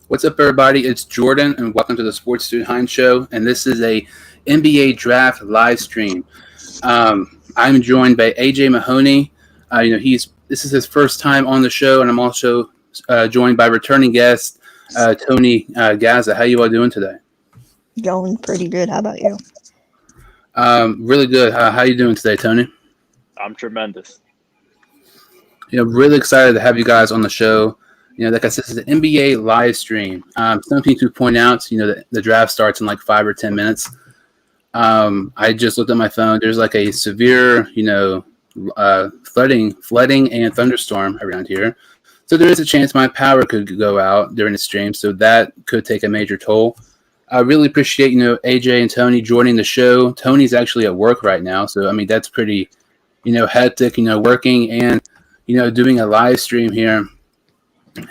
What's up, everybody? It's Jordan, and welcome to the Sports Student Hines Show. And this is a NBA Draft live stream. I'm joined by AJ Mahoney. This is his first time on the show, and I'm also joined by returning guest Tony Gaza. How you all doing today? Going pretty good. How about you? Really good. How you doing today, Tony? I'm tremendous. Really excited to have you guys on the show. Like I said, this is an NBA live stream. Something to point out, the draft starts in like 5 or 10 minutes. I just looked at my phone. There's like a severe, flooding and thunderstorm around here. So there is a chance my power could go out during the stream. So that could take a major toll. I really appreciate, AJ and Tony joining the show. Tony's actually at work right now. So, that's pretty, hectic, working and, doing a live stream here.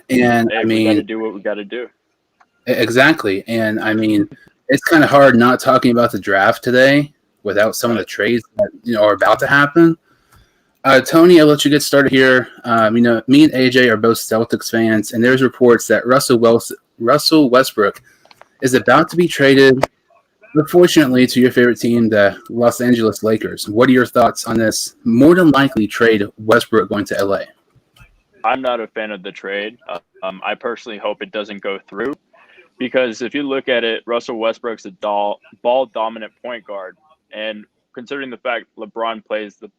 And we got to do what we got to do. Exactly. And it's kind of hard not talking about the draft today without some of the trades that are about to happen. Tony, I'll let you get started here. Me and AJ are both Celtics fans, and there's reports that Russell Westbrook is about to be traded, unfortunately, to your favorite team, the Los Angeles Lakers. What are your thoughts on this more than likely trade Westbrook going to LA? I'm not a fan of the trade. I personally hope it doesn't go through because if you look at it, Russell Westbrook's a ball-dominant point guard. And considering the fact LeBron plays the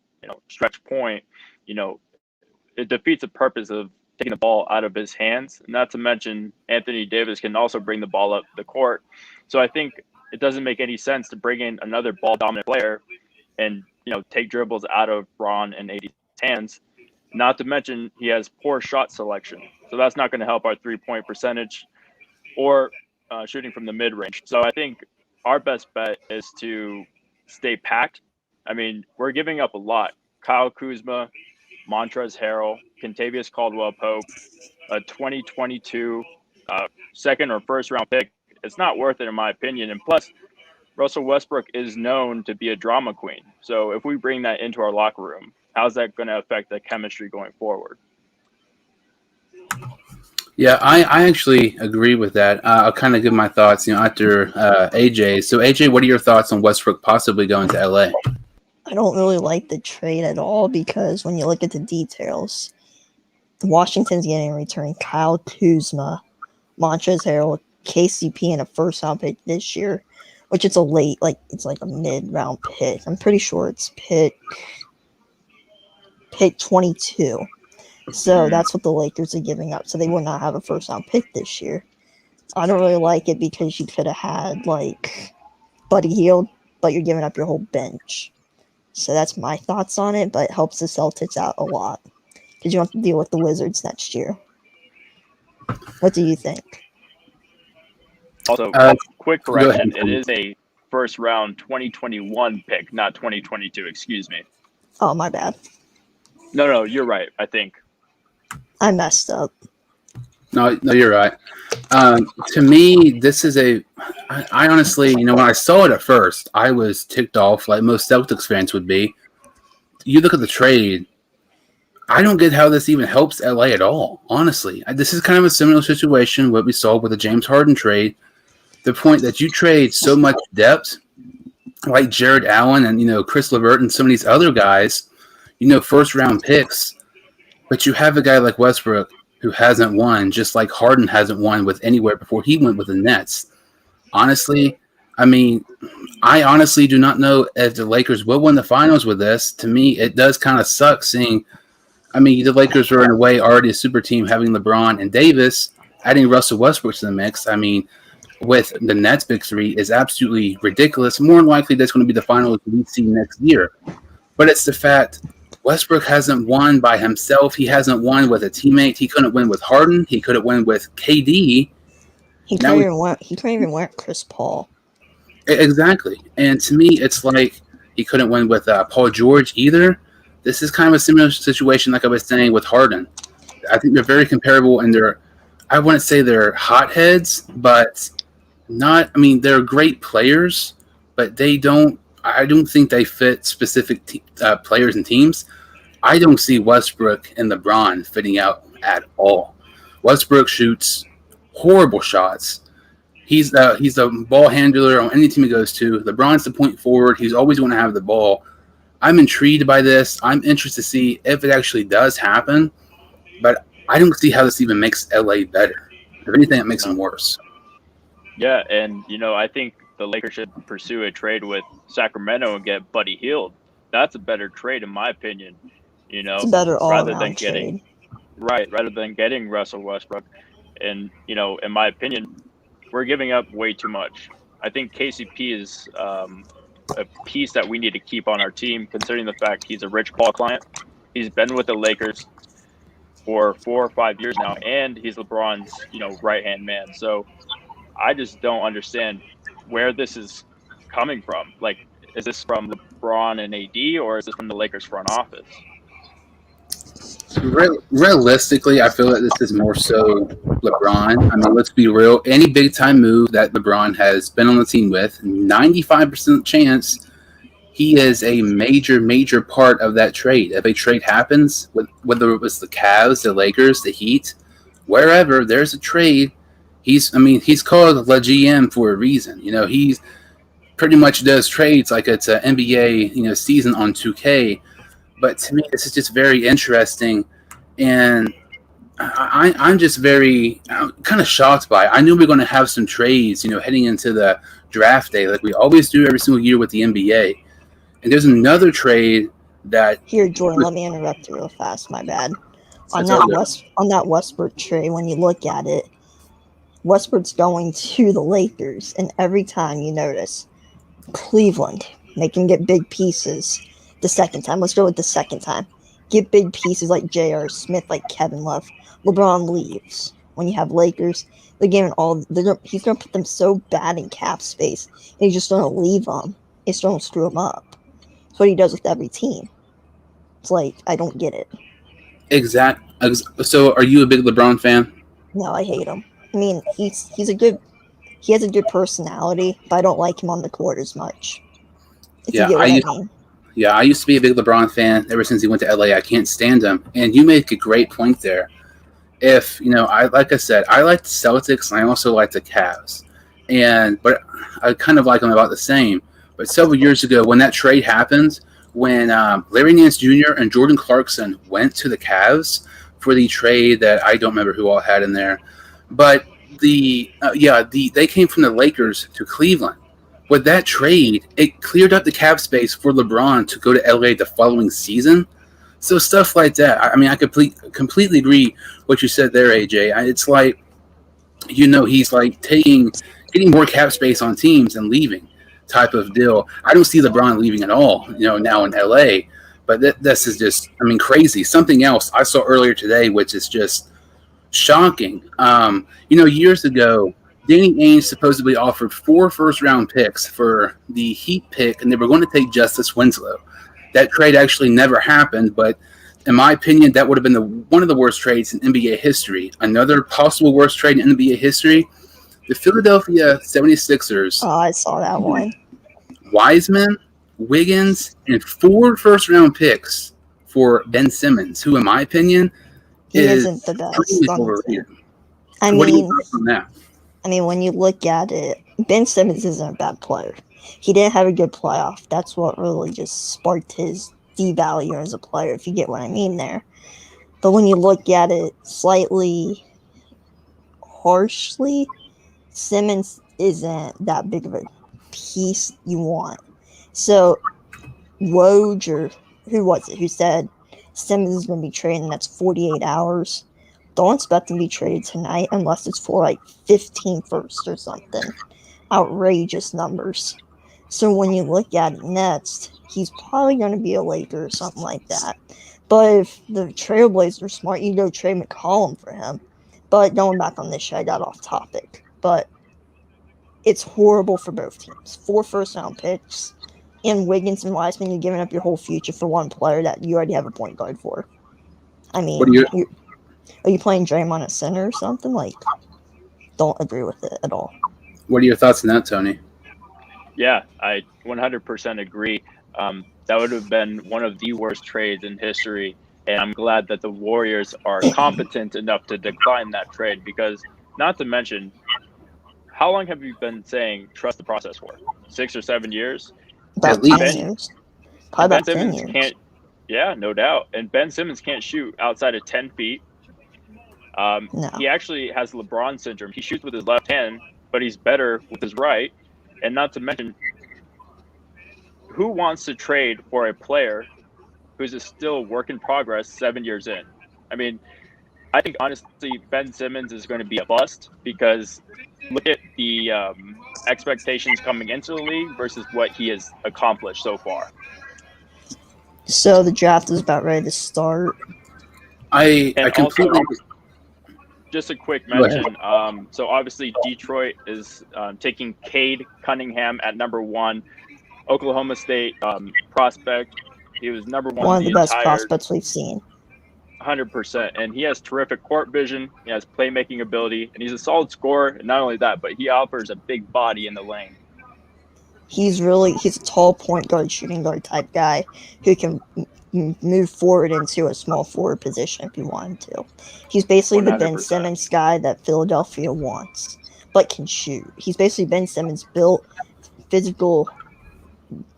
stretch point, it defeats the purpose of taking the ball out of his hands. Not to mention Anthony Davis can also bring the ball up the court. So I think it doesn't make any sense to bring in another ball-dominant player and, take dribbles out of Bron and AD's hands. Not to mention he has poor shot selection. So that's not going to help our three-point percentage or shooting from the mid-range. So I think our best bet is to stay packed. We're giving up a lot. Kyle Kuzma, Montrezl Harrell, Kentavious Caldwell-Pope, a 2022 second or first round pick. It's not worth it in my opinion. And plus, Russell Westbrook is known to be a drama queen. So if we bring that into our locker room, how's that going to affect the chemistry going forward? Yeah, I actually agree with that. I'll kind of give my thoughts, after AJ. So, AJ, what are your thoughts on Westbrook possibly going to LA? I don't really like the trade at all because when you look at the details, Washington's getting in return Kyle Kuzma, Montrezl Harrell, KCP, and a first-round pick this year, which it's it's like a mid-round pick. I'm pretty sure it's pick 22. So that's what the Lakers are giving up. So they will not have a first-round pick this year. I don't really like it because you could have had, Buddy Hield, but you're giving up your whole bench. So that's my thoughts on it, but it helps the Celtics out a lot because you don't have to deal with the Wizards next year. What do you think? Also, quick correction. It is a first-round 2021 pick, not 2022. Excuse me. Oh, my bad. No, you're right, I think. I messed up. No, you're right. To me, this is I honestly, when I saw it at first, I was ticked off like most Celtics fans would be. You look at the trade, I don't get how this even helps LA at all, honestly. This is kind of a similar situation what we saw with the James Harden trade. The point that you trade so much depth, like Jared Allen and, Chris LeVert and some of these other guys, first-round picks, but you have a guy like Westbrook who hasn't won, just like Harden hasn't won with anywhere before he went with the Nets. Honestly, I honestly do not know if the Lakers will win the finals with this. To me, it does kind of suck seeing the Lakers are in a way already a super team having LeBron and Davis. Adding Russell Westbrook to the mix, with the Nets big three is absolutely ridiculous. More than likely, that's going to be the finals we see next year. But it's the fact Westbrook hasn't won by himself. He hasn't won with a teammate. He couldn't win with Harden. He couldn't win with KD. He couldn't even win Chris Paul. Exactly. And to me, it's like he couldn't win with Paul George either. This is kind of a similar situation like I was saying with Harden. I think they're very comparable in I wouldn't say they're hotheads, but they're great players, but I don't think they fit specific players and teams. I don't see Westbrook and LeBron fitting out at all. Westbrook shoots horrible shots. He's the ball handler on any team he goes to. LeBron's the point forward. He's always going to have the ball. I'm intrigued by this. I'm interested to see if it actually does happen, but I don't see how this even makes LA better. If anything, it makes them worse. Yeah, and I think the Lakers should pursue a trade with Sacramento and get Buddy Hield. That's a better trade, in my opinion. It's a better all-around trade. Rather than getting Russell Westbrook. And in my opinion, we're giving up way too much. I think KCP is a piece that we need to keep on our team, considering the fact he's a Rich Paul client. He's been with the Lakers for 4 or 5 years now, and he's LeBron's right-hand man. So I just don't understand where this is coming from. Like, is this from LeBron and AD, or is this from the Lakers front office? Realistically, I feel like this is more so LeBron. I mean, let's be real. Any big-time move that LeBron has been on the team with, 95% chance he is a major part of that trade. If a trade happens, whether it was the Cavs, the Lakers, the Heat, wherever there's a trade, he's called the GM for a reason. He's pretty much does trades like it's an NBA, season on 2K. But to me, this is just very interesting, and I'm just kind of shocked by it. I knew we were going to have some trades, heading into the draft day, like we always do every single year with the NBA. And there's another trade that here, Jordan. Let me interrupt you real fast. My bad. On that Westbrook trade, when you look at it, Westbrook's going to the Lakers, and every time you notice Cleveland, they can get big pieces. The second time, let's go with the second time. Get big pieces like J.R. Smith, like Kevin Love. LeBron leaves. When you have Lakers, they're giving he's going to put them so bad in cap space, and he's just going to leave them. It's going to screw them up. That's what he does with every team. It's like, I don't get it. Exactly. So, are you a big LeBron fan? No, I hate him. I mean, he has a good personality, but I don't like him on the court as much. Yeah, I used to be a big LeBron fan ever since he went to LA. I can't stand him. And you make a great point there. If, like I said, I like the Celtics and I also like the Cavs. But I kind of like them about the same. But several years ago, when that trade happened, when Larry Nance Jr. and Jordan Clarkson went to the Cavs for the trade that I don't remember who all had in there. But they came from the Lakers to Cleveland. With that trade, it cleared up the cap space for LeBron to go to LA the following season. So stuff like that. I mean, I completely agree what you said there, AJ. It's like, he's like getting more cap space on teams and leaving type of deal. I don't see LeBron leaving at all, now in LA. But this is just, crazy. Something else I saw earlier today, which is just shocking. Years ago, Danny Ainge supposedly offered 4 first-round picks for the Heat pick, and they were going to take Justice Winslow. That trade actually never happened, but in my opinion, that would have been one of the worst trades in NBA history. Another possible worst trade in NBA history, the Philadelphia 76ers. Oh, I saw that one. Wiseman, Wiggins, and 4 first-round picks for Ben Simmons, who, in my opinion, isn't the best. What do you think from that? When you look at it, Ben Simmons isn't a bad player. He didn't have a good playoff. That's what really just sparked his devalue as a player, if you get what I mean there. But when you look at it slightly harshly, Simmons isn't that big of a piece you want. So, Woj, or who was it, who said Simmons is going to be traded in the next 48 hours? Don't expect him to be traded tonight unless it's for like 15 first or something. Outrageous numbers. So when you look at it next, he's probably going to be a Laker or something like that. But if the Trailblazers are smart, you go trade McCollum for him. But going back on this show, I got off topic. But it's horrible for both teams. 4 first-round picks. And Wiggins and Wiseman, you're giving up your whole future for one player that you already have a point guard for. Are you playing Draymond at center or something? Like, don't agree with it at all. What are your thoughts on that, Tony? Yeah, I 100% agree. That would have been one of the worst trades in history, and I'm glad that the Warriors are competent enough to decline that trade, because not to mention, how long have you been saying trust the process for? 6 or 7 years? About At least. 10 years. Probably Ben about 10 Simmons years. can't. Yeah, no doubt. And Ben Simmons can't shoot outside of 10 feet. No. He actually has LeBron syndrome. He shoots with his left hand, but he's better with his right. And not to mention, who wants to trade for a player who's still a work in progress 7 years in? I mean, I think honestly, Ben Simmons is going to be a bust because look at the expectations coming into the league versus what he has accomplished so far. So the draft is about ready to start. I And completely. also, just a quick Go ahead. mention. So obviously Detroit is taking Cade Cunningham at number 1. Oklahoma State prospect. He was number 1 One of the best entire prospects we've seen. 100%. And he has terrific court vision. He has playmaking ability, and he's a solid scorer. And not only that, but he offers a big body in the lane. He's a tall point guard, shooting guard type guy who can move forward into a small forward position if you want him to. He's basically the Ben 100%. Simmons guy that Philadelphia wants, but can shoot. He's basically Ben Simmons built, physical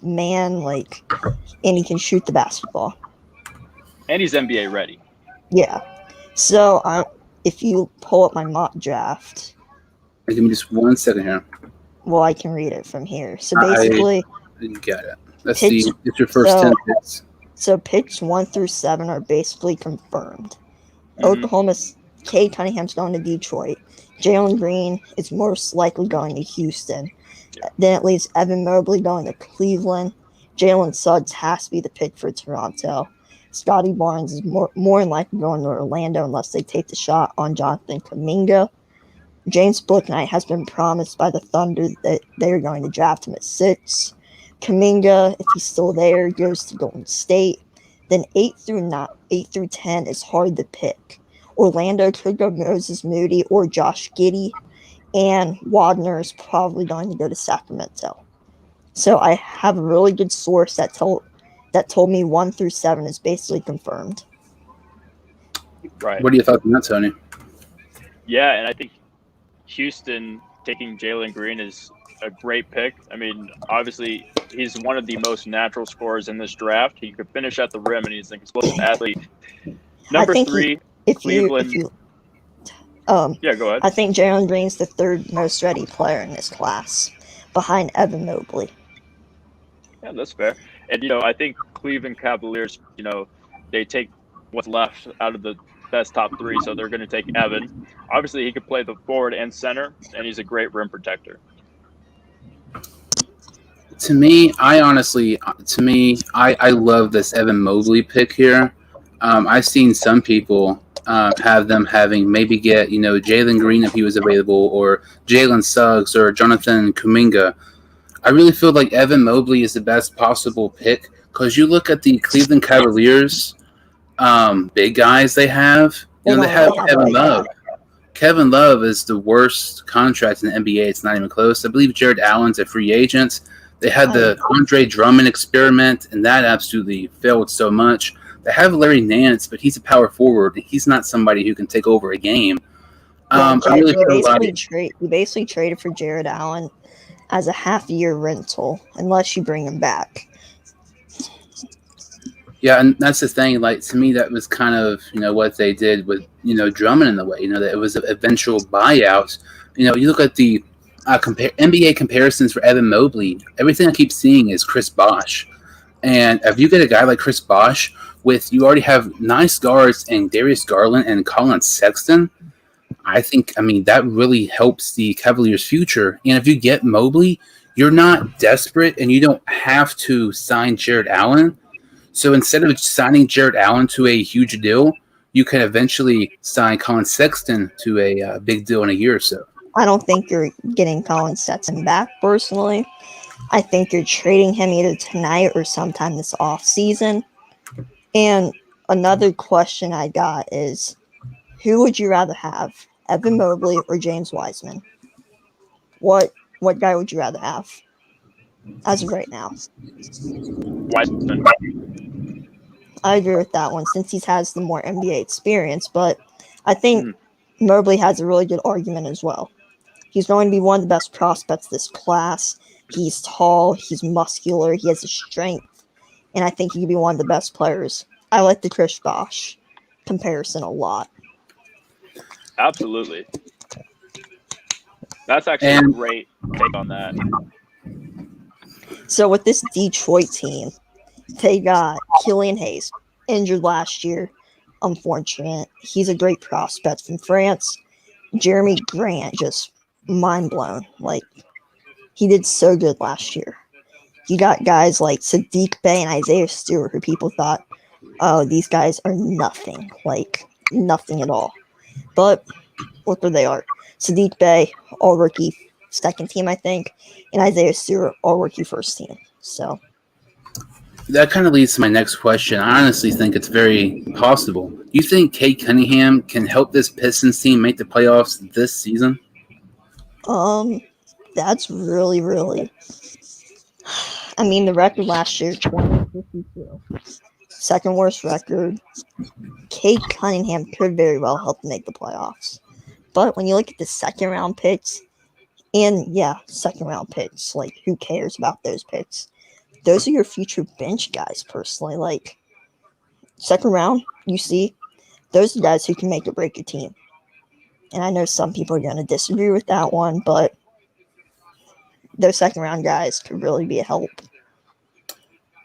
man, and he can shoot the basketball. And he's NBA ready. Yeah. So if you pull up my mock draft, Give me just 1 second here. well, I can read it from here. So basically, Didn't get it. Let's Pitch- see. It's your first so- 10 picks. so picks 1 through 7 are basically confirmed. Mhm. Oklahoma's Cade Cunningham's going to Detroit. Jalen Green is most likely going to Houston. Then it leaves Evan Mobley going to Cleveland. Jalen Suggs has to be the pick for Toronto. Scotty Barnes is more than likely going to Orlando unless they take the shot on Jonathan Kuminga. James Bouknight has been promised by the Thunder that they're going to draft him at 6. Kuminga, if he's still there, goes to Golden State. Then 8 through 10 is hard to pick. Orlando could go Moses Moody or Josh Giddey, and Wagner is probably going to go to Sacramento. So I have a really good source that told me 1 through 7 is basically confirmed. Right. What are your thoughts on that, Tony? Yeah, and I think Houston taking Jalen Green is a great pick. I mean, obviously, he's one of the most natural scorers in this draft. He could finish at the rim, and he's an explosive athlete. Number think 3, If Cleveland. you Yeah, go ahead. I think Jalen Green's the 3rd most ready player in this class, behind Evan Mobley. Yeah, that's fair. And, I think Cleveland Cavaliers, they take what's left out of the best top 3, so they're going to take Evan. Obviously, he could play the forward and center, and he's a great rim protector. To me, I love this Evan Mobley pick here. I've seen some people have them having maybe get, Jalen Green if he was available, or Jalen Suggs or Jonathan Kuminga. I really feel like Evan Mobley is the best possible pick because you look at the Cleveland Cavaliers big guys they have. They have Kevin Love. Kevin Love is the worst contract in the NBA. It's not even close. I believe Jared Allen's a free agent. They had the Andre Drummond experiment, and that absolutely failed so much. They have Larry Nance, but he's a power forward. He's not somebody who can take over a game. I really feel like You basically traded for Jared Allen as a half-year rental, unless you bring him back. yeah, and that's the thing. Like to me, that was kind of what they did with Drummond in the way. That it was an eventual buyout. You look at the NBA comparisons for Evan Mobley. Everything I keep seeing is Chris Bosh, and if you get a guy like Chris Bosh you already have nice guards and Darius Garland and Colin Sexton, I think that really helps the Cavaliers' future. And if you get Mobley, you're not desperate and you don't have to sign Jared Allen. So instead of signing Jared Allen to a huge deal, you can eventually sign Colin Sexton to a big deal in a year or so. I don't think you're getting Colin Sexton back, personally. I think you're trading him either tonight or sometime this offseason. And another question I got is, who would you rather have, Evan Mobley or James Wiseman? What guy would you rather have as of right now? Wiseman. I agree with that one since he has the more NBA experience, but I think Mobley has a really good argument as well. He's going to be one of the best prospects this class. He's tall, he's muscular, he has the strength, and I think he could be one of the best players. I like the Chris Bosh comparison a lot. Absolutely. That's actually a great take on that. So with this Detroit team, they got Killian Hayes, injured last year. Unfortunate. He's a great prospect from France. Jeremy Grant, just mind blown. Like, he did so good last year. You got guys like Sadiq Bey and Isaiah Stewart, who people thought, oh, these guys are nothing. Like, nothing at all. But look where they are. Sadiq Bey, all rookie second team, I think, and Isaiah Stewart, all rookie first team. So that kind of leads to my next question. I honestly think it's very possible. Do you think Cade Cunningham can help this Pistons team make the playoffs this season? That's really, really. I mean, the record last year, 20-52. Second worst record. Cade Cunningham could very well help them make the playoffs. But when you look at the second round picks, and yeah, second round picks, like, who cares about those picks? Those are your future bench guys, personally. Like, second round, you see, those are guys who can make or break your team. And I know some people are going to disagree with that one, but those second round guys could really be a help.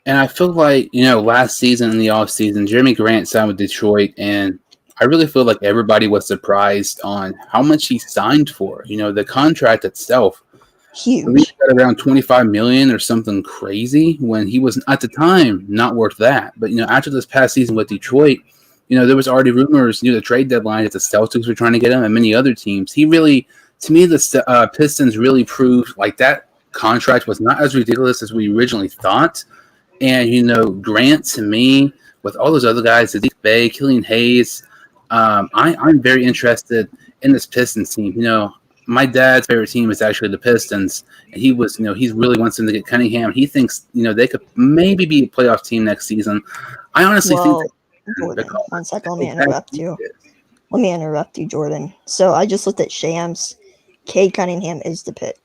And I feel like, last season in the offseason, Jeremy Grant signed with Detroit, and I really feel like everybody was surprised on how much he signed for. The contract itself, huge, got around $25 million or something crazy, when he was at the time not worth that. But after this past season with Detroit, there was already rumors near the trade deadline that the Celtics were trying to get him, and many other teams. He really, to me, the Pistons really proved like that contract was not as ridiculous as we originally thought. And Grant, to me, with all those other guys, Sadiq Bey, Killian Hayes, I'm very interested in this Pistons team. My dad's favorite team is actually the Pistons, and he was, he really wants them to get Cunningham. He thinks, they could maybe be a playoff team next season. I honestly think. Jordan, one second, let me interrupt you. Let me interrupt you, Jordan. So I just looked at Shams. Cade Cunningham is the pick.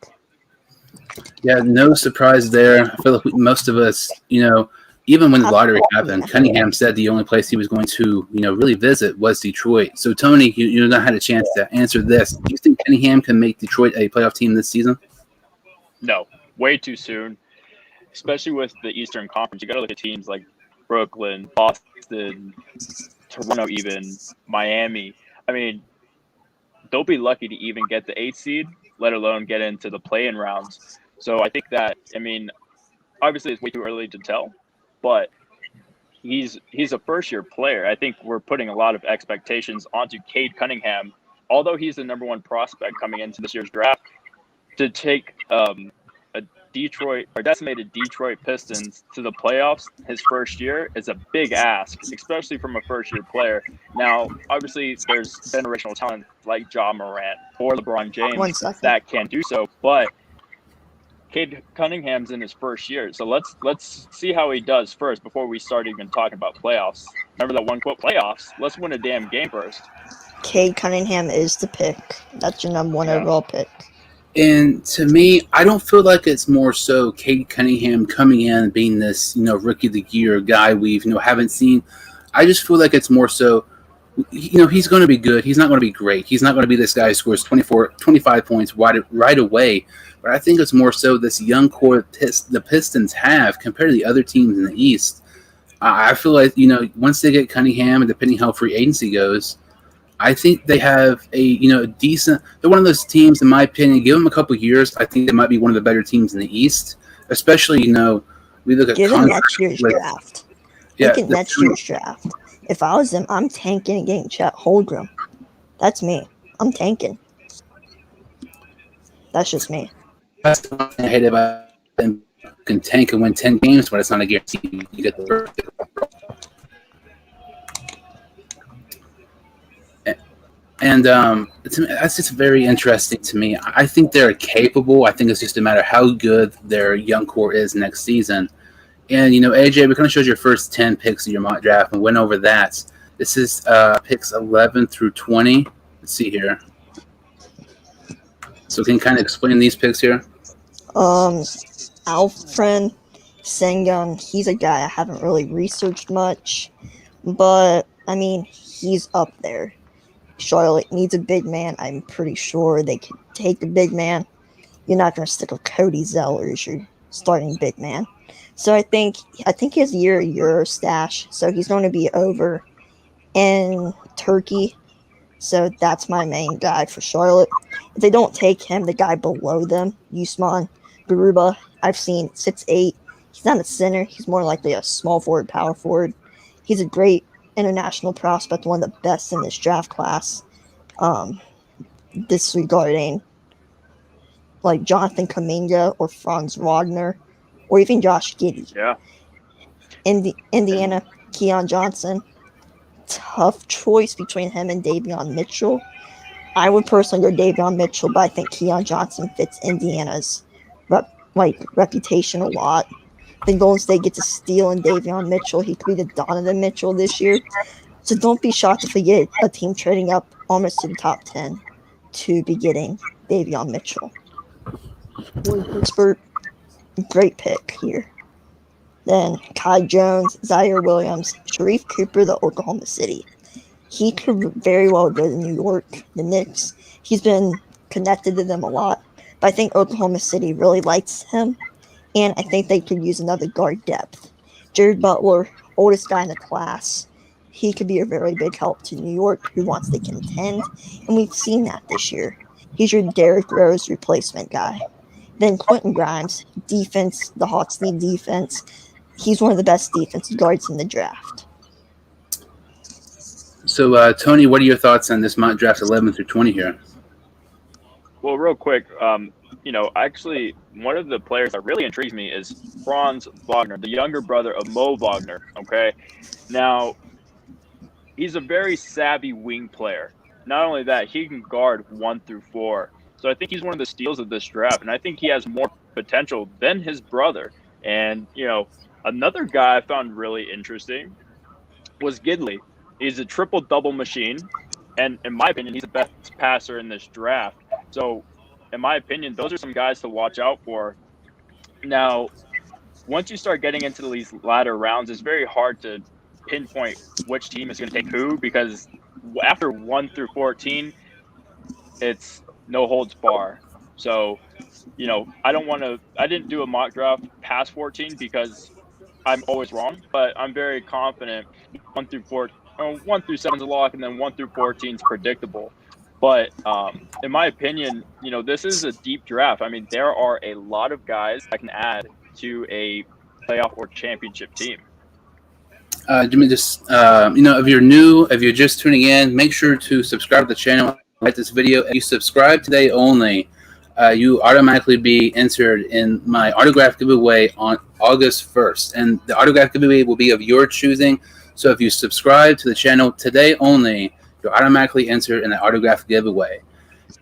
Yeah, no surprise there. I feel like most of us, even when the lottery happened, Cunningham said the only place he was going to, really visit was Detroit. So, Tony, you not had a chance to answer this. Do you think Cunningham can make Detroit a playoff team this season? No, way too soon, especially with the Eastern Conference. You got to look at teams like Brooklyn, Boston, Toronto, even Miami. I mean, they'll be lucky to even get the 8th seed, let alone get into the play-in rounds. So I think that, obviously it's way too early to tell, but he's a first-year player. I think we're putting a lot of expectations onto Cade Cunningham, although he's the number one prospect coming into this year's draft, to take a decimated Detroit Pistons to the playoffs his first year is a big ask, especially from a first-year player. Now, obviously, there's generational talent like Ja Morant or LeBron James that can do so, but Cade Cunningham's in his first year, so let's see how he does first before we start even talking about playoffs. Remember that one quote, playoffs? Let's win a damn game first. Cade Cunningham is the pick. That's your number one overall pick. And to me, I don't feel like it's more so Cade Cunningham coming in and being this, rookie of the year guy we've, haven't seen. I just feel like it's more so, he's going to be good. He's not going to be great. He's not going to be this guy who scores 25 points right away. But I think it's more so this young core the Pistons have compared to the other teams in the East. I feel like, once they get Cunningham, and depending how free agency goes, I think they have a decent. They're one of those teams, in my opinion. Give them a couple years, I think they might be one of the better teams in the East. Especially, we look at given next year's draft. Look at next year's draft. If I was them, I'm tanking and getting Chet Holmgren. That's me. I'm tanking. That's just me. That's the one thing I hate about them. Can tank and win 10 games, but it's not a guarantee you get the first. And that's just very interesting to me. I think they're capable. I think it's just a matter of how good their young core is next season. And, AJ, we kind of showed your first 10 picks of your mock draft and went over that. This is picks 11 through 20. Let's see here. So can you kind of explain these picks here? Alfred Sengun, he's a guy I haven't really researched much, but I mean, he's up there. Charlotte needs a big man. I'm pretty sure they could take a big man. You're not going to stick with Cody Zeller as your starting big man. So I think he has a Euro stash, so he's going to be over in Turkey. So that's my main guy for Charlotte. If they don't take him, the guy below them, Usman Garuba, I've seen 6'8". He's not a center. He's more likely a small forward, power forward. He's a great international prospect, one of the best in this draft class. Disregarding like Jonathan Kuminga or Franz Wagner or even Josh Giddey. Yeah. Indiana, Keon Johnson. Tough choice between him and Davion Mitchell. I would personally go Davion Mitchell, but I think Keon Johnson fits Indiana's reputation a lot. I think Golden State gets a steal in Davion Mitchell. He could be the Donovan Mitchell this year. So don't be shocked if we get a team trading up almost to the top 10 to be getting Davion Mitchell. Pittsburgh, great pick here. Then Kai Jones, Zaire Williams, Sharif Cooper, the Oklahoma City. He could very well go to New York, the Knicks. He's been connected to them a lot. But I think Oklahoma City really likes him. And I think they could use another guard depth. Jared Butler, oldest guy in the class. He could be a very big help to New York, who wants to contend. And we've seen that this year. He's your Derrick Rose replacement guy. Then Quentin Grimes, defense, the Hawks need defense. He's one of the best defensive guards in the draft. So, Tony, what are your thoughts on this mock draft 11 through 20 here? Well, real quick, actually, one of the players that really intrigues me is Franz Wagner, the younger brother of Mo Wagner. Okay, now he's a very savvy wing player. Not only that, he can guard 1 through 4. So I think he's one of the steals of this draft, and I think he has more potential than his brother. And another guy I found really interesting was Gidley. He's a triple-double machine, and in my opinion, he's the best passer in this draft. So, in my opinion, those are some guys to watch out for. Now, once you start getting into these latter rounds, it's very hard to pinpoint which team is going to take who, because after 1 through 14, it's no holds bar. So, I didn't do a mock draft past 14 because I'm always wrong, but I'm very confident 1 through 7 is a lock, and then 1 through 14 is predictable. But in my opinion, this is a deep draft. I mean, there are a lot of guys I can add to a playoff or championship team. Jimmy, just if you're just tuning in, make sure to subscribe to the channel, like this video. If you subscribe today only, you automatically be entered in my autograph giveaway on August 1st. And the autograph giveaway will be of your choosing. So if you subscribe to the channel today only, you're automatically entered in the autograph giveaway.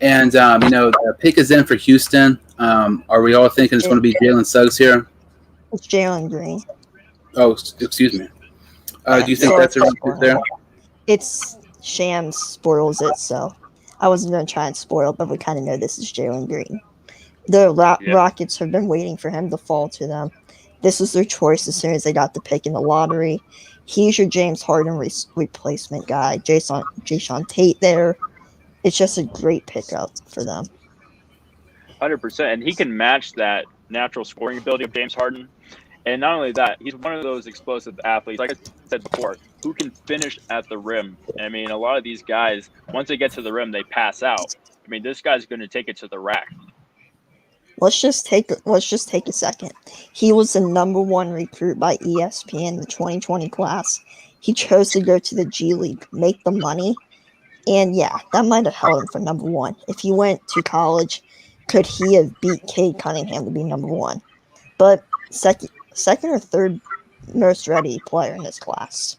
And, the pick is in for Houston. Are we all thinking it's going to be Jalen Suggs here? It's Jalen Green. Oh, excuse me. Do you think that's a right pick there? It's Shams spoils it, so I wasn't going to try and spoil it, but we kind of know this is Jalen Green. The Rockets have been waiting for him to fall to them. This was their choice as soon as they got the pick in the lottery. He's your James Harden replacement guy. Jason Tate there. It's just a great pickup for them. 100%. And he can match that natural scoring ability of James Harden. And not only that, he's one of those explosive athletes, like I said before, who can finish at the rim. I mean, a lot of these guys, once they get to the rim, they pass out. I mean, this guy's going to take it to the rack. Let's just take a second. He was the number 1 recruit by ESPN in the 2020 class. He chose to go to the G League, make the money, and yeah, that might have held him for number 1. If he went to college, could he have beat Cade Cunningham to be number 1? But second or third most ready player in this class.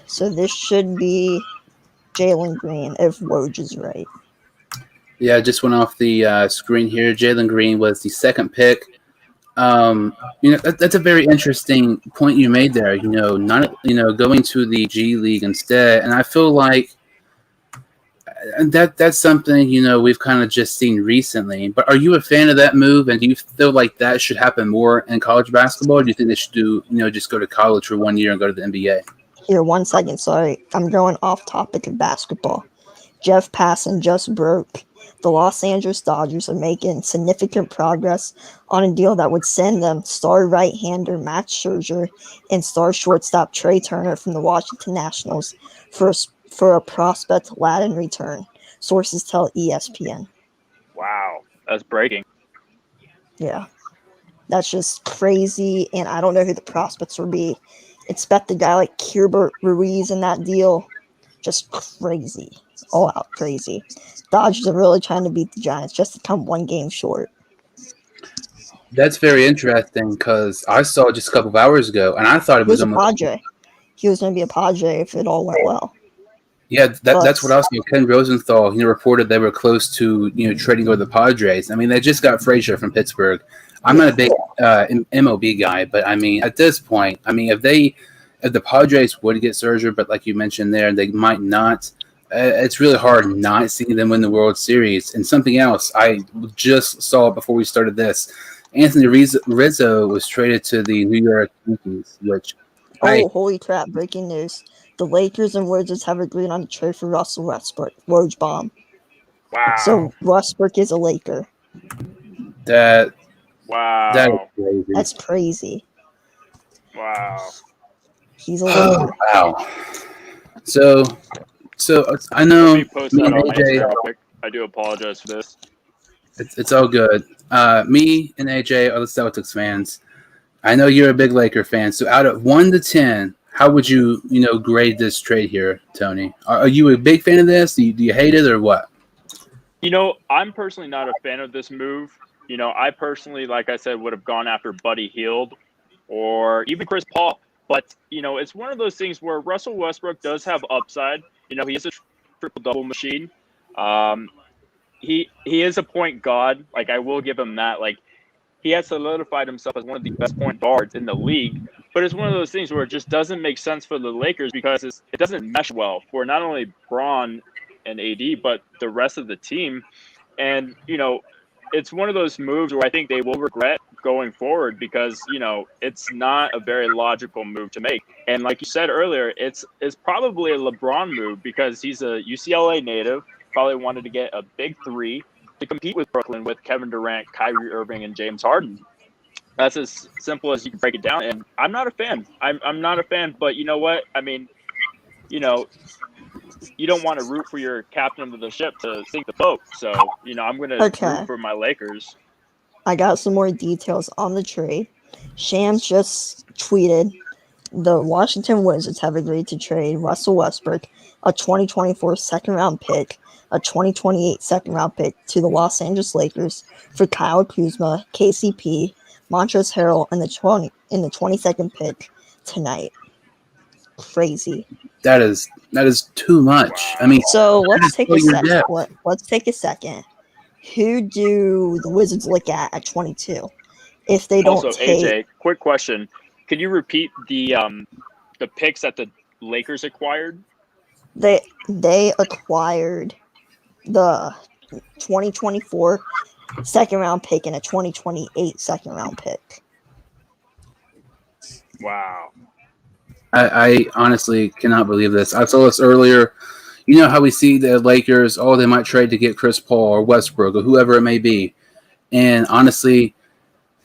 So this should be Jalen Green if Woj is right. Yeah, I just went off the screen here. Jalen Green was the second pick. That's a very interesting point you made there. Going to the G League instead, and I feel like And that's something, we've kind of just seen recently. But are you a fan of that move? And do you feel like that should happen more in college basketball? Or do you think they should do, just go to college for 1 year and go to the NBA? Here, 1 second. Sorry, I'm going off topic of basketball. Jeff Passan just broke. The Los Angeles Dodgers are making significant progress on a deal that would send them star right-hander Max Scherzer and star shortstop Trey Turner from the Washington Nationals for a prospect Latin return. Sources tell ESPN. Wow, that's breaking. Yeah, that's just crazy, and I don't know who the prospects will be. Expect a guy like Keibert Ruiz in that deal. Just crazy. All out crazy. Dodgers are really trying to beat the Giants just to come 1 game short. That's very interesting because I saw it just a couple of hours ago, and I thought it He was was a Padre. He was going to be a Padre if it all went well. Yeah, that's what I was saying. Ken Rosenthal, reported they were close to, trading over the Padres. I mean, they just got Frazier from Pittsburgh. I'm not a big MLB guy, but I mean, at this point, if the Padres would get Scherzer, but like you mentioned there, they might not. It's really hard not seeing them win the World Series. And something else, I just saw it before we started this. Anthony Rizzo was traded to the New York Yankees, which holy crap, breaking news. The Lakers and Wizards have agreed on a trade for Russell Westbrook. Woj bomb. Wow. So Westbrook is a Laker. That is crazy. That's crazy. Wow. He's a Laker. Wow. So I know me and AJ. I do apologize for this. It's all good. Me and AJ are the Celtics fans. I know you're a big Laker fan. So out of 1 to 10, how would you, grade this trade here, Tony? Are you a big fan of this? Do you hate it or what? I'm personally not a fan of this move. I personally, like I said, would have gone after Buddy Hield or even Chris Paul. But, it's one of those things where Russell Westbrook does have upside. He is a triple-double machine. He is a point god. Like, I will give him that. Like, he has solidified himself as one of the best point guards in the league. But it's one of those things where it just doesn't make sense for the Lakers because it doesn't mesh well for not only Braun and AD, but the rest of the team. And, it's one of those moves where I think they will regret going forward because, it's not a very logical move to make. And like you said earlier, it's probably a LeBron move because he's a UCLA native, probably wanted to get a big 3 to compete with Brooklyn with Kevin Durant, Kyrie Irving, and James Harden. That's as simple as you can break it down. And I'm not a fan. I'm not a fan, but you know what? I mean, you don't want to root for your captain of the ship to sink the boat. So, I'm going to root for my Lakers. I got some more details on the trade. Shams just tweeted, the Washington Wizards have agreed to trade Russell Westbrook, a 2024 second-round pick, a 2028 second-round pick to the Los Angeles Lakers for Kyle Kuzma, KCP, Montrezl Harrell, and the 22nd pick tonight. Crazy. That is too much. I mean, so let's take a second. Let's take a second. Who do the Wizards look at 22? If they don't also, AJ, quick question: could you repeat the picks that the Lakers acquired? They acquired the 2024 second round pick and a 2028 second round pick. Wow. I honestly cannot believe this. I saw this earlier. You know how we see the Lakers, they might trade to get Chris Paul or Westbrook or whoever it may be. And honestly,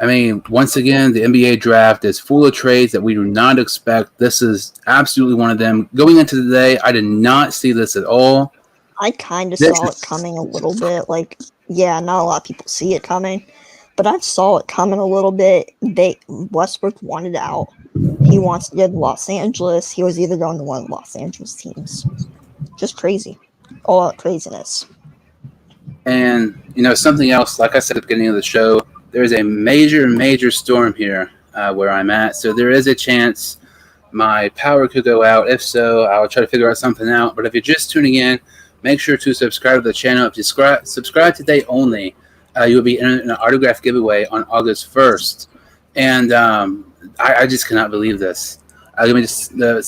I mean, once again, the NBA draft is full of trades that we do not expect. This is absolutely one of them. Going into the day, I did not see this at all. I kind of saw it coming a little bit. Like, yeah, not a lot of people see it coming, but I saw it coming a little bit. Westbrook wanted out. He wants to get to Los Angeles. He was either going to one of the Los Angeles teams. Just crazy. All out craziness. And, something else, like I said at the beginning of the show, there's a major, major storm here where I'm at. So there is a chance my power could go out. If so, I'll try to figure out something out. But if you're just tuning in, make sure to subscribe to the channel. If you subscribe today only, you'll be in an autograph giveaway on August 1st. And I just cannot believe this. The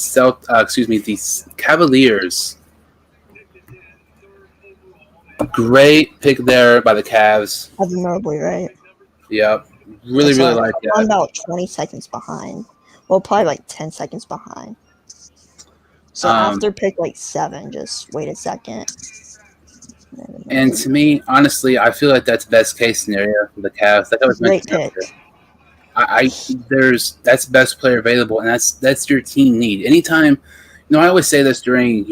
Cavaliers Great pick there by the Cavs. Evan Mobley, right? Yep. Really So like I'm that. about 20 seconds behind. Well, probably like 10 seconds behind. So after pick like 7, just wait a second. And to me, honestly, I feel like that's best case scenario for the Cavs. Like I was Great mentioning pick. earlier. That's best player available, and that's your team need. Anytime, I always say this during,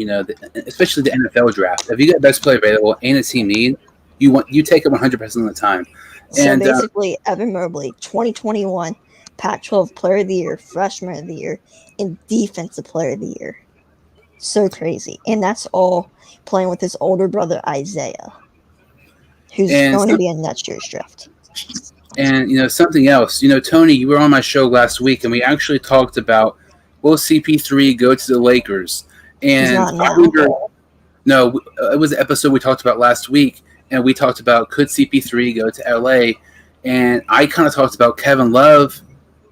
especially the NFL draft. If you get best player available and a team need, you take it 100% of the time. So And basically, Evan Mobley, 2021 Pac-12 Player of the Year, Freshman of the Year, and Defensive Player of the Year. So crazy. And that's all playing with his older brother, Isaiah, who's going to be in next year's draft. And, something else. Tony, you were on my show last week, and we actually talked about, will CP3 go to the Lakers? And He's not now. No, it was the episode we talked about last week, and we talked about, could CP3 go to LA? And I kind of talked about Kevin Love.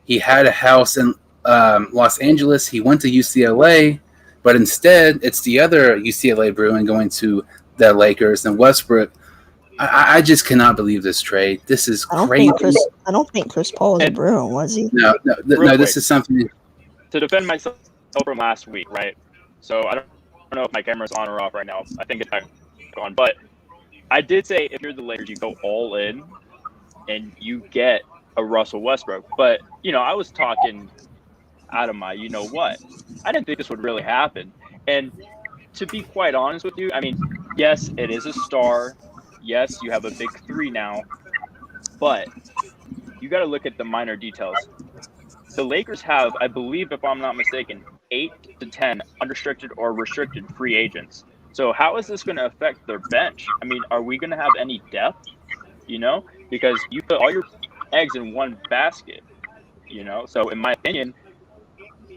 He had a house in Los Angeles. He went to UCLA. But instead, it's the other UCLA Bruin going to the Lakers and Westbrook. I just cannot believe this trade. This is crazy. I don't think Chris Paul was a Bruin, was he? No. This is something. To defend myself from last week, right? So I don't know if my camera's on or off right now. I think it's on. But I did say if you're the Lakers, you go all in and you get a Russell Westbrook. But, I was talking out of my what. I didn't think this would really happen. And to be quite honest with you, I mean, yes, it is a star. Yes, you have a big 3 now. But you got to look at the minor details. The Lakers have, I believe, if I'm not mistaken, 8 to 10 unrestricted or restricted free agents. So how is this going to affect their bench? I mean, are we going to have any depth? Because you put all your eggs in one basket. So in my opinion,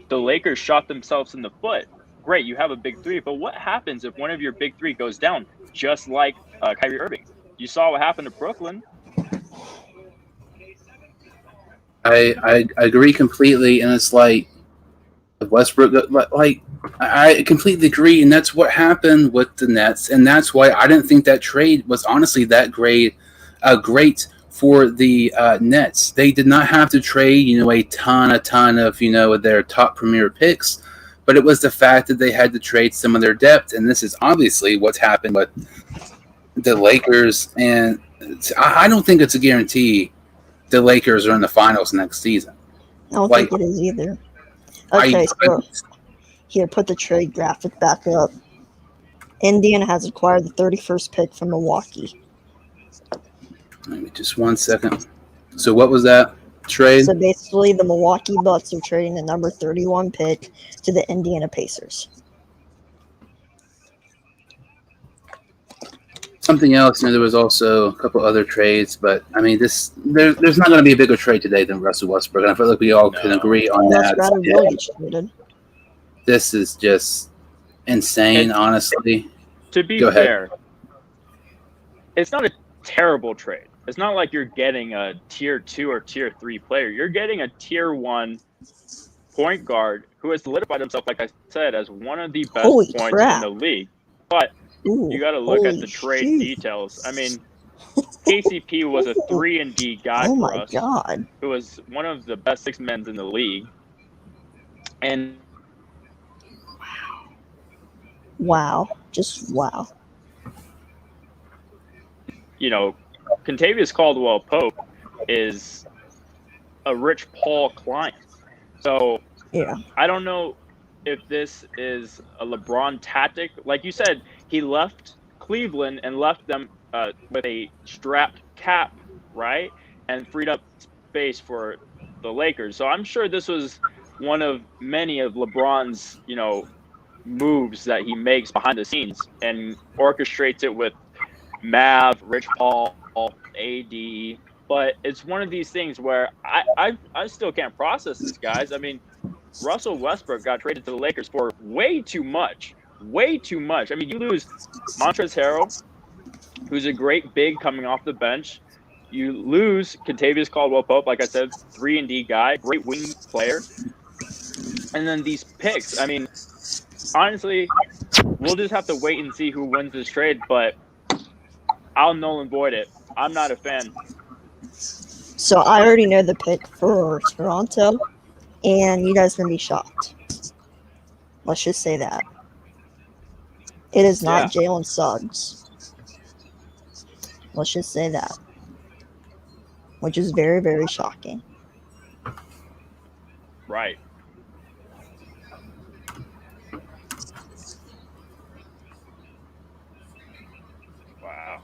the Lakers shot themselves in the foot. Great, you have a big 3, but what happens if one of your big 3 goes down, just like Kyrie Irving? You saw what happened to Brooklyn. I agree completely, and it's like Westbrook. Like I completely agree, and that's what happened with the Nets, and that's why I didn't think that trade was honestly that great for the Nets. They did not have to trade, a ton of, their top premier picks, but it was the fact that they had to trade some of their depth, and this is obviously what's happened with the Lakers. And I don't think it's a guarantee the Lakers are in the finals next season. I don't think it is either. Okay, so here, put the trade graphic back up. Indiana has acquired the 31st pick from Milwaukee. Maybe just 1 second. So what was that trade? So basically, the Milwaukee Bucks are trading the number 31 pick to the Indiana Pacers. Something else, there was also a couple other trades, but I mean, there's not going to be a bigger trade today than Russell Westbrook, and I feel like we all can agree on that. This is just insane, honestly. To be fair, it's not a terrible trade. It's not like you're getting a tier 2 or tier 3 player. You're getting a tier 1 point guard who has solidified himself, like I said, as one of the best points in the league. But you got to look at the trade details. I mean, KCP was a 3-and-D guy for us. God. Who was one of the best 6 men in the league. And wow. Just wow. Kentavious Caldwell-Pope is a Rich Paul client. So yeah, I don't know if this is a LeBron tactic. Like you said, he left Cleveland and left them with a strapped cap, right? And freed up space for the Lakers. So I'm sure this was one of many of LeBron's, moves that he makes behind the scenes and orchestrates it with Mav, Rich Paul, AD. But it's one of these things where I still can't process this, guys. I mean, Russell Westbrook got traded to the Lakers for way too much. Way too much. I mean, you lose Montrezl Harrell, who's a great big coming off the bench. You lose Kentavious Caldwell-Pope, like I said, 3-and-D guy, great wing player. And then these picks. I mean, honestly, we'll just have to wait and see who wins this trade. But I'll null and void it. I'm not a fan. So I already know the pick for Toronto, and you guys gonna be shocked. Let's just say that. It is not Yeah. Jalen Suggs. Let's just say that. Which is very, very shocking. Right. Wow.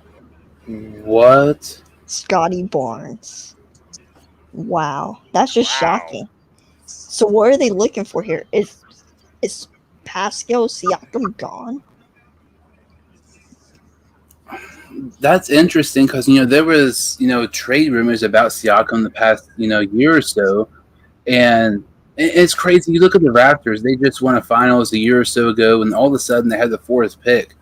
What? Scotty Barnes. Wow. That's just Wow. shocking. So what are they looking for here? Is Pascal Siakam gone? That's interesting because there was trade rumors about Siakam the past year or so, and it's crazy. You look at the Raptors; they just won a finals a year or so ago, and all of a sudden they had the fourth pick.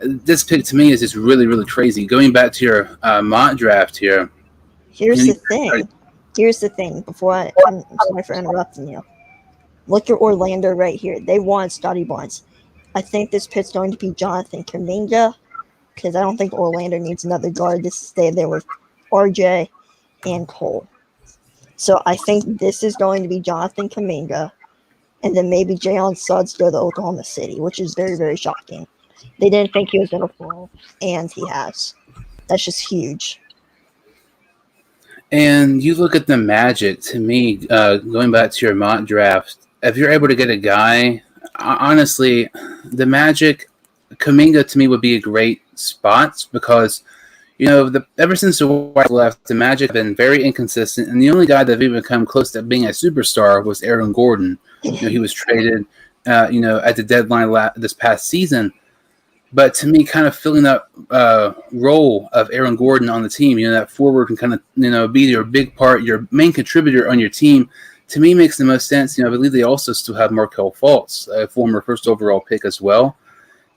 This pick to me is just really, really crazy. Going back to your mock draft here, Here's the thing. Here's the thing. I'm sorry for interrupting you. Look at Orlando right here. They want Scotty Barnes. I think this pick's going to be Jonathan Kuminga, because I don't think Orlando needs another guard. This stay there with RJ and Cole. So I think this is going to be Jonathan Kuminga, and then maybe Jalen Suggs go to Oklahoma City, which is very, very shocking. They didn't think he was going to fall, and he has. That's just huge. And you look at the Magic, to me, going back to your mock draft, if you're able to get a guy, honestly, the Magic, Kuminga to me would be a great spot because, ever since the White left, the Magic have been very inconsistent, and the only guy that have even come close to being a superstar was Aaron Gordon. He was traded, at the deadline this past season. But to me, kind of filling that role of Aaron Gordon on the team, that forward can kind of, be your big part, your main contributor on your team, to me makes the most sense. I believe they also still have Markelle Fultz, a former first overall pick as well.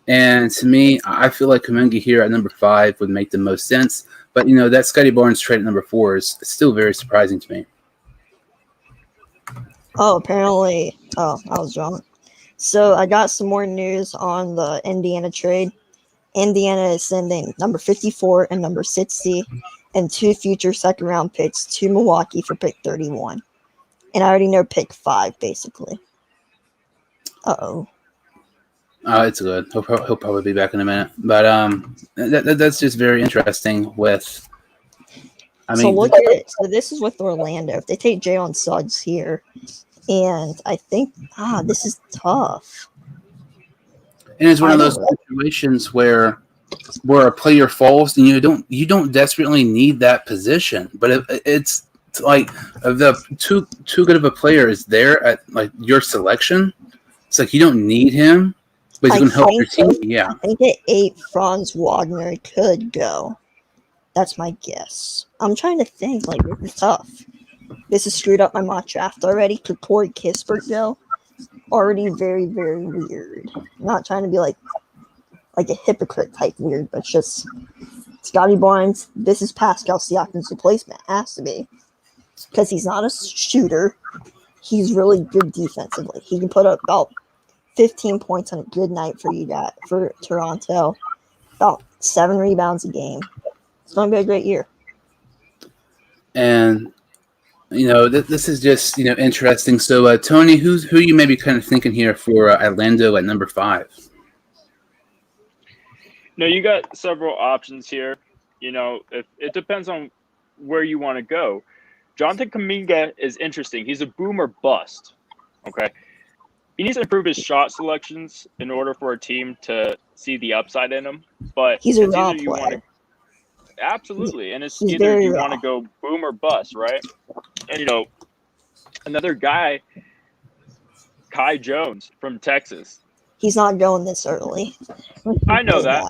And to me, I feel like Kuminga here at number 5 would make the most sense. But, that Scotty Barnes trade at number 4 is still very surprising to me. Oh, apparently. Oh, I was wrong. So I got some more news on the Indiana trade. Indiana is sending number 54 and number 60 and 2 future second-round picks to Milwaukee for pick 31. And I already know pick 5, basically. Uh-oh. It's good. He'll probably be back in a minute. But that's just very interesting with... So look at it. So this is with Orlando. If they take Jalen Suggs here, and I think this is tough. And it's one of those situations where a player falls, and you don't desperately need that position. But it's like if the too good of a player is there at like your selection, it's like you don't need him, but he's going to help your team. Yeah, I think at 8, Franz Wagner could go. That's my guess. I'm trying to think. Like, this is tough. This has screwed up my mock draft already. Could Corey Kispert go? Already very, very weird. I'm not trying to be like a hypocrite type weird, but it's just Scotty Barnes. This is Pascal Siakam's replacement. Has to be. Because he's not a shooter. He's really good defensively. He can put up about 15 points on a good night for you guys, for Toronto. About 7 rebounds a game. It's going to be a great year. And this is just interesting. So Tony, who you maybe kind of thinking here for Orlando at number 5? No, you got several options here. If it depends on where you want to go. Jonathan Kuminga is interesting. He's a boom or bust. Okay. He needs to improve his shot selections in order for a team to see the upside in him. But he's a raw player. Absolutely. And it's either you want to go boom or bust, right? And, another guy, Kai Jones from Texas. He's not going this early. I know that.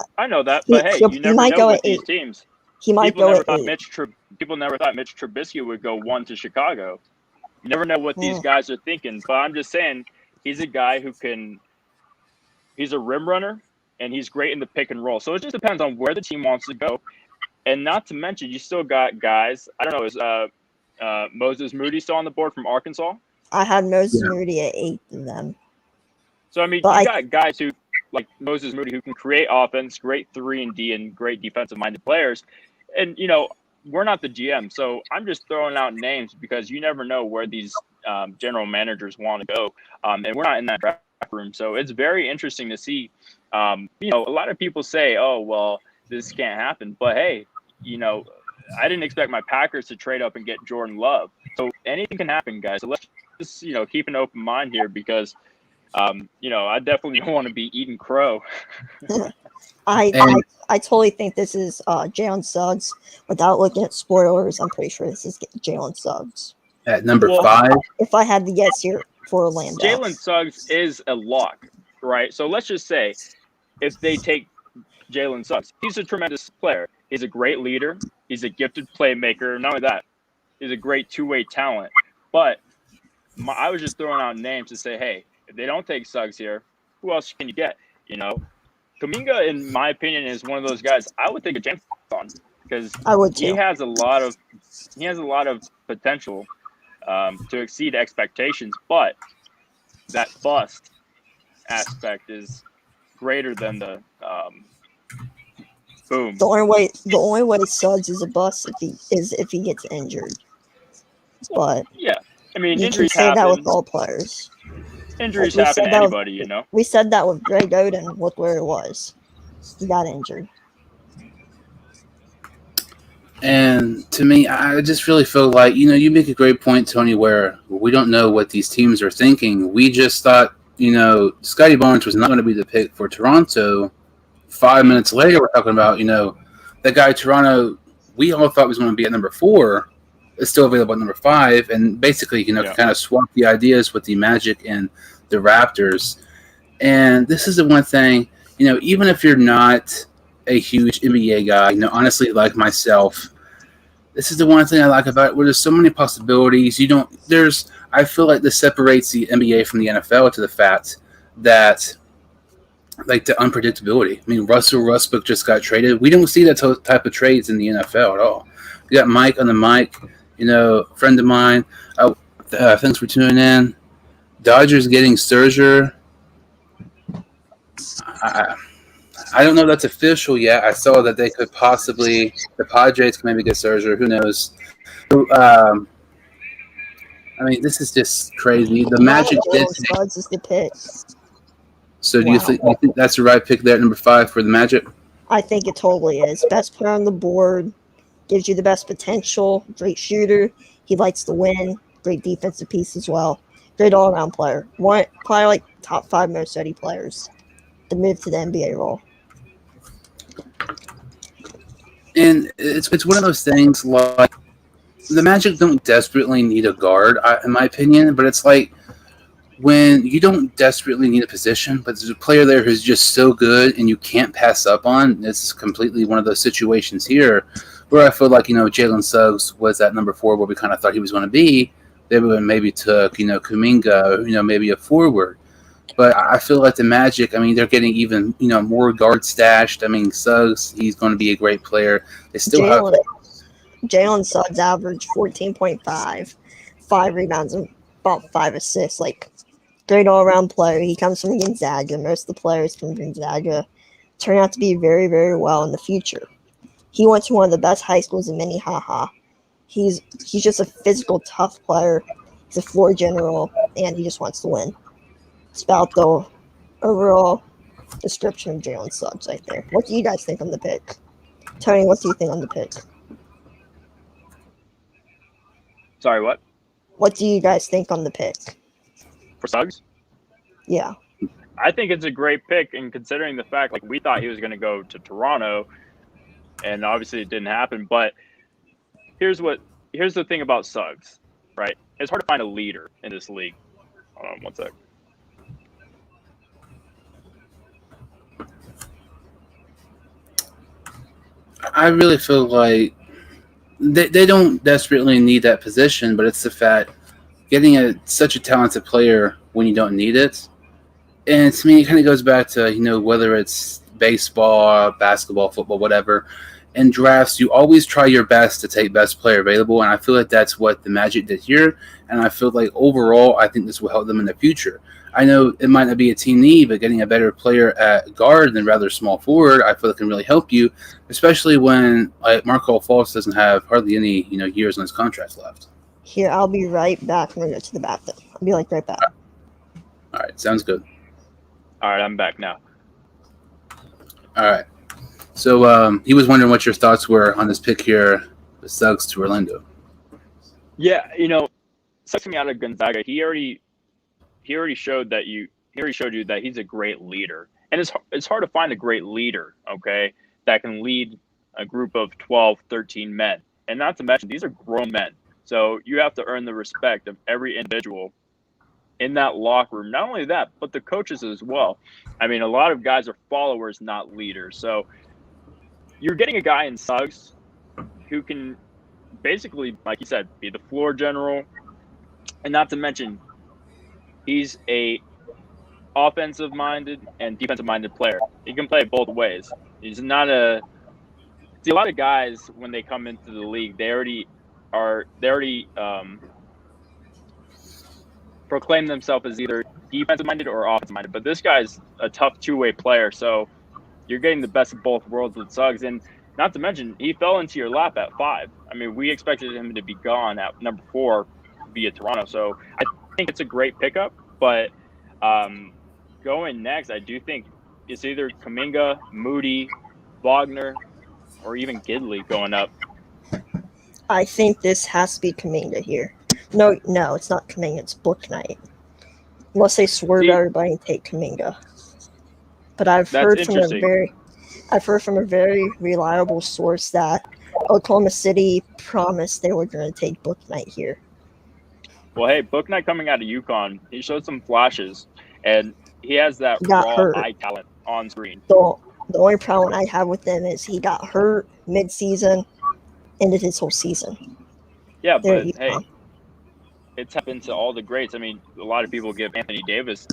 But hey, you never know with these teams. He might go at 8. People never thought Mitch Trubisky would go 1 to Chicago. You never know what these guys are thinking. But I'm just saying, he's a guy he's a rim runner, and he's great in the pick and roll. So it just depends on where the team wants to go. And not to mention, you still got guys. I don't know, is Moses Moody still on the board from Arkansas? I had Moses Moody at 8 of them. So, I mean, you got guys who like Moses Moody, who can create offense, great 3-and-D, and great defensive-minded players. And, we're not the GM, so I'm just throwing out names because you never know where these general managers want to go. And we're not in that draft room. So it's very interesting to see. A lot of people say, oh, well, this can't happen. But, hey, I didn't expect my Packers to trade up and get Jordan Love. So anything can happen, guys. So let's just, keep an open mind here because, I definitely don't want to be eating crow. I totally think this is Jalen Suggs. Without looking at spoilers, I'm pretty sure this is Jalen Suggs. At number 5? If I had to guess here for Orlando. Jalen Suggs is a lock, right? So let's just say if they take Jalen Suggs, he's a tremendous player. He's a great leader. He's a gifted playmaker. Not only that, he's a great two-way talent. But I was just throwing out names to say, hey, if they don't take Suggs here, who else can you get? Kuminga, in my opinion, is one of those guys I would take a chance on because he has a lot of potential to exceed expectations, but that bust aspect is greater than the boom. The only way Suggs is a bust if he gets injured. But yeah, I mean, you injuries can say happen. that with all players. Injuries happen to anybody, We said that with Greg Oden. Look where it was. He got injured. And to me, I just really feel like, you make a great point, Tony, where we don't know what these teams are thinking. We just thought, Scotty Barnes was not going to be the pick for Toronto. 5 minutes later, we're talking about, that guy Toronto, we all thought was going to be at number 4, is still available at number 5. And basically, kind of swap the ideas with the Magic and the Raptors. And this is the one thing, even if you're not a huge NBA guy, honestly, like myself, this is the one thing I like about it, where there's so many possibilities. I feel like this separates the NBA from the NFL to the fact that, like, the unpredictability. I mean, Russell Westbrook just got traded. We don't see that type of trades in the NFL at all. We got Mike on the mic, friend of mine. Thanks for tuning in. Dodgers getting Scherzer. I don't know if that's official yet. I saw that they could possibly, the Padres can maybe get Scherzer. Who knows? I mean, this is just crazy. The Magic did take. Is the pick. So do you think that's the right pick there at number 5 for the Magic? I think it totally is. Best player on the board, gives you the best potential, great shooter. He likes to win, great defensive piece as well. Great all-around player. Probably like top 5 most ready players to move to the NBA role. And it's one of those things, like, the Magic don't desperately need a guard, in my opinion, but it's like when you don't desperately need a position, but there's a player there who's just so good and you can't pass up on. This is completely one of those situations here where I feel like, Jalen Suggs was at number 4 where we kind of thought he was going to be. They would maybe took, Kuminga, maybe a forward. But I feel like the Magic, I mean, they're getting even, more guard stashed. I mean, Suggs, he's going to be a great player. They still have Jalen Suggs averaged 14.5, 5 rebounds, and about 5 assists. Like, great all-around player. He comes from Gonzaga. Most of the players from Gonzaga turn out to be very, very well in the future. He went to one of the best high schools in Minnehaha. He's just a physical, tough player. He's a floor general, and he just wants to win. It's about the overall description of Jalen Suggs right there. What do you guys think on the pick? Tony, what do you think on the pick? Sorry, what? What do you guys think on the pick? For Suggs? Yeah. I think it's a great pick, and considering the fact, like, we thought he was going to go to Toronto, and obviously it didn't happen. But here's the thing about Suggs, right? It's hard to find a leader in this league. Hold on one sec. I really feel like they don't desperately need that position, but it's the fact getting such a talented player when you don't need it. And to me, it kind of goes back to, whether it's baseball, basketball, football, whatever. in drafts, you always try your best to take best player available, and I feel like that's what the Magic did here. And I feel like overall, I think this will help them in the future. I know it might not be a team need, but getting a better player at guard than rather small forward, I feel it can really help you, especially when like Marco Fultz doesn't have hardly any years on his contract left. Here, I'll be right back. I'm gonna go to the bathroom. I'll be like right back. All right, sounds good. All right, I'm back now. All right. So he was wondering what your thoughts were on this pick here, the Suggs to Orlando. Yeah, Suggs coming out of Gonzaga, he already showed you that he's a great leader, and it's hard to find a great leader, okay, that can lead a group of 12, 13 men, and not to mention these are grown men. So you have to earn the respect of every individual in that locker room. Not only that, but the coaches as well. I mean, a lot of guys are followers, not leaders. So you're getting a guy in Suggs who can basically, like you said, be the floor general. And not to mention, he's a offensive-minded and defensive-minded player. He can play both ways. He's not a – see, a lot of guys, when they come into the league, they already proclaim themselves as either defensive-minded or offensive-minded. But this guy's a tough two-way player, so you're getting the best of both worlds with Suggs. And not to mention, he fell into your lap at 5. I mean, we expected him to be gone at number 4 via Toronto. So I think it's a great pickup. But going next, I do think it's either Kuminga, Moody, Wagner, or even Gidley going up. I think this has to be Kuminga here. No, it's not Kuminga. It's Bouknight. Unless they swerve everybody and take Kuminga. But I've heard from a very reliable source that Oklahoma City promised they were going to take Bouknight here. Well, hey, Bouknight coming out of UConn, he showed some flashes, and he has that raw eye talent on screen. The only problem I have with him is he got hurt mid-season, ended his whole season. Yeah, but hey, it's happened to all the greats. I mean, a lot of people give Anthony Davis,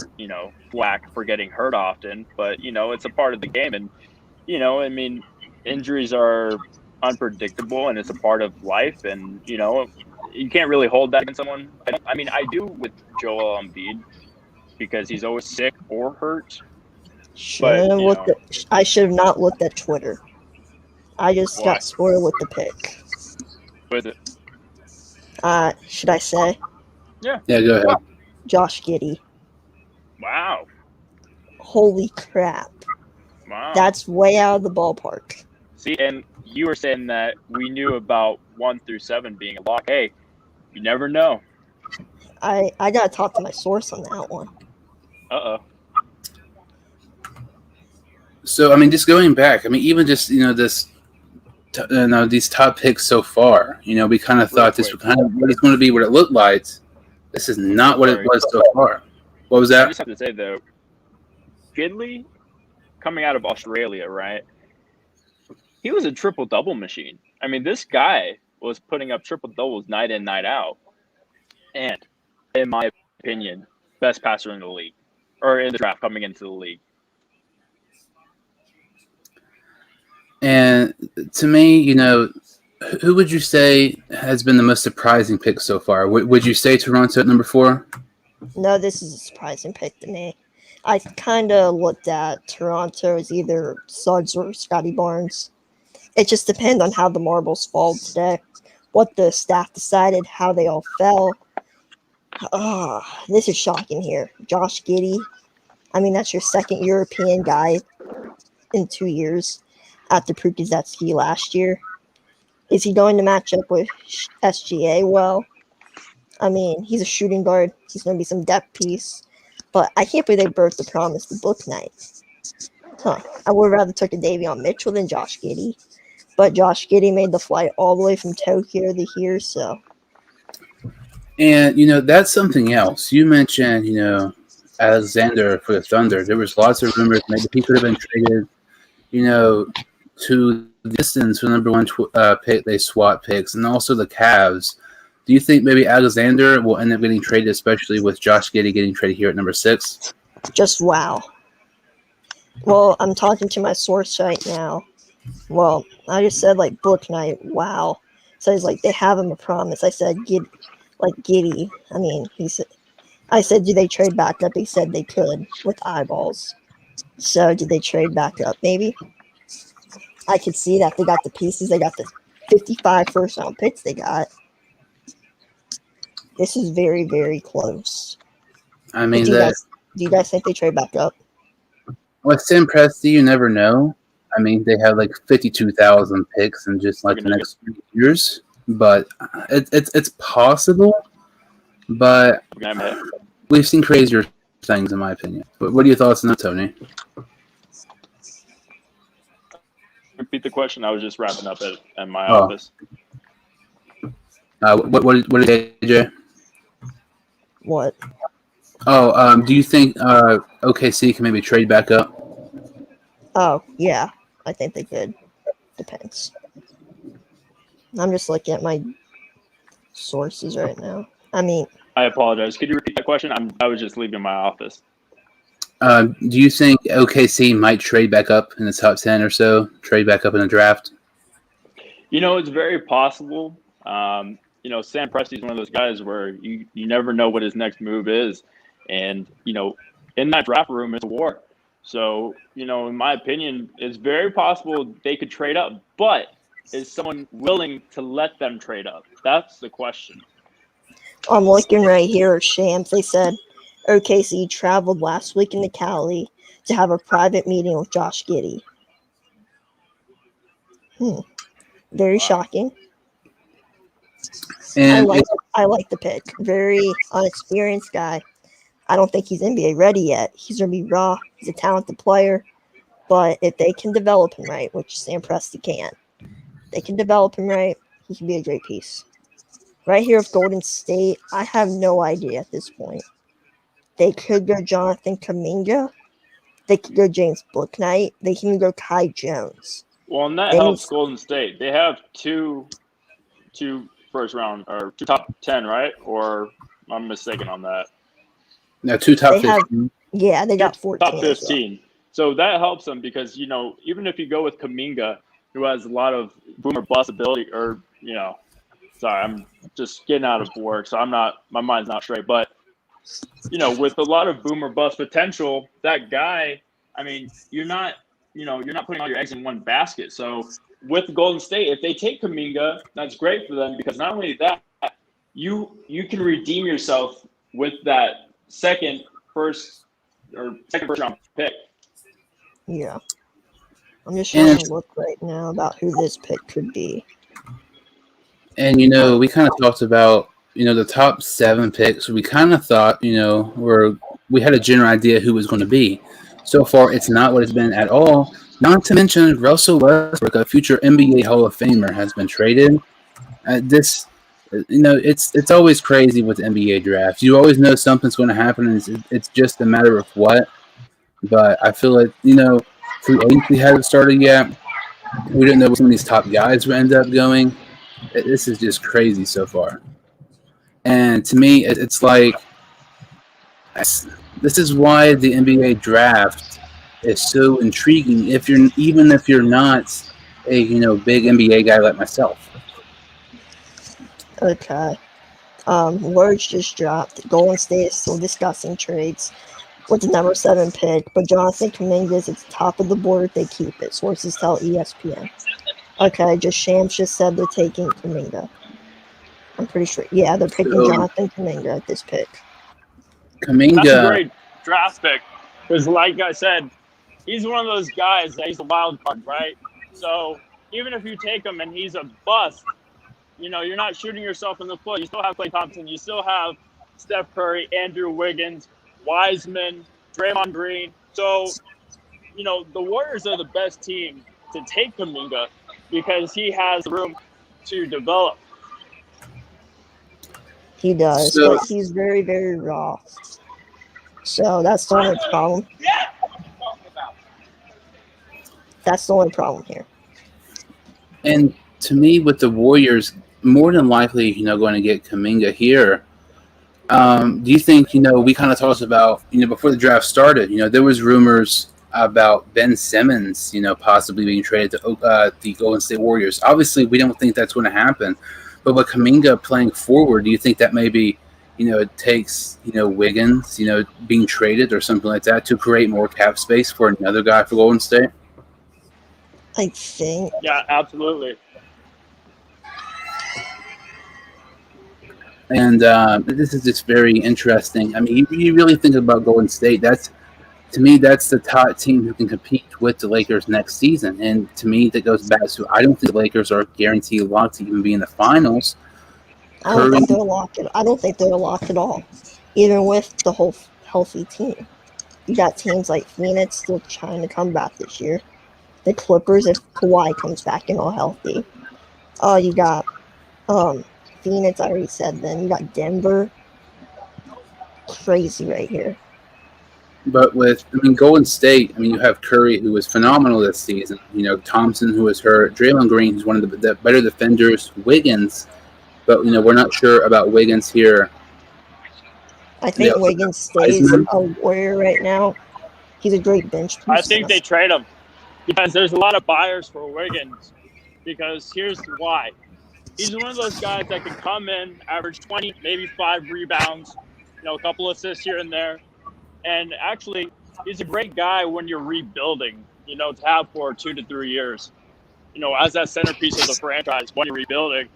flack for getting hurt often, but, it's a part of the game. And, I mean, injuries are unpredictable and it's a part of life. And, you can't really hold that against someone. I do with Joel Embiid because he's always sick or hurt. I should have not looked at Twitter. I just got spoiled with the pick. What is it? Should I say? Yeah, go ahead. Josh Giddey. Wow. Holy crap. Wow. That's way out of the ballpark. See, and you were saying that we knew about 1 through 7 being a lock. Hey, you never know. I got to talk to my source on that one. Uh-oh. So, I mean, just going back, even just, these top picks so far, we kind of thought this was kind of what it's going to be, what it looked like. This is not what it was so far. What was that? I just have to say, though, Gidley, coming out of Australia, right? He was a triple-double machine. I mean, this guy was putting up triple-doubles night in, night out. And, in my opinion, best passer in the league. Or in the draft coming into the league. And to me, who would you say has been the most surprising pick so far? Would you say Toronto at number 4? No, this is a surprising pick to me. I kind of looked at Toronto as either Suggs or Scotty Barnes. It just depends on how the marbles fall today, what the staff decided, how they all fell. This is shocking here. Josh Giddey. That's your second European guy in 2 years after Prukazetsky last year. Is he going to match up with SGA? Well, he's a shooting guard. He's going to be some depth piece. But I can't believe they birthed the promise to Bouknight. I would have rather took a Davion Mitchell than Josh Giddey. But Josh Giddey made the flight all the way from Tokyo to here, so. And, that's something else. You mentioned, Alexander for the Thunder. There was lots of rumors. Maybe he could have been traded, to the Pistons for the number 1 pick. They swap picks. And also the Cavs. Do you think maybe Alexander will end up getting traded, especially with Josh Giddey getting traded here at number 6? Just wow. Well, I'm talking to my source right now. Well, I just said like Book Knight. Wow. So he's like they have him a promise. I said Giddy. I mean, he said. I said, do they trade back up? He said they could with eyeballs. So did they trade back up? Maybe. I could see that they got the pieces. They got the 55 first round picks. They got. This is very, very close. I mean, do you guys think they trade back up? With Sam Presti, you never know. I mean, they have like 52,000 picks in just like the next 3 years, but it's possible. But we've seen crazier things, in my opinion. But what are your thoughts on that, Tony? Repeat the question. I was just wrapping up at my office. What did AJ? What? Oh, do you think OKC can maybe trade back up? Oh, yeah. I think they could. Depends. I'm just looking at my sources right now. I mean, I apologize. Could you repeat that question? I was just leaving my office. Do you think OKC might trade back up in the top 10 or so? Trade back up in the draft? It's very possible. Sam Presti is one of those guys where you never know what his next move is. And, in that draft room, it's a war. So, in my opinion, it's very possible they could trade up. But is someone willing to let them trade up? That's the question. I'm looking right here at Shams. They said OKC traveled last week into Cali to have a private meeting with Josh Giddey. Very shocking. And I like the pick. Very unexperienced guy. I don't think he's NBA ready yet. He's going to be raw. He's a talented player. But if they can develop him right, which Sam Presti can, they can develop him right, he can be a great piece. Right here with Golden State, I have no idea at this point. They could go Jonathan Kuminga. They could go James Bouknight. They can go Kai Jones. Well, and that helps Golden State. They have two first round or two top 10, right? Or I'm mistaken on that. No, two top 15. They got 14. Top 15. Well. So that helps them because, even if you go with Kuminga, who has a lot of boom or bust ability, or, sorry, I'm just getting out of work, so my mind's not straight. But, with a lot of boom or bust potential, that guy, I mean, you're not putting all your eggs in one basket. So with Golden State, if they take Kuminga, that's great for them because not only that, you can redeem yourself with that second first round pick. Yeah. I'm just trying to look right now about who this pick could be. And, we kind of talked about, the top 7 picks. We kind of thought, we had a general idea who was going to be. So far, it's not what it's been at all. Not to mention, Russell Westbrook, a future NBA Hall of Famer, has been traded. It's always crazy with the NBA draft. You always know something's going to happen, and it's just a matter of what. But I feel like, free agency hasn't started yet. We don't know where some of these top guys will end up going. This is just crazy so far. And to me, it's like this is why the NBA draft is so intriguing. Even if you're not a big NBA guy like myself. Okay. Words just dropped. Golden State is still discussing trades with the number 7 pick, but Jonathan Kuminga is at the top of the board if they keep it. Sources tell ESPN. Okay, Shams just said they're taking Kuminga. I'm pretty sure. Yeah, they're picking Jonathan Kuminga at this pick. That's a great draft pick because, like I said, he's one of those guys that he's a wild card, right? So even if you take him and he's a bust, you're not shooting yourself in the foot. You still have Klay Thompson. You still have Steph Curry, Andrew Wiggins, Wiseman, Draymond Green. So, the Warriors are the best team to take Kuminga because he has room to develop. He does, but he's very, very raw. So that's the only problem. That's the only problem here. And to me, with the Warriors, more than likely, going to get Kuminga here. Do you think, we kind of talked about, before the draft started, there was rumors about Ben Simmons, possibly being traded to the Golden State Warriors. Obviously, we don't think that's going to happen. But with Kuminga playing forward, do you think that maybe, it takes, Wiggins, being traded or something like that to create more cap space for another guy for Golden State? I think. Yeah, absolutely. And this is just very interesting. I mean, you really think about Golden State. To me, that's the top team who can compete with the Lakers next season. And to me, that goes back to I don't think the Lakers are guaranteed locked to even be in the finals. I don't think they're locked. I don't think they're locked at all, even with the whole healthy team. You got teams like Phoenix still trying to come back this year. The Clippers, if Kawhi comes back and all healthy. You got Phoenix. I already said. Then you got Denver. Crazy right here. But Golden State, you have Curry, who was phenomenal this season. Thompson, who was hurt. Draymond Green, who's one of the better defenders. Wiggins, but, we're not sure about Wiggins here. I think Wiggins stays a Warrior right now. He's a great bench piece. I think they trade him because there's a lot of buyers for Wiggins. Because here's why. He's one of those guys that can come in, average 20, maybe 5 rebounds, a couple assists here and there. And actually, he's a great guy when you're rebuilding, to have for 2 to 3 years, as that centerpiece of the franchise when you're rebuilding.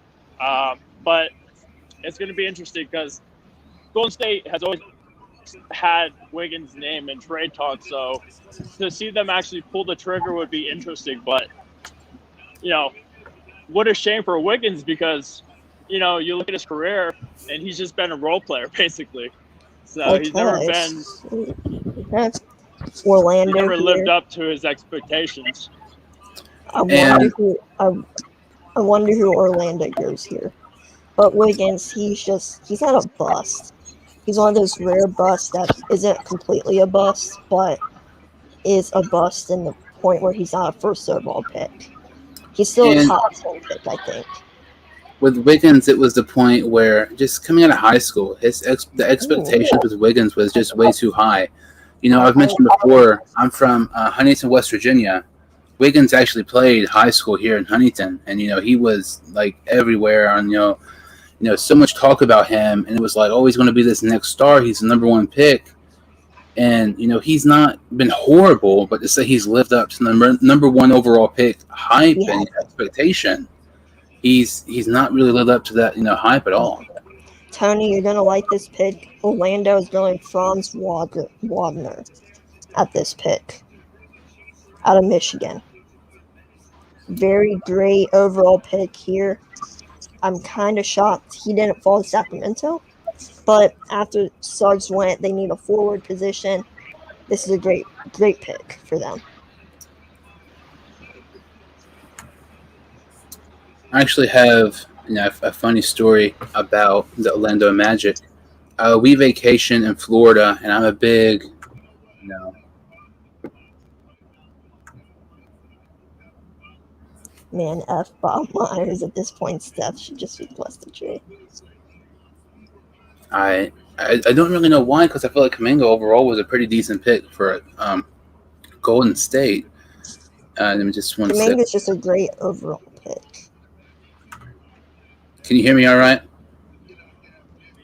But it's going to be interesting because Golden State has always had Wiggins' name in trade talks. So to see them actually pull the trigger would be interesting. But, what a shame for Wiggins because, you look at his career and he's just been a role player, basically. So he's never been. That's Orlando. He never lived up to his expectations. I wonder who Orlando goes here. But Wiggins, he's not a bust. He's one of those rare busts that isn't completely a bust, but is a bust in the point where he's not a first overall pick. He's still a top 10 pick, I think. With Wiggins, it was the point where just coming out of high school, the expectations with Wiggins was just way too high. I've mentioned before, I'm from Huntington, West Virginia. Wiggins actually played high school here in Huntington, and he was like everywhere on so much talk about him, and it was like, oh, he's going to be this next star. He's the number 1 pick, and he's not been horrible, but to say he's lived up to the number 1 overall pick hype and expectation. He's not really lived up to that, hype at all. Tony, you're going to like this pick. Orlando is going Franz Wagner at this pick out of Michigan. Very great overall pick here. I'm kind of shocked he didn't fall to Sacramento. But after Suggs went, they need a forward position. This is a great pick for them. I actually have a funny story about the Orlando Magic. We vacation in Florida, and I'm a big, Man, F Bob Myers at this point. Steph should just be plus the trade. I don't really know why, because I feel like Kuminga overall was a pretty decent pick for Golden State. Let me just one second. Kuminga's just a great overall pick. Can you hear me all right?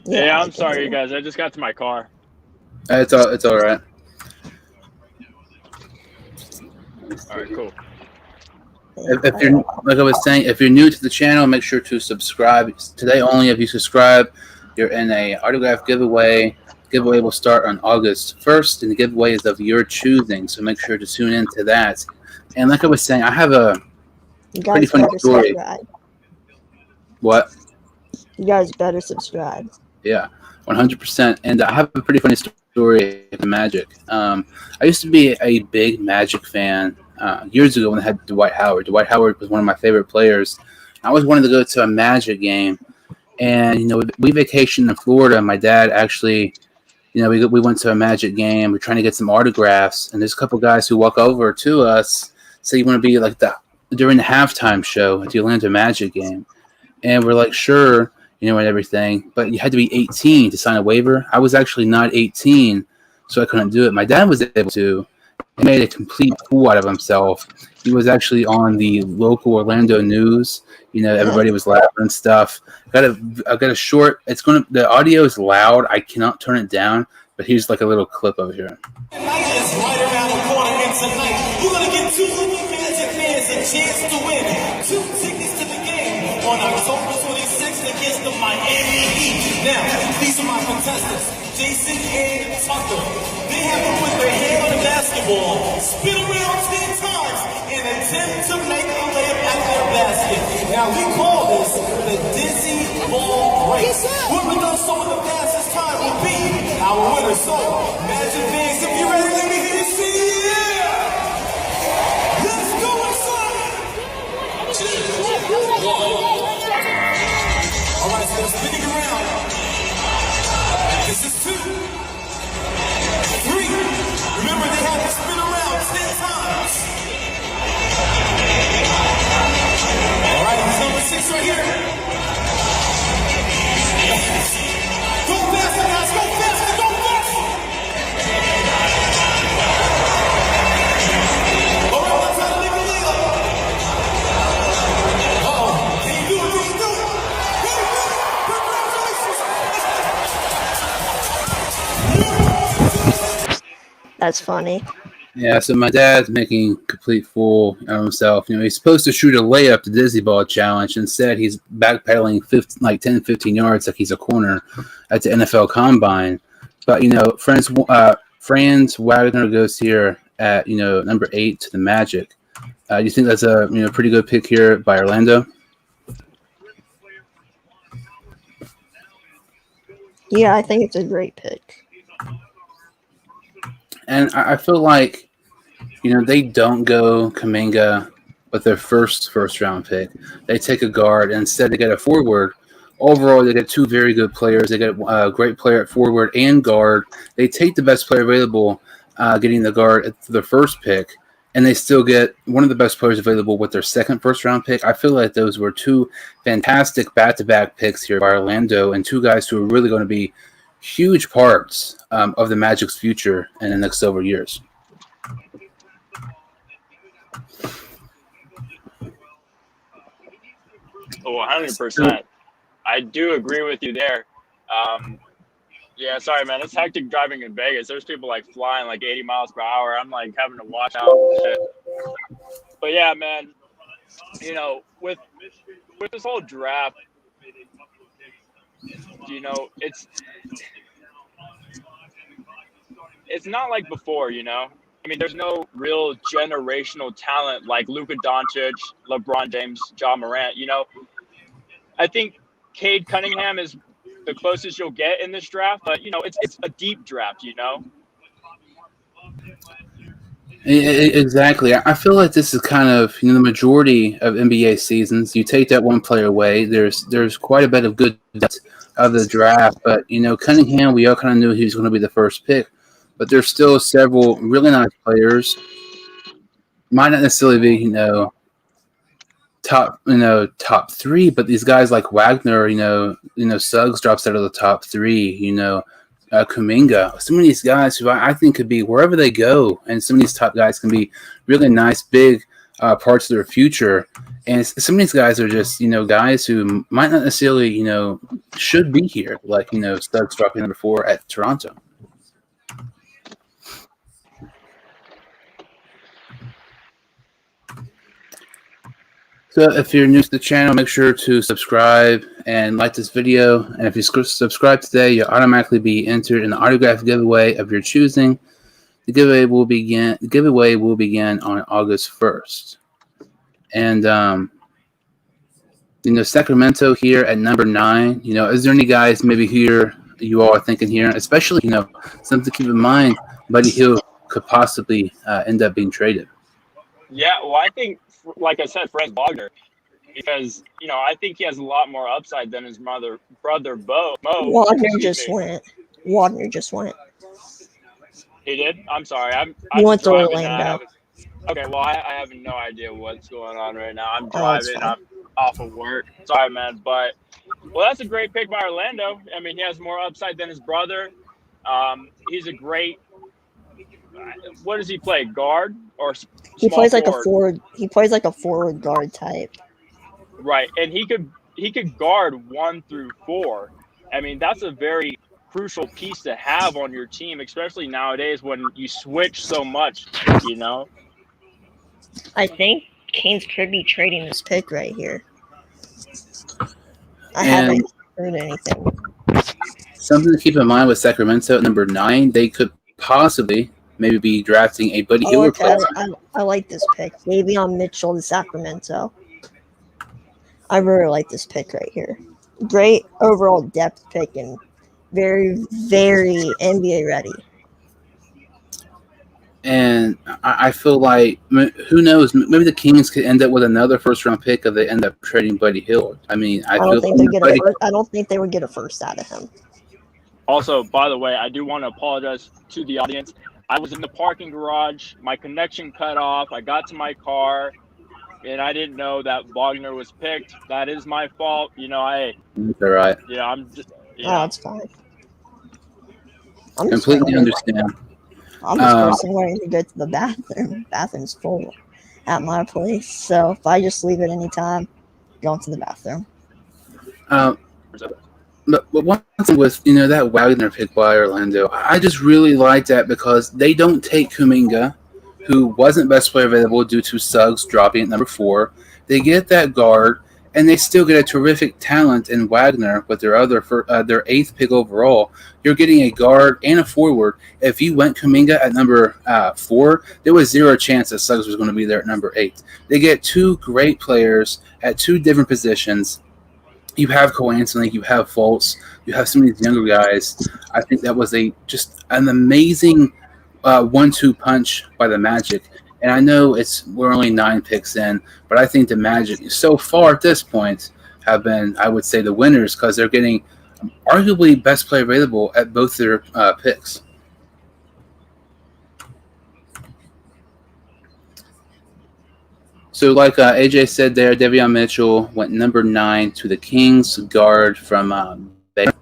Yeah, I'm sorry, you guys. I just got to my car. It's all right. All right, cool. If you're, like I was saying, if you're new to the channel, make sure to subscribe. Today only, if you subscribe, you're in a autograph giveaway. Giveaway will start on August 1st, and the giveaway is of your choosing. So make sure to tune into that. And like I was saying, I have a pretty funny story. Subscribe. What? You guys better subscribe. Yeah, 100%. And I have a pretty funny story of the Magic. I used to be a big Magic fan years ago when they had Dwight Howard. Dwight Howard was one of my favorite players. I always wanted to go to a Magic game. And, we vacationed in Florida. My dad actually, we went to a Magic game. We're trying to get some autographs. And there's a couple guys who walk over to us, say you want to be like during the halftime show at the Orlando Magic game. And we're like, sure, and everything. But you had to be 18 to sign a waiver. I was actually not 18, so I couldn't do it. My dad was able to. He made a complete fool out of himself. He was actually on the local Orlando news. Everybody was laughing and stuff. I got a short. The audio is loud. I cannot turn it down. But here's like a little clip over here. Tonight is right around the corner, and tonight you're gonna get 2 Magic fans a chance to win 2 tickets to the game on October 26th against the Miami Heat. Now, these are my contestants, Jason and Tucker. They have to put their hand on the basketball, spin around 10 times, and attempt to make a layup at their basket. Now, we call this the Dizzy Ball Race. Whoever does so in the fastest time will be our winner. So, Magic fans, if you're ready, let me hear you say yeah! Let's go inside! 2, 1. All right, so spinning around. This is 2, 3. Remember, they have to spin around 10 times. All right, he's number 6 right here. Go faster, guys, go faster, go faster! All right, let's try to leave the lead up. Uh-oh, can you do it, can you do it? Can you do it? Congratulations! That's funny. Yeah, so my dad's making a complete fool of himself. He's supposed to shoot a layup the Dizzy Ball Challenge. Instead, he's backpedaling 10, 15 yards like he's a corner at the NFL Combine. But, Franz Wagner goes here at, number 8 to the Magic. Do you think that's a pretty good pick here by Orlando? Yeah, I think it's a great pick. And I feel like, they don't go Kuminga with their first round pick. They take a guard, and instead they get a forward. Overall, they get 2 very good players. They get a great player at forward and guard. They take the best player available, getting the guard at the first pick, and they still get one of the best players available with their second first-round pick. I feel like those were 2 fantastic back-to-back picks here by Orlando, and 2 guys who are really going to be huge parts of the Magic's future in the next several years. Oh, 100%. I do agree with you there. Yeah, sorry, man. It's hectic driving in Vegas. There's people like flying like 80 miles per hour. I'm like having to watch out and shit. But yeah, man, with this whole draft, it's not like before, I mean, there's no real generational talent like Luka Doncic, LeBron James, Ja Morant. I think Cade Cunningham is the closest you'll get in this draft, but it's a deep draft. Exactly. I feel like this is kind of the majority of NBA seasons. You take that one player away, there's quite a bit of good depth of the draft, but Cunningham, we all kind of knew he was going to be the first pick. But there's still several really nice players. Might not necessarily be, top 3, but these guys like Wagner, Suggs drops out of the top 3, Kuminga. Some of these guys who I think could be wherever they go, and some of these top guys can be really nice, big parts of their future. And some of these guys are just, guys who might not necessarily, should be here, like, Suggs dropping number 4 at Toronto. So if you're new to the channel, make sure to subscribe and like this video. And if you subscribe today, you'll automatically be entered in the autograph giveaway of your choosing. The giveaway will begin on August 1st. And Sacramento here at number 9. Is there any guys maybe here you all are thinking here, especially something to keep in mind? Buddy Hield could possibly end up being traded. Yeah, well, I think, like I said, Franz Wagner, because I think he has a lot more upside than his brother Mo. Wagner just went. He did? I'm sorry. He went to Orlando. Okay, well, I have no idea what's going on right now. I'm driving. I'm off of work. Sorry, man. But, that's a great pick by Orlando. I mean, he has more upside than his brother. He's a great what does he play? Guard or He small plays like a forward? forward. He plays like a forward guard type. Right, and he could guard 1 through 4. I mean, that's a very crucial piece to have on your team, especially nowadays when you switch so much. You know. I think Canes could be trading this pick right here. I haven't heard anything. Something to keep in mind with Sacramento at number 9, they could possibly maybe be drafting a Buddy Oh, Hield okay. replacement. I like this pick. Davion Mitchell to Sacramento. I really like this pick right here. Great overall depth pick and very, very NBA ready. And I feel like, who knows, maybe the Kings could end up with another first-round pick if they end up trading Buddy Hield. I mean, I don't think feel I don't think they would get a first out of him. Also, by the way, I do want to apologize to the audience. I was in the parking garage. My connection cut off. I got to my car, and I didn't know that Wagner was picked. That is my fault. You know, All right. yeah, I'm just. Oh, it's fine. I'm just Completely gonna- understand. I'm just personally wanting to go to the bathroom. Bathroom's full at my place. So if I just leave at any time, going to the bathroom. But one thing with, that Wagner pick by Orlando, I just really like that because they don't take Kuminga, who wasn't best player available due to Suggs dropping at number 4. They get that guard, and they still get a terrific talent in Wagner with their 8th pick overall. You're getting a guard and a forward. If you went Kuminga at number 4, there was zero chance that Suggs was going to be there at number 8. They get 2 great players at 2 different positions. You have Cole Anthony, you have Fultz, you have some of these younger guys. I think that was just an amazing 1-2 punch by the Magic. And I know we're only 9 picks in, but I think the Magic so far at this point have been, I would say, the winners because they're getting arguably best player available at both their picks. So like AJ said there, Davion Mitchell went number 9 to the Kings, guard from Baylor.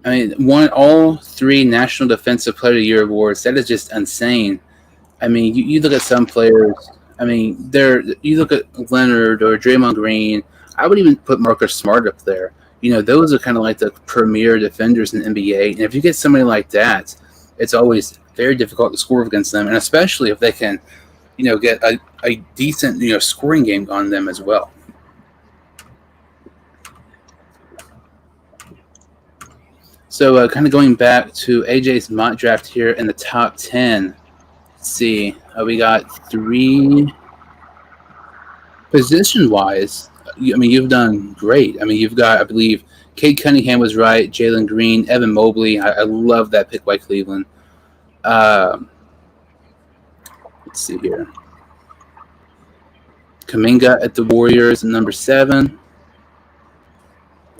I mean, won all 3 National Defensive Player of the Year awards. That is just insane. I mean, you look at some players. I mean, you look at Leonard or Draymond Green. I would even put Marcus Smart up there. Those are kind of like the premier defenders in the NBA. And if you get somebody like that, it's always very difficult to score against them, and especially if they can, get a decent, scoring game on them as well. So kind of going back to AJ's mock draft here in the top 10. Let's see. We got 3 position-wise. You've done great. I mean, you've got, I believe, Cade Cunningham was right, Jalen Green, Evan Mobley. I love that pick by Cleveland. Let's see here. Kuminga at the Warriors at number 7.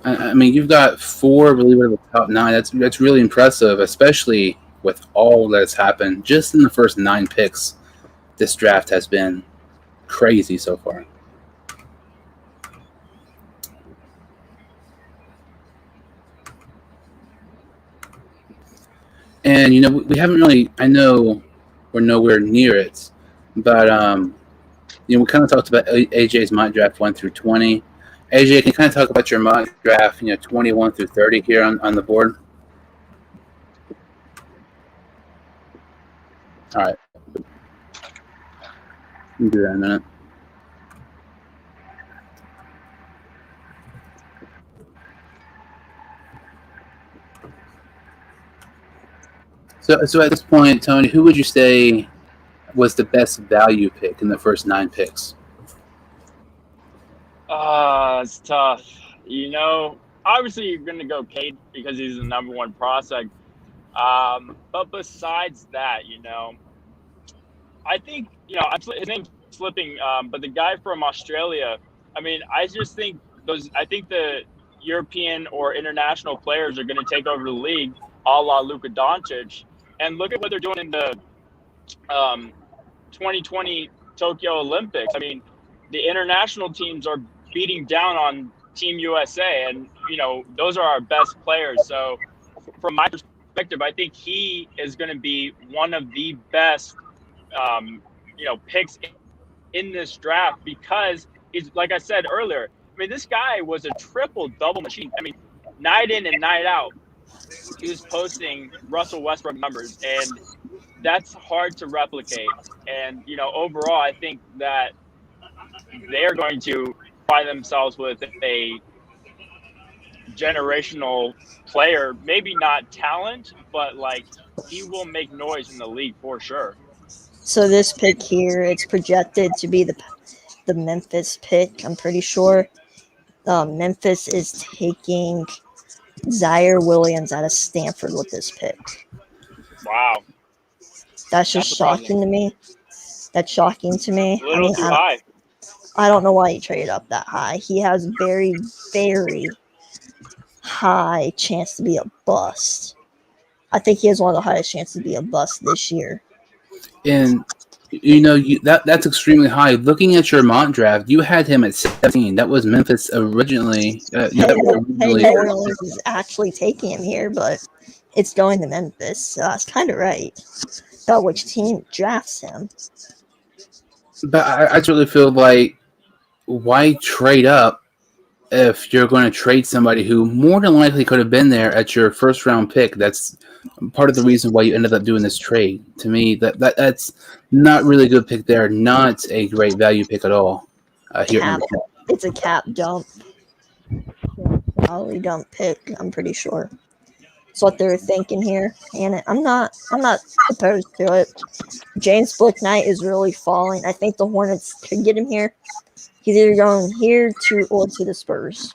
I mean, you've got 4, believe it, of the top 9. That's really impressive, especially with all that's happened just in the first 9 picks. This draft has been crazy so far. And, we haven't really, I know we're nowhere near it, but, we kind of talked about AJ's mock draft 1 through 20. AJ, can you kind of talk about your mock draft, 21 through 30 here on the board? All right. We'll do that in a minute. So at this point, Tony, who would you say was the best value pick in the first 9 picks? It's tough. Obviously you're going to go Cade because he's the number 1 prospect. But besides that, I think, his name's slipping, but the guy from Australia, I mean, I just think the European or international players are going to take over the league, a la Luka Doncic. And look at what they're doing in the 2020 Tokyo Olympics. I mean, the international teams are beating down on Team USA, and those are our best players. So from my perspective, I think he is going to be one of the best, picks in this draft because he's, like I said earlier, I mean, this guy was a triple-double machine. I mean, night in and night out, he was posting Russell Westbrook numbers, and that's hard to replicate. And, overall, I think that they're going to find themselves with a generational player, maybe not talent, but like he will make noise in the league for sure. So this pick here, it's projected to be the Memphis pick. I'm pretty sure Memphis is taking Zaire Williams out of Stanford with this pick. Wow, That's just shocking to me. That's shocking to me. A little too high. I don't know why he traded up that high. He has very, very high chance to be a bust. I think he has one of the highest chances to be a bust this year. And that's extremely high. Looking at your mock draft, you had him at 17. That was Memphis originally. New Orleans is actually taking him here, but it's going to Memphis. So that's kind of right about which team drafts him. But I truly feel like, why trade up if you're going to trade somebody who more than likely could have been there at your first round pick? That's part of the reason why you ended up doing this trade. To me, that's not really a good pick there. Not a great value pick at all. It's a cap dump. Salary dump pick. I'm pretty sure. That's what they're thinking here, and I'm not opposed to it. James Bouknight is really falling. I think the Hornets could get him here. He's either going here or to the Spurs.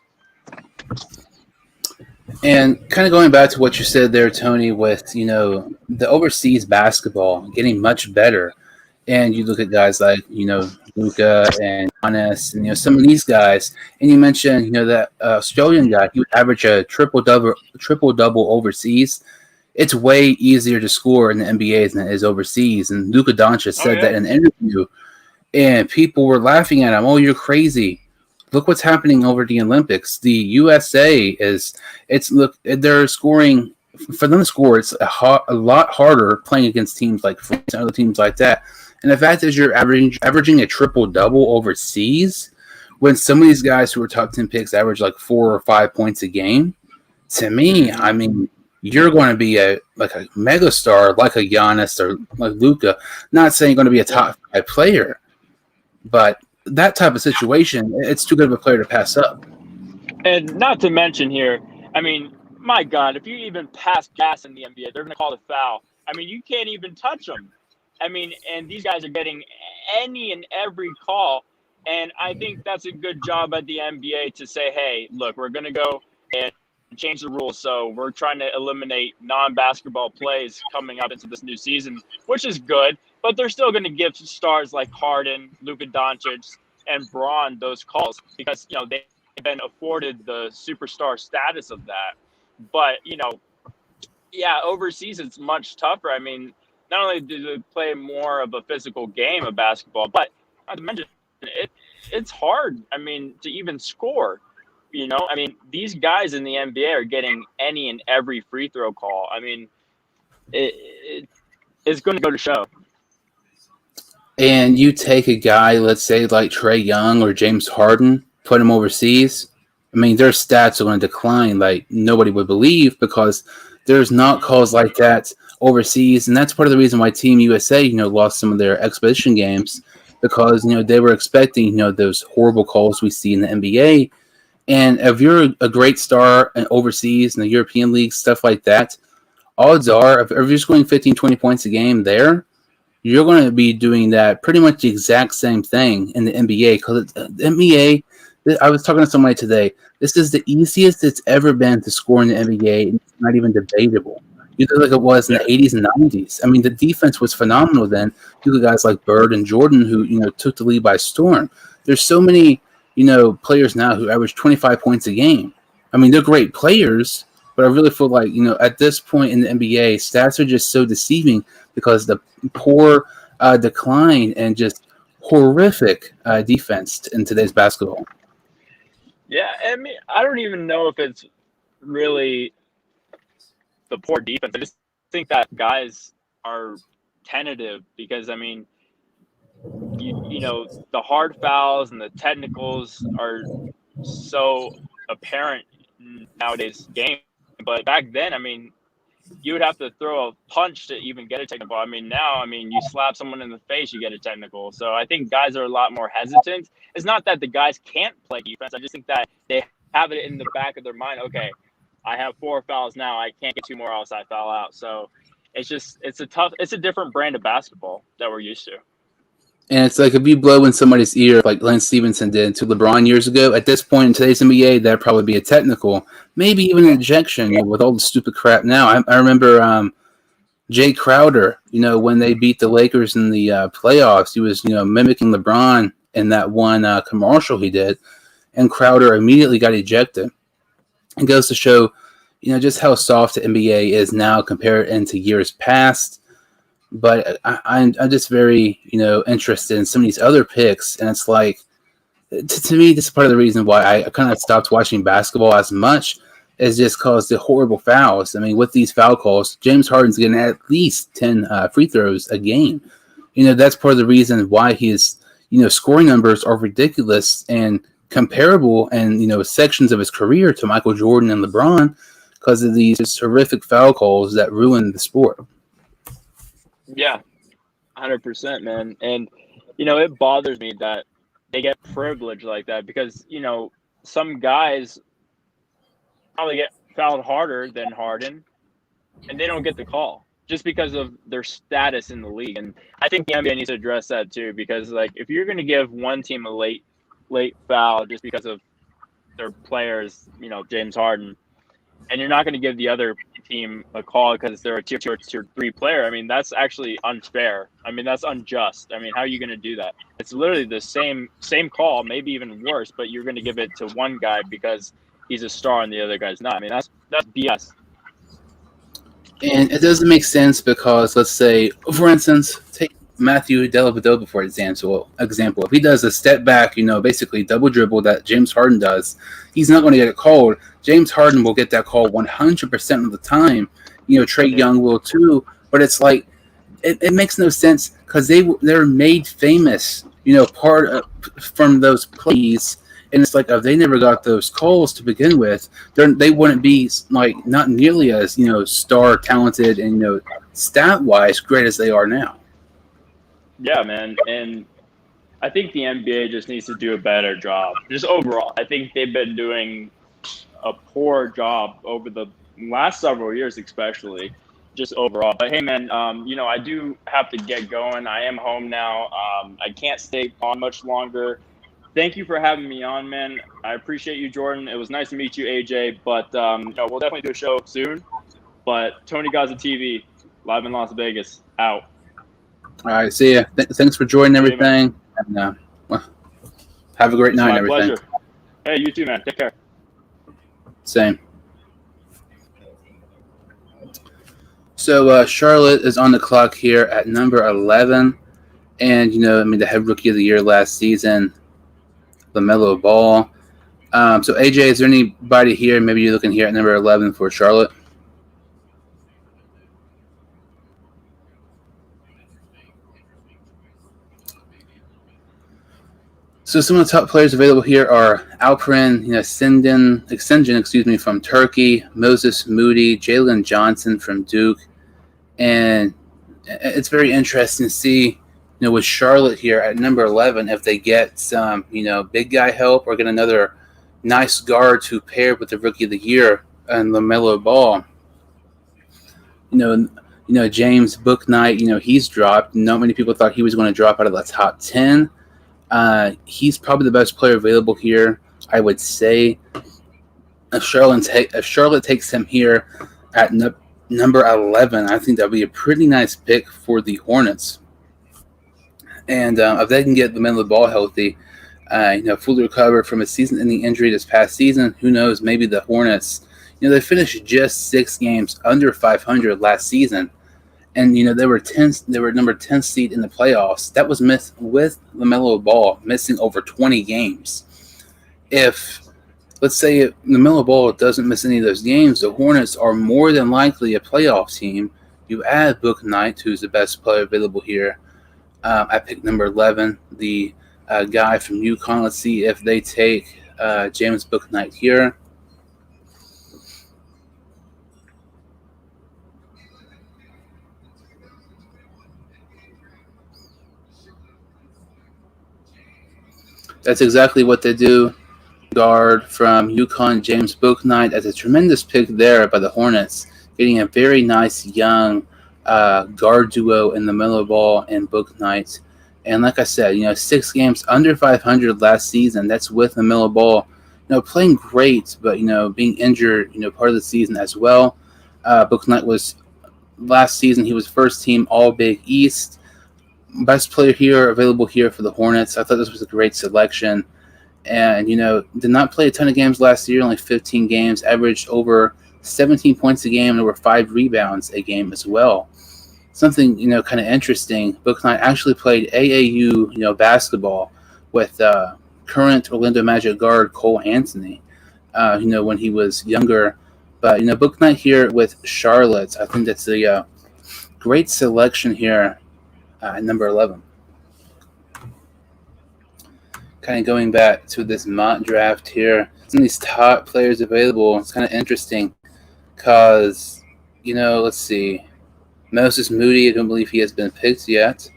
And kind of going back to what you said there, Tony, with the overseas basketball getting much better, and you look at guys like Luka and Giannis, and some of these guys, and you mentioned that Australian guy, he would average a triple double overseas. It's way easier to score in the NBA than it is overseas. And Luka Doncic said that in an interview, and people were laughing at him. Oh, you're crazy. Look what's happening over the Olympics. The USA they're scoring. For them to score, it's a lot harder playing against teams like France and other teams like that. And the fact is, you're averaging a triple-double overseas when some of these guys who are top 10 picks average like 4 or 5 points a game. To me, I mean, you're going to be a megastar like a Giannis or like Luka. Not saying you're going to be a top 5 player, but that type of situation, it's too good of a player to pass up. And not to mention here, I mean, my God, if you even pass gas in the NBA, they're going to call it foul. I mean, you can't even touch them. I mean, and these guys are getting any and every call. And I think that's a good job at the NBA to say, hey, look, we're going to go and change the rules. So we're trying to eliminate non-basketball plays coming up into this new season, which is good. But they're still going to give stars like Harden, Luka Doncic, and Braun those calls because, they've been afforded the superstar status of that. But, overseas it's much tougher. I mean, not only do they play more of a physical game of basketball, but not to mention it's hard. I mean, to even score. I mean, these guys in the NBA are getting any and every free throw call. I mean, it's going to go to show. And you take a guy, let's say like Trae Young or James Harden, put him overseas. I mean, their stats are going to decline like nobody would believe because there's not calls like that overseas. And that's part of the reason why Team USA, lost some of their exhibition games because, they were expecting, those horrible calls we see in the NBA. And if you're a great star and overseas in the European League, stuff like that, odds are if you're scoring 15, 20 points a game there, you're going to be doing that pretty much the exact same thing in the NBA because the NBA, I was talking to somebody today, this is the easiest it's ever been to score in the NBA. It's not even debatable. Either like it was in the 80s and 90s. I mean, the defense was phenomenal then. You got guys like Bird and Jordan who, took the lead by storm. There's so many, players now who average 25 points a game. I mean, they're great players, but I really feel like, at this point in the NBA, stats are just so deceiving because the poor decline and just horrific defense in today's basketball. Yeah, I mean, I don't even know if it's really the poor defense. I just think that guys are tentative because, I mean, you know, the hard fouls and the technicals are so apparent nowadays game. But back then, I mean, you would have to throw a punch to even get a technical. I mean, now, I mean, you slap someone in the face, you get a technical. So I think guys are a lot more hesitant. It's not that the guys can't play defense. I just think that they have it in the back of their mind. Okay, I have 4 fouls now. I can't get 2 more else I foul out. So it's a different brand of basketball that we're used to. And it's like if you blow in somebody's ear like Lance Stevenson did to LeBron years ago, at this point in today's NBA, that'd probably be a technical, maybe even an ejection, you know, with all the stupid crap now. I remember Jay Crowder, you know, when they beat the Lakers in the playoffs, he was, you know, mimicking LeBron in that one commercial he did, and Crowder immediately got ejected. It goes to show, you know, just how soft the NBA is now compared into years past. But I'm just very, you know, interested in some of these other picks, and it's like, to me, this is part of the reason why I kind of stopped watching basketball as much, is just because the horrible fouls. I mean, with these foul calls, James Harden's getting at least 10 free throws a game. You know, that's part of the reason why his, you know, scoring numbers are ridiculous and comparable, and, you know, sections of his career to Michael Jordan and LeBron, because of these horrific foul calls that ruin the sport. Yeah, 100%, man. And, you know, it bothers me that they get privilege like that because, you know, some guys probably get fouled harder than Harden and they don't get the call just because of their status in the league. And I think the NBA needs to address that too, because, like, if you're going to give one team a late foul just because of their players, you know, James Harden, and you're not going to give the other team a call because they're a tier 2 or tier 3 player, I mean, that's actually unfair. I mean, that's unjust. I mean, how are you going to do that? It's literally the same call, maybe even worse, but you're going to give it to one guy because he's a star and the other guy's not. I mean, that's BS. And it doesn't make sense because, let's say, for instance, take Matthew Dellavedova for example. If he does a step back, you know, basically double dribble that James Harden does, he's not going to get it called. James Harden will get that call 100% of the time. You know, Trae Young will too. But it's like, it makes no sense because they're made famous, you know, from those plays. And it's like, if they never got those calls to begin with, they wouldn't be, like, not nearly as, you know, star talented and, you know, stat wise great as they are now. Yeah, man. And I think the NBA just needs to do a better job. Just overall, I think they've been doing a poor job over the last several years, especially just overall. But hey, man, you know, I do have to get going. I am home now. I can't stay on much longer. Thank you for having me on, man. I appreciate you, Jordan. It was nice to meet you, AJ. But you know, we'll definitely do a show soon. But Tony Gaza TV, live in Las Vegas, out. All right, see ya. Thanks for joining everything. And, well, have a great night and everything. Pleasure. Hey, you too, man. Take care. Same. So Charlotte is on the clock here at number 11. And, you know, I mean, they had Rookie of the Year last season, LaMelo Ball. So, AJ, is there anybody here, maybe you're looking here at number 11 for Charlotte? So some of the top players available here are Alperen Sengun, from Turkey, Moses Moody, Jalen Johnson from Duke. And it's very interesting to see, you know, with Charlotte here at number 11, if they get some, you know, big guy help or get another nice guard to pair with the Rookie of the Year and LaMelo Ball. You know, James Bouknight, you know, he's dropped. Not many people thought he was going to drop out of the top 10. He's probably the best player available here, I would say. If Charlotte takes him here at number 11, I think that would be a pretty nice pick for the Hornets. And if they can get LaMelo Ball healthy, you know, fully recovered from a season-ending injury this past season, who knows? Maybe the Hornets, you know, they finished just 6 games under 500 last season. And, you know, they were number 10 seed in the playoffs. That was with LaMelo Ball missing over 20 games. If let's say if LaMelo Ball doesn't miss any of those games, the Hornets are more than likely a playoff team. You add Book Knight, who's the best player available here. I picked number 11, the guy from UConn. Let's see if they take James Book Knight here. That's exactly what they do. Guard from UConn, James Book Knight, as a tremendous pick there by the Hornets, getting a very nice young guard duo in LaMelo Ball and Book Knight. And like I said, 6 games under 500 last season. That's with LaMelo Ball, playing great, but being injured, part of the season as well. Book Knight was last season. He was first team All Big East, best player here available here for the Hornets. I thought this was a great selection. And, did not play a ton of games last year, only 15 games, averaged over 17 points a game and over 5 rebounds a game as well. Something, kind of interesting. Book Knight actually played AAU, basketball with current Orlando Magic guard Cole Anthony, when he was younger. But, Book Knight here with Charlotte, I think that's a great selection here at number 11. Kind of going back to this mock draft here, some of these top players available. It's kind of interesting because, let's see. Moses Moody, I don't believe he has been picked yet.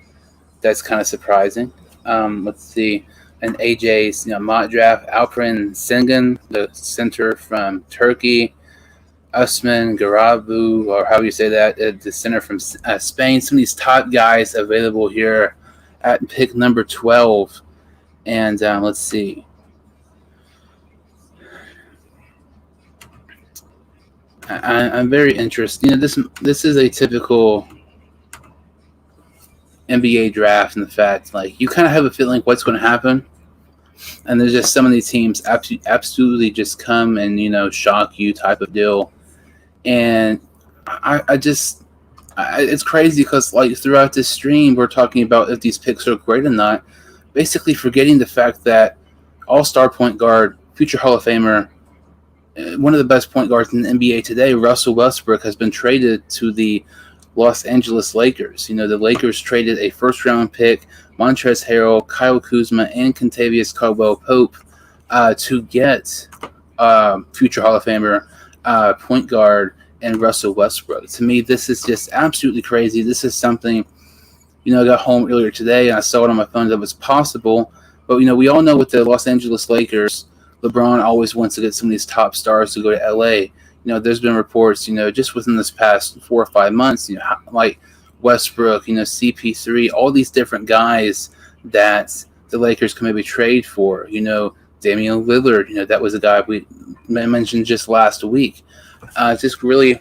That's kind of surprising. Let's see. And AJ's mock draft, Alperen Sengun, the center from Turkey. Usman Garabu, or how you say that, the center from Spain. Some of these top guys available here at pick number 12. And let's see. I'm very interested. This is a typical NBA draft in the fact, you kind of have a feeling what's going to happen. And there's just some of these teams absolutely just come and, shock you type of deal. And it's crazy because, throughout this stream, we're talking about if these picks are great or not. Basically forgetting the fact that all-star point guard, future Hall of Famer, one of the best point guards in the NBA today, Russell Westbrook, has been traded to the Los Angeles Lakers. The Lakers traded a first-round pick, Montrezl Harrell, Kyle Kuzma, and Kentavious Caldwell-Pope to get future Hall of Famer point guard and Russell Westbrook. To me, this is just absolutely crazy. This is something... I got home earlier today and I saw it on my phone that was possible. But, we all know with the Los Angeles Lakers, LeBron always wants to get some of these top stars to go to L.A. There's been reports, just within this past 4 or 5 months, like Westbrook, CP3, all these different guys that the Lakers can maybe trade for. Damian Lillard, that was a guy we mentioned just last week. Just really...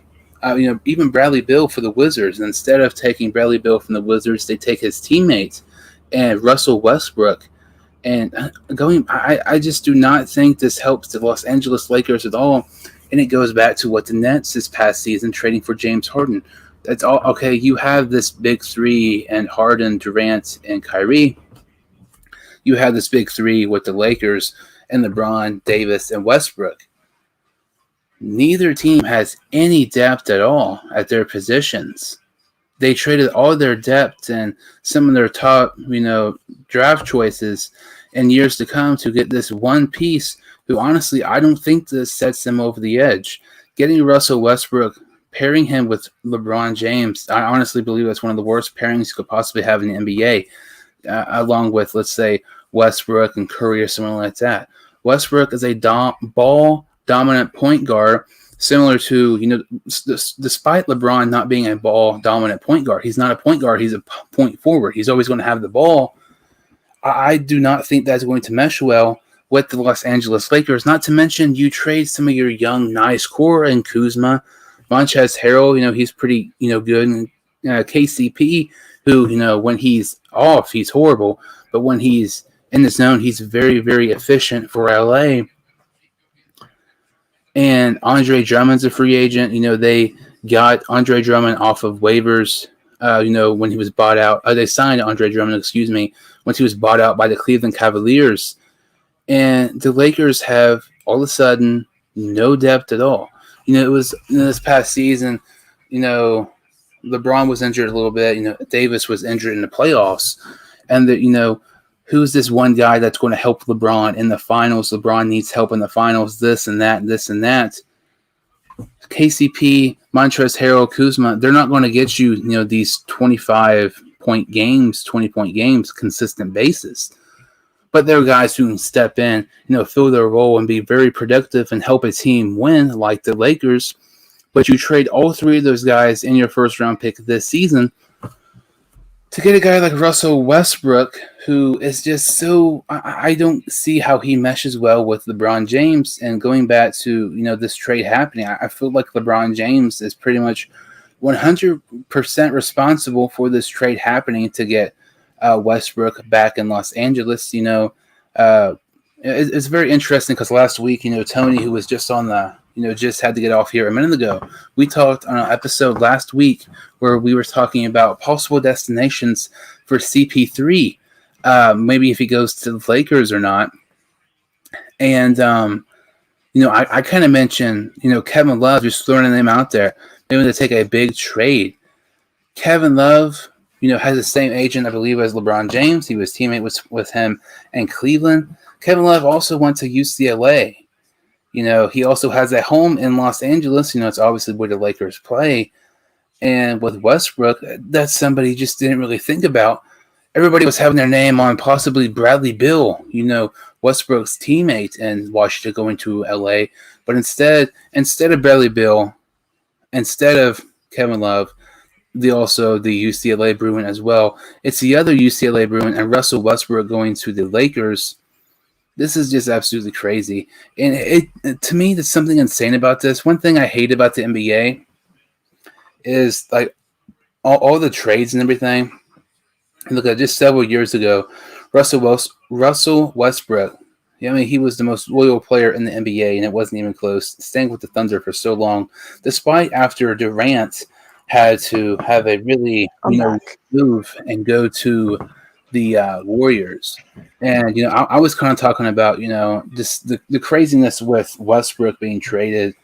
even Bradley Beal for the Wizards. And instead of taking Bradley Beal from the Wizards, they take his teammate and Russell Westbrook. And I just do not think this helps the Los Angeles Lakers at all. And it goes back to what the Nets this past season trading for James Harden. That's all. Okay, you have this big three and Harden, Durant, and Kyrie. You have this big three with the Lakers and LeBron, Davis, and Westbrook. Neither team has any depth at all at their positions. They traded all their depth and some of their top, draft choices in years to come to get this one piece who, honestly, I don't think this sets them over the edge. Getting Russell Westbrook, pairing him with LeBron James, I honestly believe that's one of the worst pairings you could possibly have in the NBA, along with, let's say, Westbrook and Curry or someone like that. Westbrook is a ball-dominant point guard, similar to, despite LeBron not being a ball-dominant point guard, he's not a point guard, he's a point forward. He's always going to have the ball. I do not think that's going to mesh well with the Los Angeles Lakers, not to mention you trade some of your young, nice core in Kuzma, Montrezl Harrell, he's pretty, good, and KCP, who, when he's off, he's horrible, but when he's in the zone, he's very, very efficient for LA. And Andre Drummond's a free agent. They got Andre Drummond off of waivers, when he was bought out. They signed Andre Drummond, once he was bought out by the Cleveland Cavaliers. And the Lakers have all of a sudden, no depth at all. It was this past season, LeBron was injured a little bit. Davis was injured in the playoffs. And, who's this one guy that's going to help LeBron in the finals? LeBron needs help in the finals, this and that, and this and that. KCP, Montrezl Harrell, Kuzma, they're not going to get you, these 25-point games, 20-point games, consistent basis. But they're guys who can step in, fill their role and be very productive and help a team win, like the Lakers. But you trade all three of those guys in your first-round pick this season to get a guy like Russell Westbrook, who is just so – I don't see how he meshes well with LeBron James. And going back to, this trade happening, I feel like LeBron James is pretty much 100% responsible for this trade happening to get Westbrook back in Los Angeles. It's very interesting because last week, Tony, who was just on the – just had to get off here a minute ago. We talked on an episode last week where we were talking about possible destinations for CP3, maybe if he goes to the Lakers or not. And, I kind of mentioned, Kevin Love, just throwing a name out there, maybe to take a big trade. Kevin Love, has the same agent, I believe, as LeBron James. He was teammate with him in Cleveland. Kevin Love also went to UCLA. He also has a home in Los Angeles. It's obviously where the Lakers play. And with Westbrook, that's somebody you just didn't really think about. Everybody was having their name on possibly Bradley Beal, Westbrook's teammate in Washington going to LA. But instead of Bradley Beal, instead of Kevin Love, the UCLA Bruin as well, it's the other UCLA Bruin and Russell Westbrook going to the Lakers. This is just absolutely crazy. And to me, there's something insane about this. One thing I hate about the NBA is like all the trades and everything. Look at just several years ago, Russell Westbrook. He was the most loyal player in the NBA, and it wasn't even close. Staying with the Thunder for so long, despite after Durant had to have a really move and go to the Warriors. And, I was kind of talking about, just the craziness with Westbrook being traded.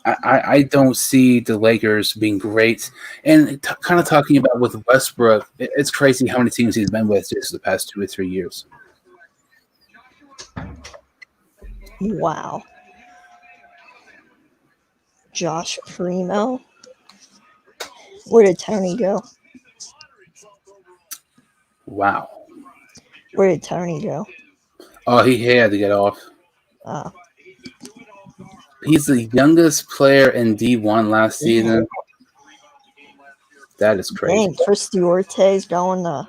I don't see the Lakers being great. And kind of talking about with Westbrook, it's crazy how many teams he's been with just the past 2 or 3 years. Wow. Josh Primo. Where did Tony go? Wow. Where did Tony go? Oh, he had to get off. Oh. He's the youngest player in D1 last season. That is crazy. Dang, Chris Duarte is going to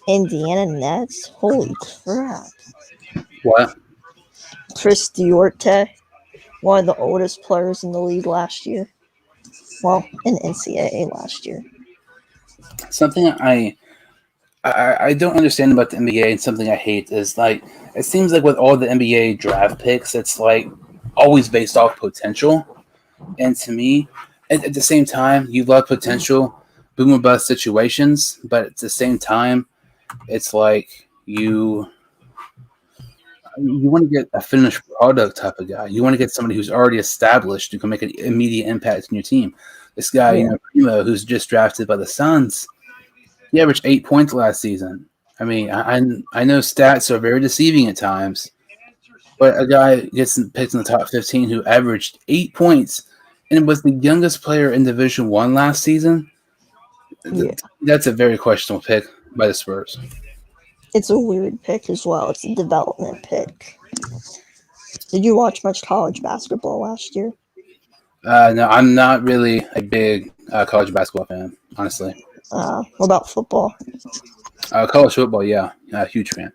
Indiana Nets? Holy crap. What? Chris Duarte, one of the oldest players in the league last year. Well, in NCAA last year. Something I don't understand about the NBA and something I hate is like it seems like with all the NBA draft picks, it's like always based off potential. And to me, at the same time, you love potential, boom or bust situations, but at the same time, it's like you want to get a finished product type of guy. You want to get somebody who's already established who can make an immediate impact in your team. This guy, Primo, who's just drafted by the Suns, he averaged 8 points last season. I mean, I know stats are very deceiving at times, but a guy gets picked in the top 15 who averaged 8 points and was the youngest player in Division I last season. Yeah. That's a very questionable pick by the Spurs. It's a weird pick as well. It's a development pick. Did you watch much college basketball last year? No, I'm not really a big college basketball fan, honestly. What about football? College football, yeah. Huge fan.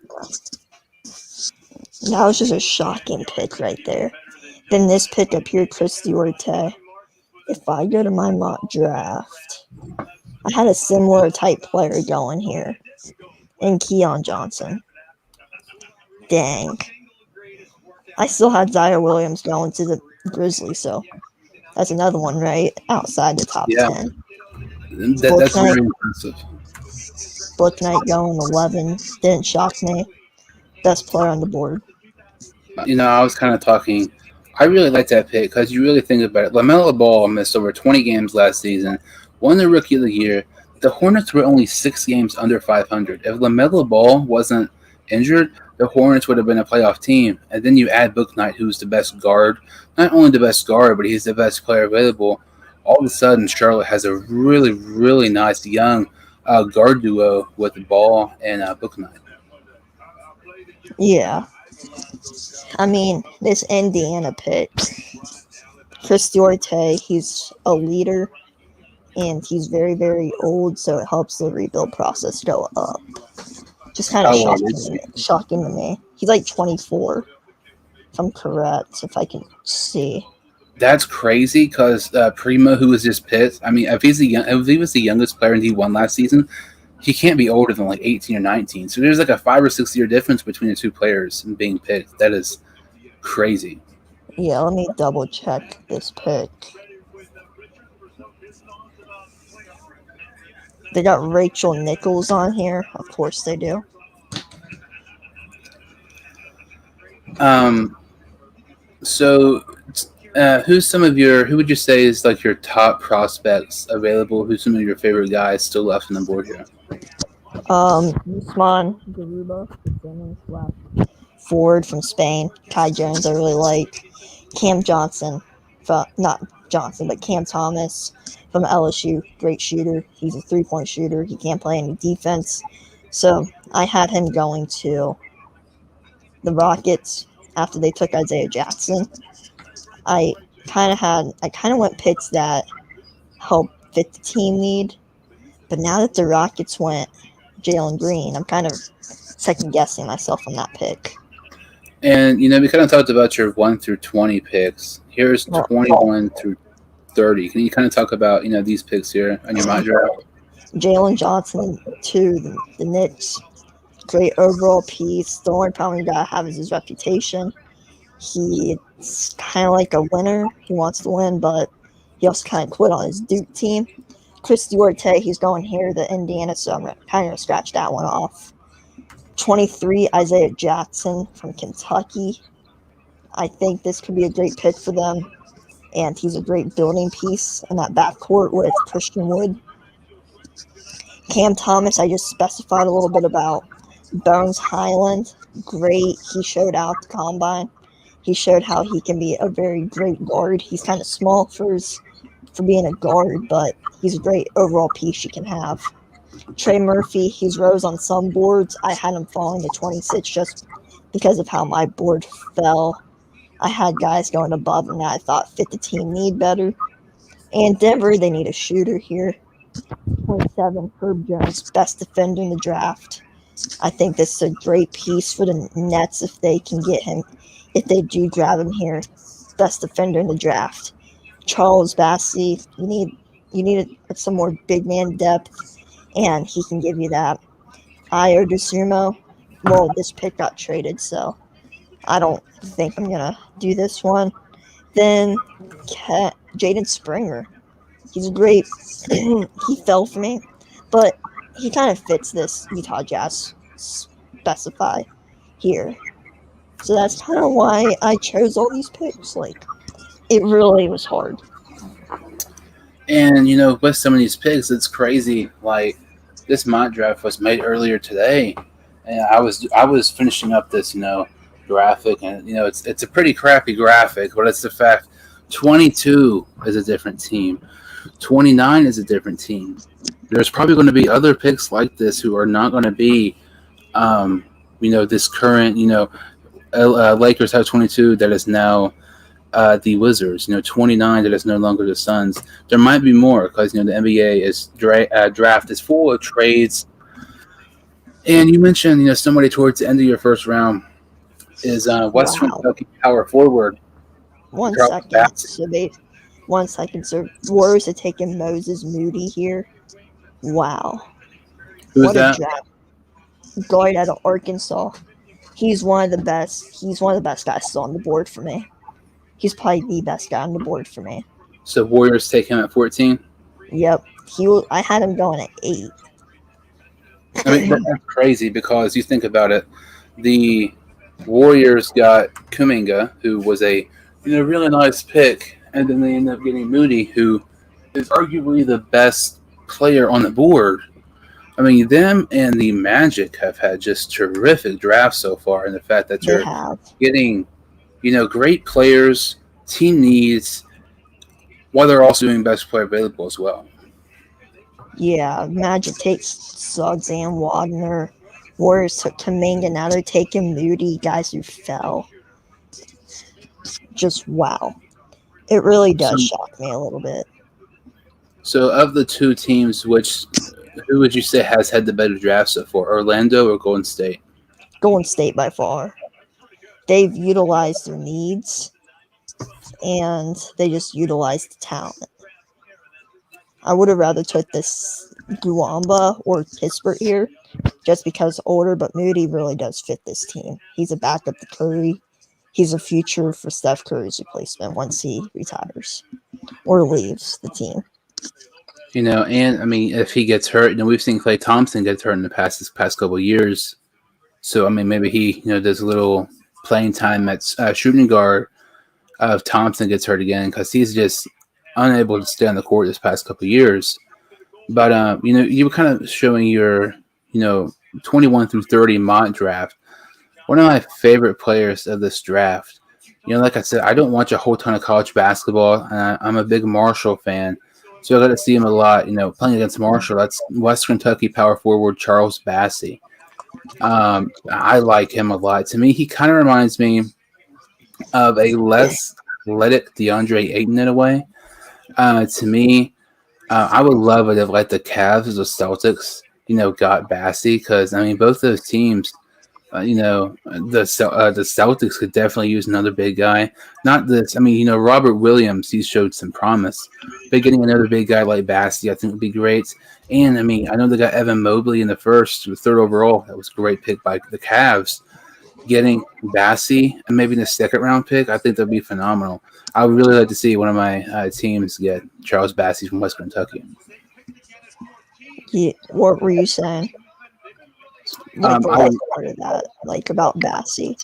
That was just a shocking pick right there. Then this pick up here, Chris Duarte. If I go to my mock draft, I had a similar type player going here. And Keon Johnson. Dang. I still had Zaire Williams going to the Grizzlies, so that's another one, right? Outside the top 10. That's very impressive. Book Knight going 11. Didn't shock me. Best player on the board. I was kind of talking. I really like that pick because you really think about it. LaMelo Ball missed over 20 games last season, won the Rookie of the Year. The Hornets were only 6 games under 500. If LaMelo Ball wasn't injured, the Hornets would have been a playoff team. And then you add Bouknight, who's the best guard. Not only the best guard, but he's the best player available. All of a sudden, Charlotte has a really, really nice young guard duo with Ball and Bouknight. Yeah. I mean, this Indiana pick, Chris Duarte, he's a leader, and he's very, very old, so it helps the rebuild process go up. Just kind of shocking to me. He's like 24, if I'm correct, if I can see. That's crazy because Primo, who was just picked, I mean, if he was the youngest player and he won last season, he can't be older than like 18 or 19. So there's like a 5 or 6 year difference between the two players and being picked. That is crazy. Yeah, let me double check this pick. They got Rachel Nichols on here. Of course they do. So who would you say is like your top prospects available? Who's some of your favorite guys still left on the board here? Usman Garuba, forward from Spain. Kai Jones, I really like. Cam Johnson, Cam Thomas from LSU, great shooter. He's a 3-point shooter. He can't play any defense. So I had him going to the Rockets after they took Isaiah Jackson. I kind of went picks that help fit the team need. But now that the Rockets went Jalen Green, I'm kind of second guessing myself on that pick. And we kind of talked about your 1 through 20 picks. Here's 21 through 30. Can you kind of talk about these picks here on your mock draft? Jalen Johnson to the Knicks, great overall piece. The only problem you gotta have is his reputation. He's kind of like a winner. He wants to win, but he also kind of quit on his Duke team. Chris Duarte, he's going here to Indiana, so I'm kind of going to scratch that one off. 23, Isaiah Jackson from Kentucky. I think this could be a great pick for them, and he's a great building piece in that backcourt with Christian Wood. Cam Thomas, I just specified a little bit about. Bones Highland, great. He showed out the combine. He showed how he can be a very great guard. He's kind of small for being a guard, but he's a great overall piece you can have. Trey Murphy, he's rose on some boards. I had him falling to 26 just because of how my board fell. I had guys going above him that I thought fit the team need better. And Denver, they need a shooter here. 27, Herb Jones, best defender in the draft. I think this is a great piece for the Nets if they can get him, if they do grab him here. Best defender in the draft. Charles Bassey, you need some more big man depth, and he can give you that. Ayo Dosunmu, well, this pick got traded, so I don't think I'm going to do this one. Then Jaden Springer. He's great. He fell for me, but he kind of fits this Utah Jazz specify here. So that's kind of why I chose all these picks. It really was hard. And with some of these picks, it's crazy. Like this mock draft was made earlier today, and I was finishing up this graphic, and it's a pretty crappy graphic, but it's the fact 22 is a different team, 29 is a different team. There's probably going to be other picks like this who are not going to be, this current, Lakers have 22 that is now the Wizards, 29 that is no longer the Suns. There might be more because, the NBA is draft is full of trades. And you mentioned, somebody towards the end of your first round is Western Kentucky power forward. One second. So Warriors are taking Moses Moody here. Wow. Who's that? A draft. Guard out of Arkansas. He's one of the best. He's one of the best guys still on the board for me. He's probably the best guy on the board for me. So Warriors take him at 14? Yep. I had him going at 8. I mean, that's crazy because you think about it. The Warriors got Kuminga, who was a really nice pick, and then they ended up getting Moody, who is arguably the best player on the board. I mean, them and the Magic have had just terrific drafts so far, and the fact that They you're have. getting great players, team needs, while they're also doing best player available as well. Yeah, Magic takes Suggs and Wagner. Warriors took Kuminga. Now they're taking Moody, guys who fell. Just wow. It really does shock me a little bit. So, of the two teams, who would you say has had the better draft so far, Orlando or Golden State? Golden State by far. They've utilized their needs, and they just utilized the talent. I would have rather took this Guamba or Kispert here, just because older, but Moody really does fit this team. He's a backup to Curry. He's a future for Steph Curry's replacement once he retires or leaves the team. And I mean, if he gets hurt, we've seen Klay Thompson get hurt in this past couple of years. So I mean, maybe he does a little playing time at shooting guard. If Thompson gets hurt again, because he's just unable to stay on the court this past couple of years. But you were kind of showing your 21 through 30 mock draft. One of my favorite players of this draft. Like I said, I don't watch a whole ton of college basketball, and I'm a big Marshall fan. So I got to see him a lot, playing against Marshall. That's West Kentucky power forward Charles Bassey. I like him a lot. To me, he kind of reminds me of a less athletic DeAndre Ayton in a way. To me, I would love it if the Cavs or the Celtics, got Bassey, because I mean both those teams. The Celtics could definitely use another big guy. Not this. I mean, Robert Williams, he showed some promise. But getting another big guy like Bassey, I think would be great. And I mean, I know they got Evan Mobley in the third overall. That was a great pick by the Cavs. Getting Bassey and maybe the second round pick, I think that'd be phenomenal. I would really like to see one of my teams get Charles Bassey from West Kentucky. Yeah, what were you saying? Part of that, about Bassey.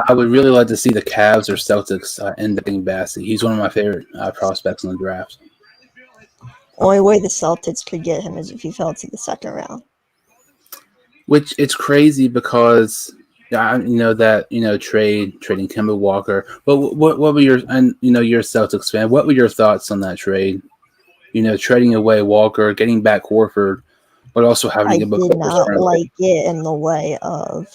I would really like to see the Cavs or Celtics end up getting Bassey. He's one of my favorite prospects in the draft. Only way the Celtics could get him is if he fell to the second round. Which it's crazy because trading Kemba Walker. But what were you're a Celtics fan. What were your thoughts on that trade? Trading away Walker, getting back Horford, but also having I to get did not like it in the way of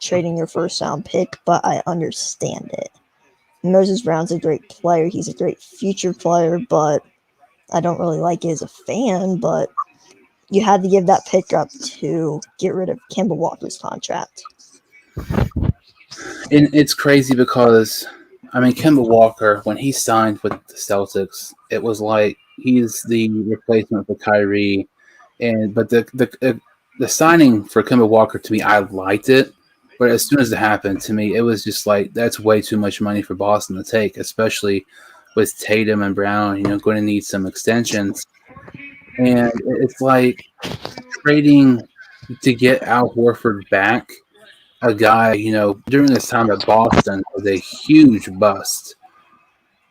trading your first round pick, but I understand it. Moses Brown's a great player. He's a great future player, but I don't really like it as a fan. But you had to give that pick up to get rid of Kemba Walker's contract. And it's crazy because, I mean, Kemba Walker, when he signed with the Celtics, it was like he's the replacement for Kyrie. But the signing for Kemba Walker, to me, I liked it. But as soon as it happened, to me, it was just like, that's way too much money for Boston to take, especially with Tatum and Brown, going to need some extensions. And it's like trading to get Al Horford back, a guy, during this time at Boston was a huge bust.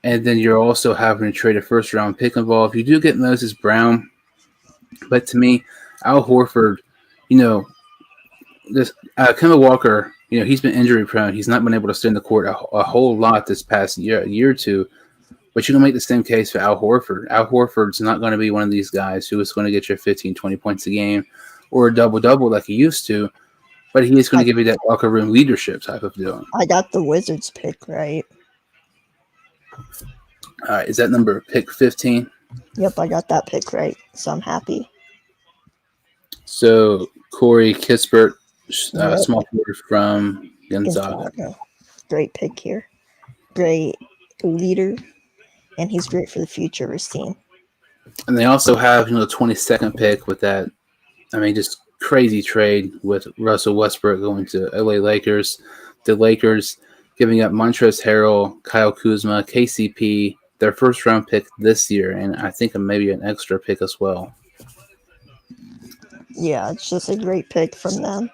And then you're also having to trade a first-round pick involved. You do get Moses Brown. But to me, Al Horford, this Kemba Walker, he's been injury prone. He's not been able to stay in the court a whole lot this past year or two. But you can make the same case for Al Horford. Al Horford's not going to be one of these guys who is going to get you 15, 20 points a game or a double-double like he used to. But he is going to give you that locker room leadership type of deal. I got the Wizards pick right. All right, is that number pick 15? Yep, I got that pick right, so I'm happy. So Corey Kispert, small forward from Gonzaga. Great pick here. Great leader, and he's great for the future of his team. And they also have the 22nd pick with that. I mean, just crazy trade with Russell Westbrook going to LA Lakers. The Lakers giving up Montrezl Harrell, Kyle Kuzma, KCP, their first round pick this year, and I think maybe an extra pick as well. Yeah, it's just a great pick from them.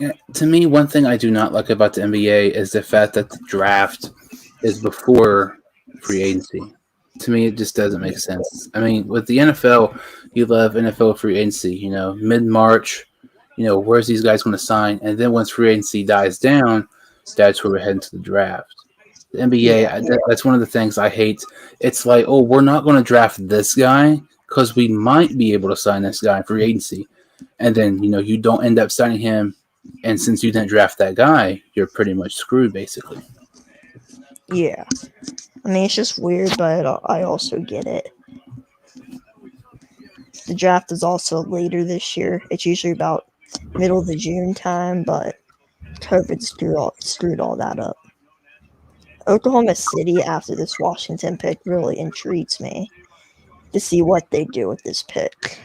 Yeah, to me, one thing I do not like about the NBA is the fact that the draft is before free agency. To me, it just doesn't make sense. I mean, with the NFL, you love NFL free agency. Mid March, where's these guys going to sign? And then once free agency dies down, that's where we're heading to the draft. The NBA, Yeah, that's one of the things I hate. It's like, oh, we're not going to draft this guy because we might be able to sign this guy in free agency. And then, you don't end up signing him. And since you didn't draft that guy, you're pretty much screwed, basically. yeah. I mean, it's just weird, but I also get it. The draft is also later this year. It's usually about middle of the June time, but COVID screwed all that up. Oklahoma City, after this Washington pick, really intrigues me to see what they do with this pick.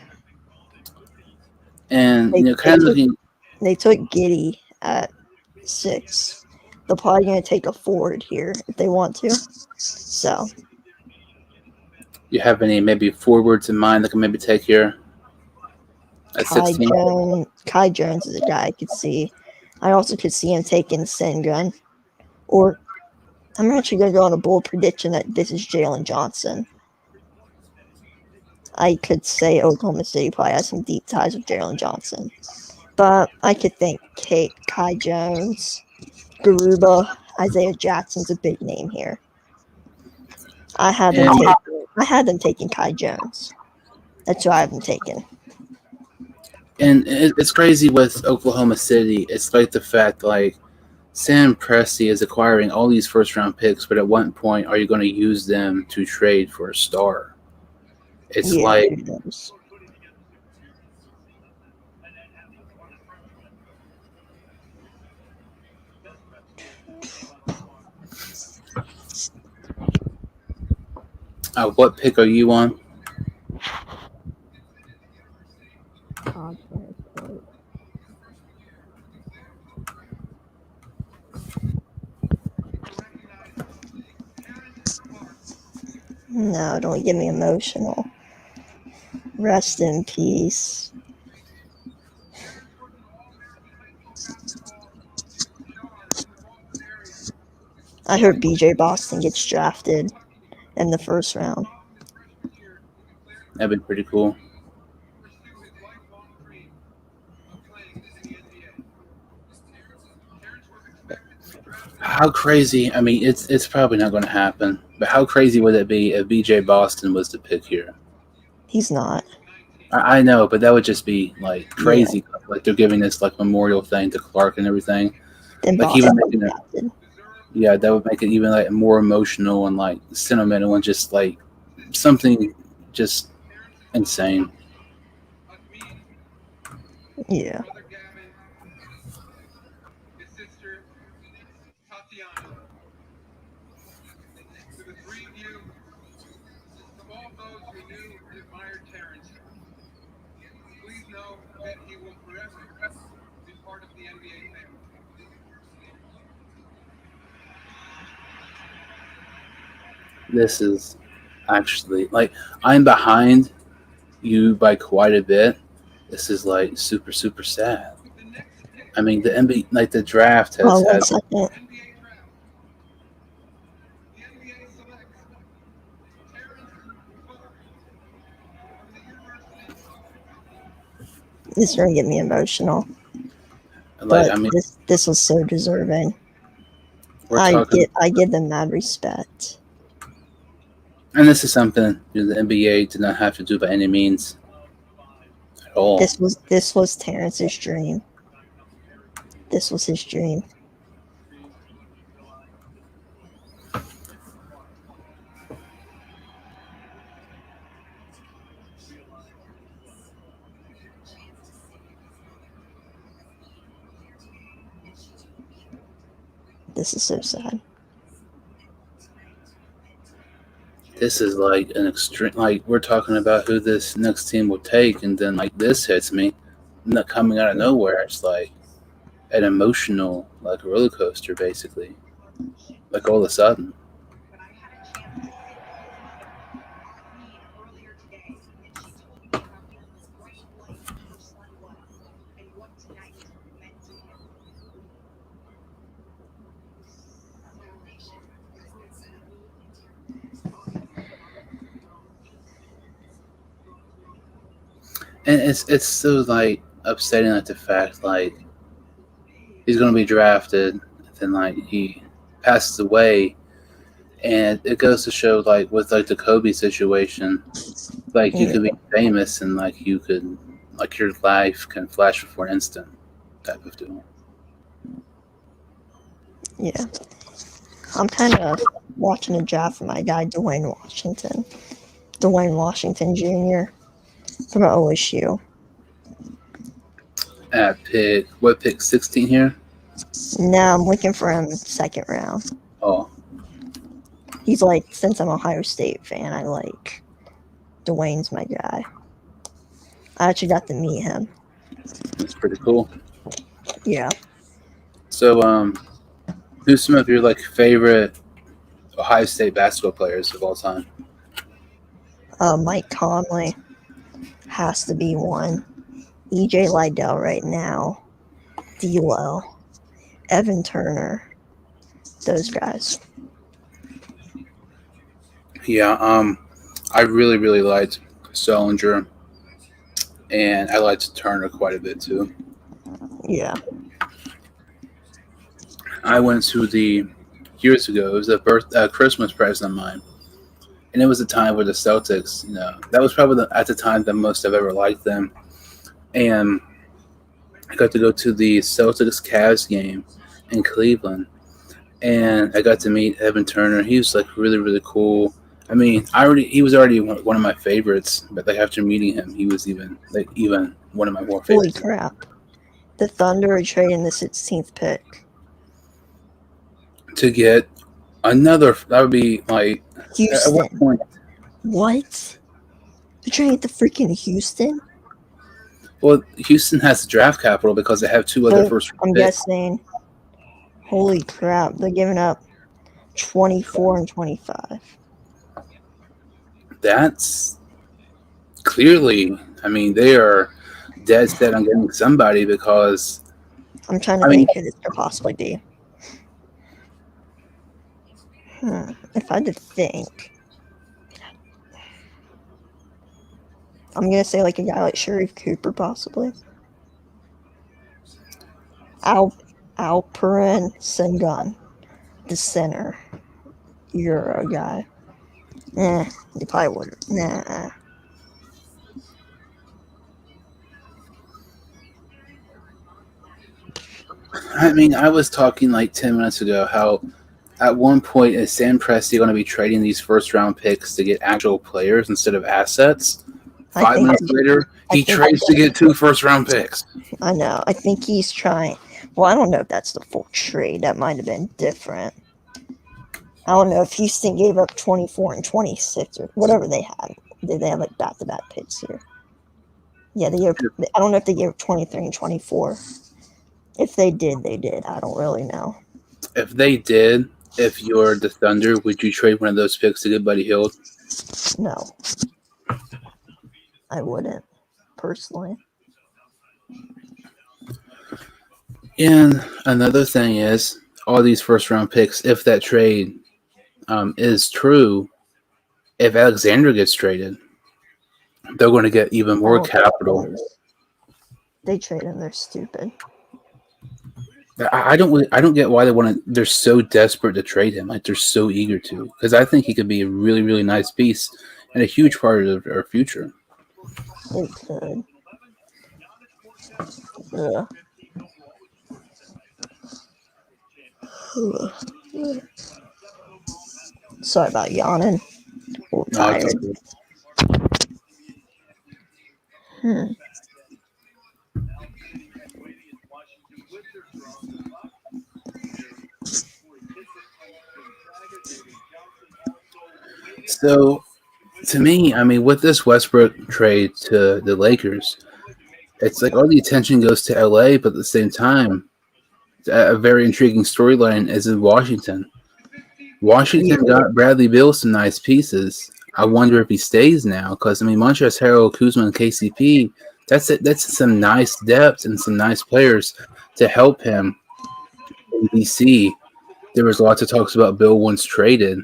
And, kind of looking. They took Giddy at 6. They're probably going to take a forward here if they want to. So, You have any maybe forwards in mind that can maybe take here at 16? Kai Jones is a guy I could see. I also could see him taking Sengun. Or, I'm actually going to go on a bold prediction that this is Jalen Johnson. I could say Oklahoma City probably has some deep ties with Jalen Johnson. But I could think Kai Jones, Garuba, Isaiah Jackson's a big name here. I had them taking Kai Jones. That's who I have them taking. And it's crazy with Oklahoma City. It's like the fact, like, Sam Presti is acquiring all these first-round picks, but at what point are you going to use them to trade for a star? It's like... what pick are you on? No, don't get me emotional. Rest in peace. I heard BJ Boston gets drafted in the first round. That'd be pretty cool. How crazy? I mean, it's probably not going to happen. But how crazy would it be if BJ Boston was the pick here? He's not. I know, but that would just be like crazy. Yeah. Like they're giving this like memorial thing to Clark and everything. Then like even making it, yeah, that would make it even like more emotional and like sentimental and just like something just insane. Yeah. This is actually like I'm behind you by quite a bit. This is like super, super sad. I mean, the NBA, like the draft has had. Second. This is going to get me emotional. Like, but I mean, this was so deserving. I give them mad respect. And this is something the NBA did not have to do by any means at all. This was Terrence's dream. This was his dream. This is so sad. This is like an extreme. Like we're talking about who this next team will take, and then like this hits me, not coming out of nowhere. It's like an emotional, like roller coaster, basically. Like all of a sudden. And it's so like upsetting like the fact like he's gonna be drafted, and then like he passes away, and it goes to show like with like the Kobe situation, like you could be famous and like you could like your life can flash before an instant type of deal. Yeah. I'm kind of watching a draft for my guy, Dwayne Washington Jr. from OSU. At pick 16 here? Now I'm looking for him second round. Oh, He's like, since I'm an Ohio State fan, I like Dwayne's my guy. I actually got to meet him. that's pretty cool. Yeah. So, who's some of your like favorite Ohio State basketball players of all time? Mike Conley has to be one. EJ Liddell right now. D'Lo. Evan Turner. Those guys. Yeah, I really, really liked Sullinger, and I liked Turner quite a bit too. Yeah. I went to the years ago. It was a Christmas present of mine, and it was a time where the Celtics, that was probably at the time the most I've ever liked them, and I got to go to the Celtics Cavs game in Cleveland, and I got to meet Evan Turner. He was like really, really cool. I mean, he was already one of my favorites, but like after meeting him, he was even one of my more Holy favorites. crap. The Thunder are trading the 16th pick. To get another, that would be like Houston. at what point? What? They're trading the freaking Houston? Well, Houston has the draft capital because they have two other first round I'm picks. guessing. Holy crap. They're giving up 24 and 25. That's clearly, I mean, they are dead set on getting somebody because I'm trying to think who this could possibly be. If I had to think, I'm going to say like a guy like Sharif Cooper, possibly. Alperen Sengun, the center Euro guy. He probably wouldn't. Nah. I mean, I was talking like 10 minutes ago how at one point is Sam Presti going to be trading these first round picks to get actual players instead of assets? 5 minutes later, he trades to get 2 first round picks. I know. I think he's trying. Well, I don't know if that's the full trade. That might have been different. I don't know if Houston gave up 24 and 26 or whatever they had. Did they have like back-to-back picks here? Yeah, I don't know if they gave up 23 and 24. If they did, they did. I don't really know. If they did, if you're the Thunder, would you trade one of those picks to get Buddy Hield? No. I wouldn't, personally. And another thing is, all these first round picks, if that trade is true, if Alexander gets traded, they're going to get even more capital. They trade him. They're stupid. I don't get why they're so desperate to trade him. Like they're so eager to, because I think he could be a really, really nice piece and a huge part of our future. They could. Ugh. Sorry about yawning. I'm tired. So, to me, I mean, with this Westbrook trade to the Lakers, it's like all the attention goes to LA, but at the same time, a very intriguing storyline is in Washington. Washington got Bradley Beal some nice pieces. I wonder if he stays now because, I mean, Montrezl Harrell, Kuzma, and KCP, that's some nice depth and some nice players to help him in DC. There was lots of talks about Bill once traded.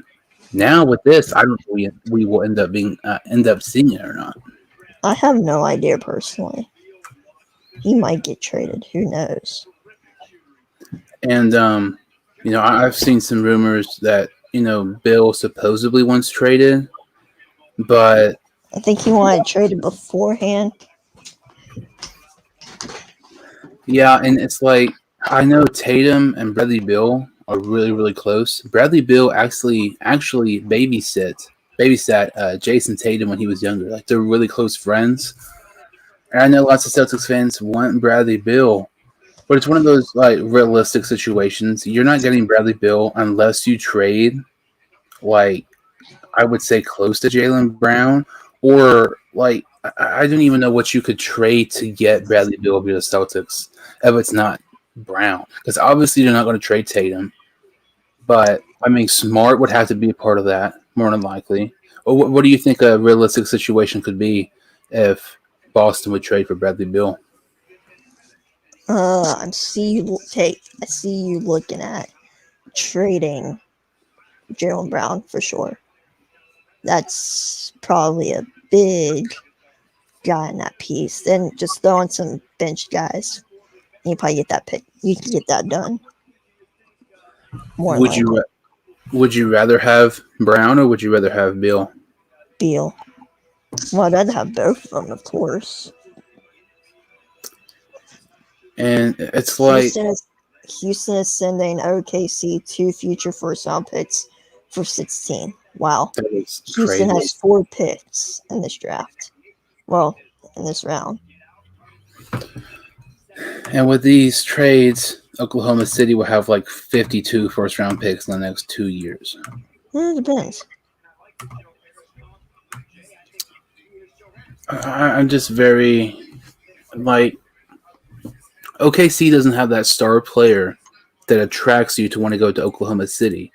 Now with this, I don't know if we will end up seeing it or not. I have no idea personally. He might get traded. Who knows? And I've seen some rumors that Bill supposedly once traded, but I think he wanted traded beforehand. yeah, and it's like I know Tatum and Bradley Beal are really really close. Bradley Beal actually babysat Jason Tatum when he was younger. Like they're really close friends. And I know lots of Celtics fans want Bradley Beal, but it's one of those like realistic situations. You're not getting Bradley Beal unless you trade, like I would say, close to Jaylen Brown, or like I don't even know what you could trade to get Bradley Beal via the Celtics if it's not Brown, because obviously they're not going to trade Tatum. But I mean, Smart would have to be a part of that more than likely. Or what do you think a realistic situation could be if Boston would trade for Bradley Beal? I see you looking at trading Jalen Brown for sure. That's probably a big guy in that piece. Then just throw in some bench guys. You probably get that pick. You can get that done. More Would likely. would you rather have Brown or would you rather have Beal? Beal. Well, I'd rather have both of them, of course. And it's like Houston is sending OKC 2 future first round picks for 16. Wow. that is Houston crazy. has 4 picks in this draft. Well, in this round. And with these trades, Oklahoma City will have like 52 first round picks in the next 2 years. It depends. I'm just very like OKC doesn't have that star player that attracts you to want to go to Oklahoma City.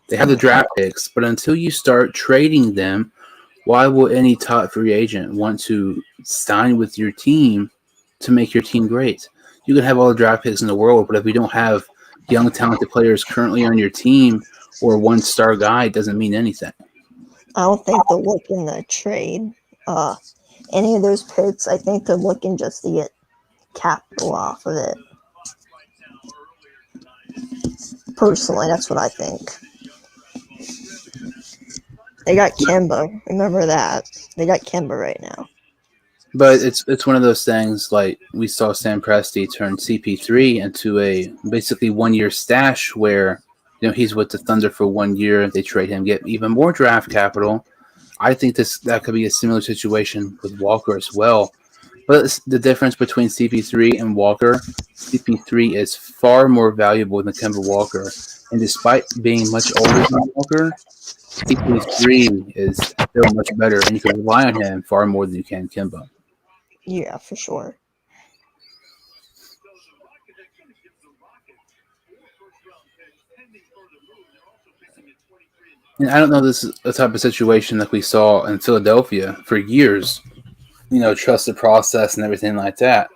They have the draft picks, but until you start trading them, why will any top free agent want to sign with your team to make your team great? You can have all the draft picks in the world, but if you don't have young, talented players currently on your team or one star guy, it doesn't mean anything. I don't think they're looking to trade any of those picks. I think they're looking just to get capital off of it. Personally, that's what I think. They got Kemba. Remember that. They got Kemba right now. But it's one of those things like we saw Sam Presti turn CP3 into a basically 1 year stash where he's with the Thunder for 1 year. They trade him, get even more draft capital. I think that could be a similar situation with Walker as well. But the difference between CP3 and Walker, CP3 is far more valuable than Kemba Walker. And despite being much older than Walker, CP3 is still much better, and you can rely on him far more than you can Kemba. Yeah, for sure. And I don't know, this is a type of situation like we saw in Philadelphia for years. Trust the process and everything like that.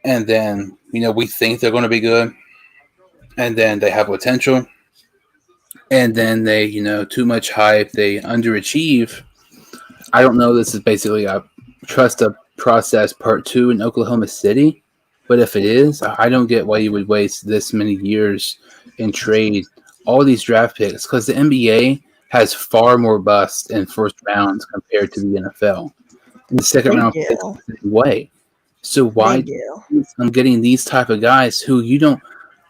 And then, we think they're going to be good. And then they have potential. And then they, too much hype. They underachieve. I don't know. This is basically a trust the process part 2 in Oklahoma City. But if it is, I don't get why you would waste this many years and trade all these draft picks, because the NBA has far more busts in first rounds compared to the NFL. In the second round picks the same way. So why I'm getting these type of guys who you don't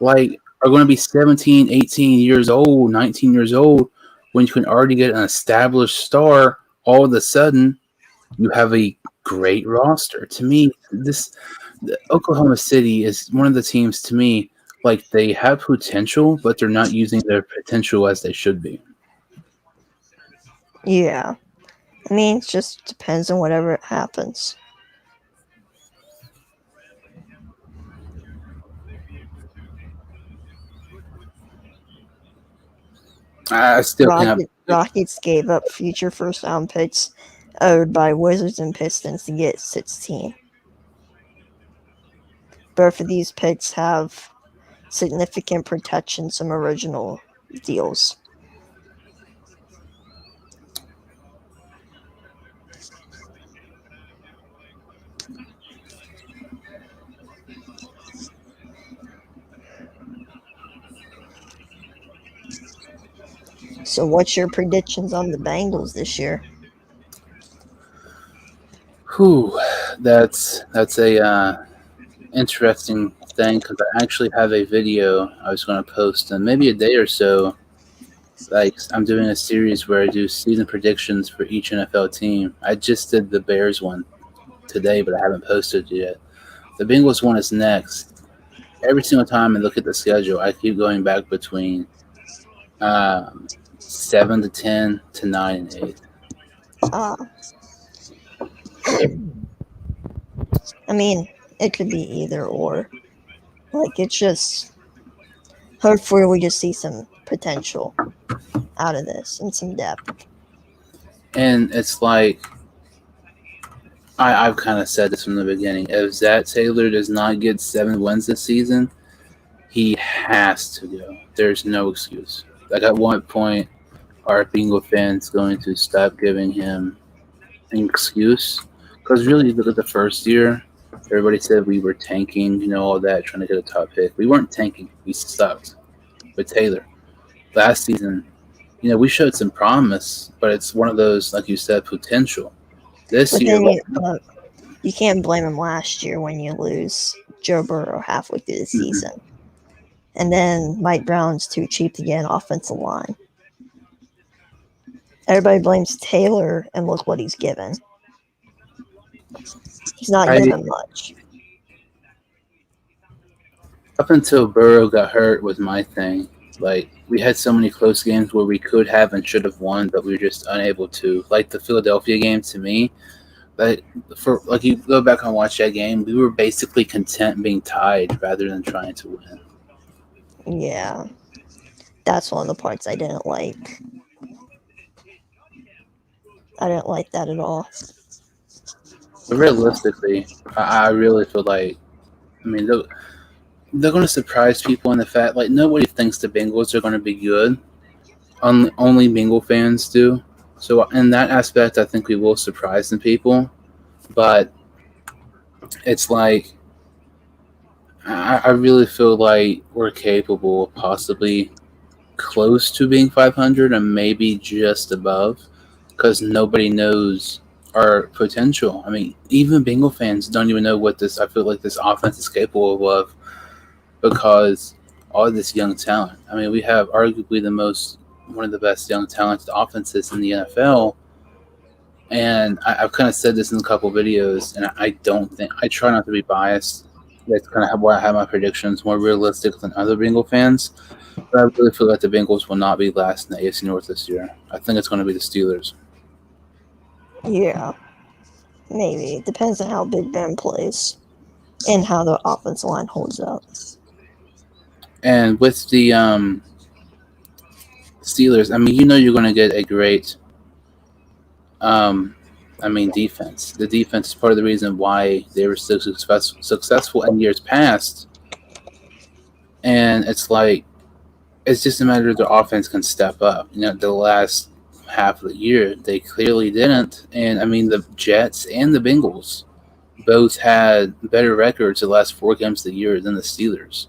like are going to be 17, 18 years old, 19 years old, when you can already get an established star? All of a sudden, you have a great roster. To me, Oklahoma City is one of the teams, to me, like they have potential, but they're not using their potential as they should be. Yeah. I mean, it just depends on whatever happens. I still can't. Rockets gave up future first round picks owed by Wizards and Pistons to get 16. Both of these picks have significant protections from original deals. So, what's your predictions on the Bengals this year? Whew, that's a interesting thing because I actually have a video I was going to post in maybe a day or so. Like I'm doing a series where I do season predictions for each NFL team. I just did the Bears one today, but I haven't posted it yet. The Bengals one is next. Every single time I look at the schedule, I keep going back between 7 to 10 to 9 and 8. Uh, I mean, it could be either or. Like, it's just, hopefully we just see some potential out of this and some depth. And it's like I've kind of said this from the beginning. If Zach Taylor does not get 7 wins this season, he has to go. There's no excuse. Like at what point are Bengal fans going to stop giving him an excuse? Because really, look at the first year. Everybody said we were tanking, all that, trying to get a top pick. We weren't tanking. We sucked with Taylor. Last season, we showed some promise, but it's one of those, like you said, potential. This But year, then you can't blame him last year when you lose Joe Burrow halfway through the season. And then Mike Brown's too cheap to get an offensive line. Everybody blames Taylor, and look what he's given. He's not given much. up until Burrow got hurt was my thing. Like, we had so many close games where we could have and should have won, but we were just unable to. Like the Philadelphia game, to me, like you go back and watch that game, we were basically content being tied rather than trying to win. Yeah. That's one of the parts I didn't like. I didn't like that at all. But realistically, I really feel like, they're going to surprise people in the fact, like, nobody thinks the Bengals are going to be good. Only Bengal fans do. So in that aspect, I think we will surprise some people. But it's like, I really feel like we're capable of possibly close to being 500 and maybe just above, because nobody knows our potential. Even Bengal fans don't even know what I feel like this offense is capable of, because all this young talent. We have arguably one of the best young talented offenses in the NFL. And I've kind of said this in a couple videos, and I try not to be biased. That's kind of why I have my predictions more realistic than other Bengal fans. But I really feel like the Bengals will not be last in the AFC North this year. I think it's going to be the Steelers. Yeah. Maybe. It depends on how Big Ben plays and how the offensive line holds up. And with the Steelers, you're going to get a great defense. The defense is part of the reason why they were so successful in years past. And it's like, it's just a matter of the offense can step up. The last half of the year, they clearly didn't. And, the Jets and the Bengals both had better records the last 4 games of the year than the Steelers.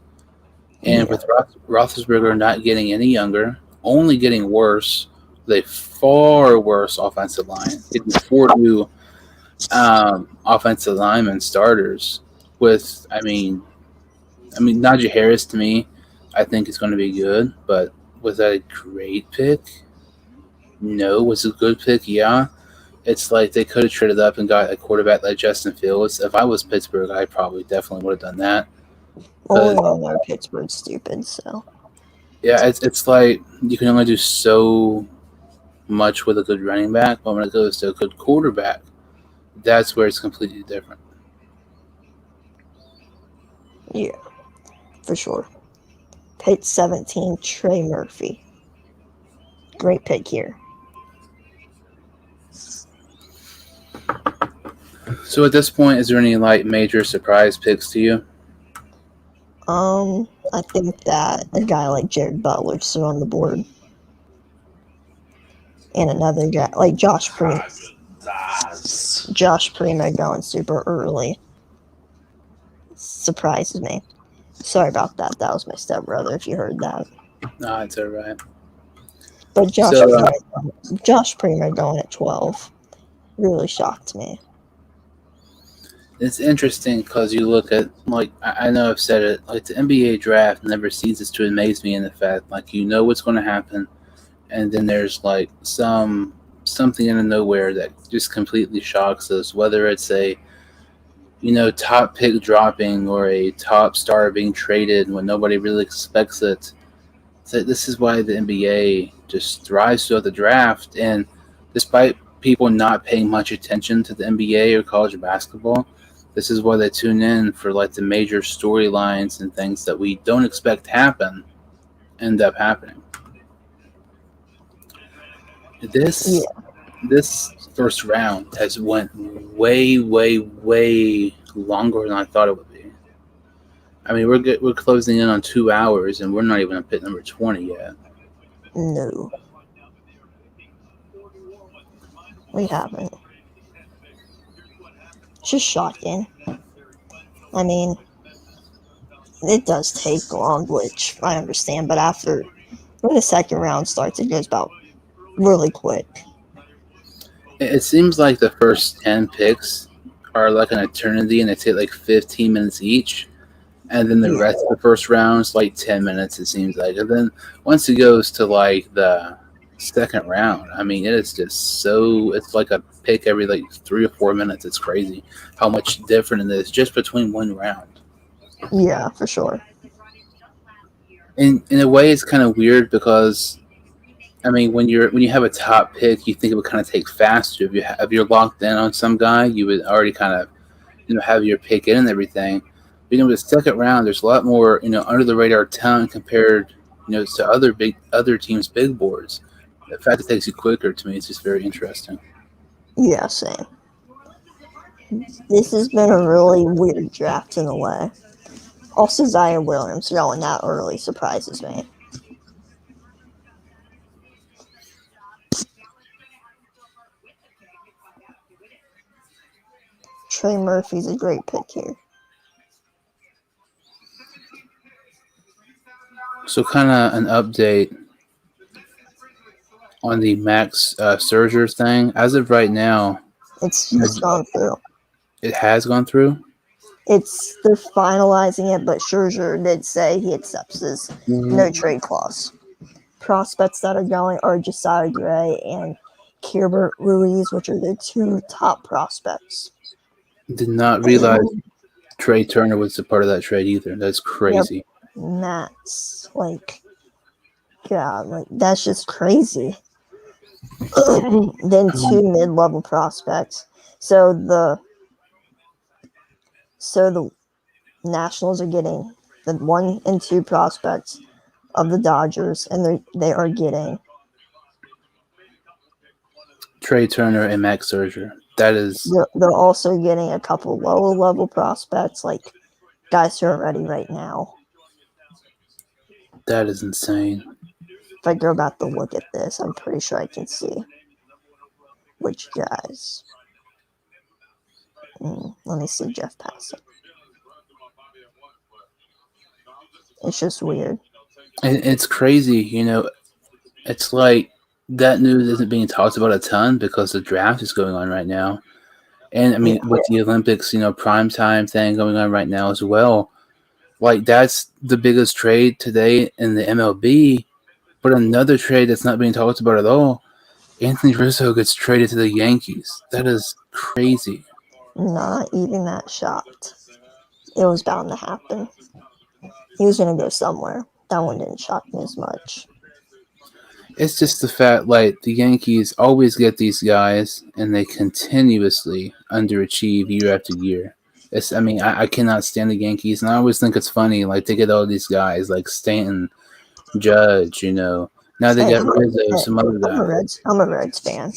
And with Roethlisberger not getting any younger, only getting worse, with a far worse offensive line, getting 4 new offensive linemen starters. With, Najee Harris, to me, I think is going to be good, but was that a great pick? No. Was it a good pick? Yeah. It's like they could have traded up and got a quarterback like Justin Fields. If I was Pittsburgh, I probably definitely would have done that. Oh, Pittsburgh's stupid, so. Yeah, it's like you can only do so much with a good running back, but when it goes to a good quarterback, that's where it's completely different. Yeah, for sure. Pick 17, Trey Murphy. Great pick here. So at this point, is there any major surprise picks to you? I think that a guy like Jared Butler's still on the board. And another guy like Josh Prince. Josh Primo going super early surprises me. Sorry about that. That was my stepbrother. If you heard that, No, it's all right. but So, Josh Primo going at 12 really shocked me. it's interesting because you look at, like, I know I've said it, like the NBA draft never ceases to amaze me in the fact, like, you know what's going to happen, and then there's like something out of nowhere that just completely shocks us, whether it's a top pick dropping or a top star being traded when nobody really expects it. So this is why the NBA just thrives throughout the draft, and despite people not paying much attention to the NBA or college basketball, this is why they tune in for like the major storylines and things that we don't expect to happen end up happening. This this first round has went way, way, way longer than I thought it would be. I mean, we're closing in on 2 hours, and we're not even at pick number 20 yet. No, we haven't. It's just shocking. I mean, it does take long, which I understand, but when the second round starts, it goes about really quick. It seems like the first 10 picks are like an eternity, and they take like 15 minutes each. And then the rest of the first round is like 10 minutes, it seems like. And then once it goes to like the second round, I mean, it is just it's like a pick every like 3 or 4 minutes. It's crazy how much different it is just between one round. Yeah, for sure. In a way, it's kind of weird because, I mean, when you have a top pick, you think it would kind of take faster. If you're locked in on some guy, you would already kind of have your pick in and everything. But, with the second round, there's a lot more under the radar talent compared to other teams' big boards. The fact it takes you quicker, to me, is just very interesting. Yeah, same. This has been a really weird draft in a way. Also, Zion Williams going that early surprises me. Trey Murphy's a great pick here. So, kind of an update on the Max Scherzer thing. As of right now, It's gone through. It has gone through? They're finalizing it, but Scherzer did say he accepts his no trade clause. Prospects that are going are Josiah Gray and Keibert Ruiz, which are the two top prospects. Did not realize Trey Turner was a part of that trade either. That's crazy. Yep. And that's that's just crazy. Then two mid-level prospects. So the Nationals are getting the 1 and 2 prospects of the Dodgers, and they are getting Trey Turner and Max Scherzer. That is. They're also getting a couple lower level prospects, like guys who are ready right now. That is insane. If I go back to look at this, I'm pretty sure I can see which guys. Let me see Jeff Passan. It's just weird. It's crazy, It's like that news isn't being talked about a ton because the draft is going on right now. And, I mean, with the Olympics, primetime thing going on right now as well. Like, that's the biggest trade today in the MLB. But another trade that's not being talked about at all, Anthony Rizzo gets traded to the Yankees. That is crazy. Not even that shocked. It was bound to happen. He was going to go somewhere. That one didn't shock me as much. It's just the fact, like, the Yankees always get these guys, and they continuously underachieve year after year. I cannot stand the Yankees, and I always think it's funny, like, they get all these guys, like Stanton, Judge, Now they got Rizzo, some other guys. I'm a Reds fan.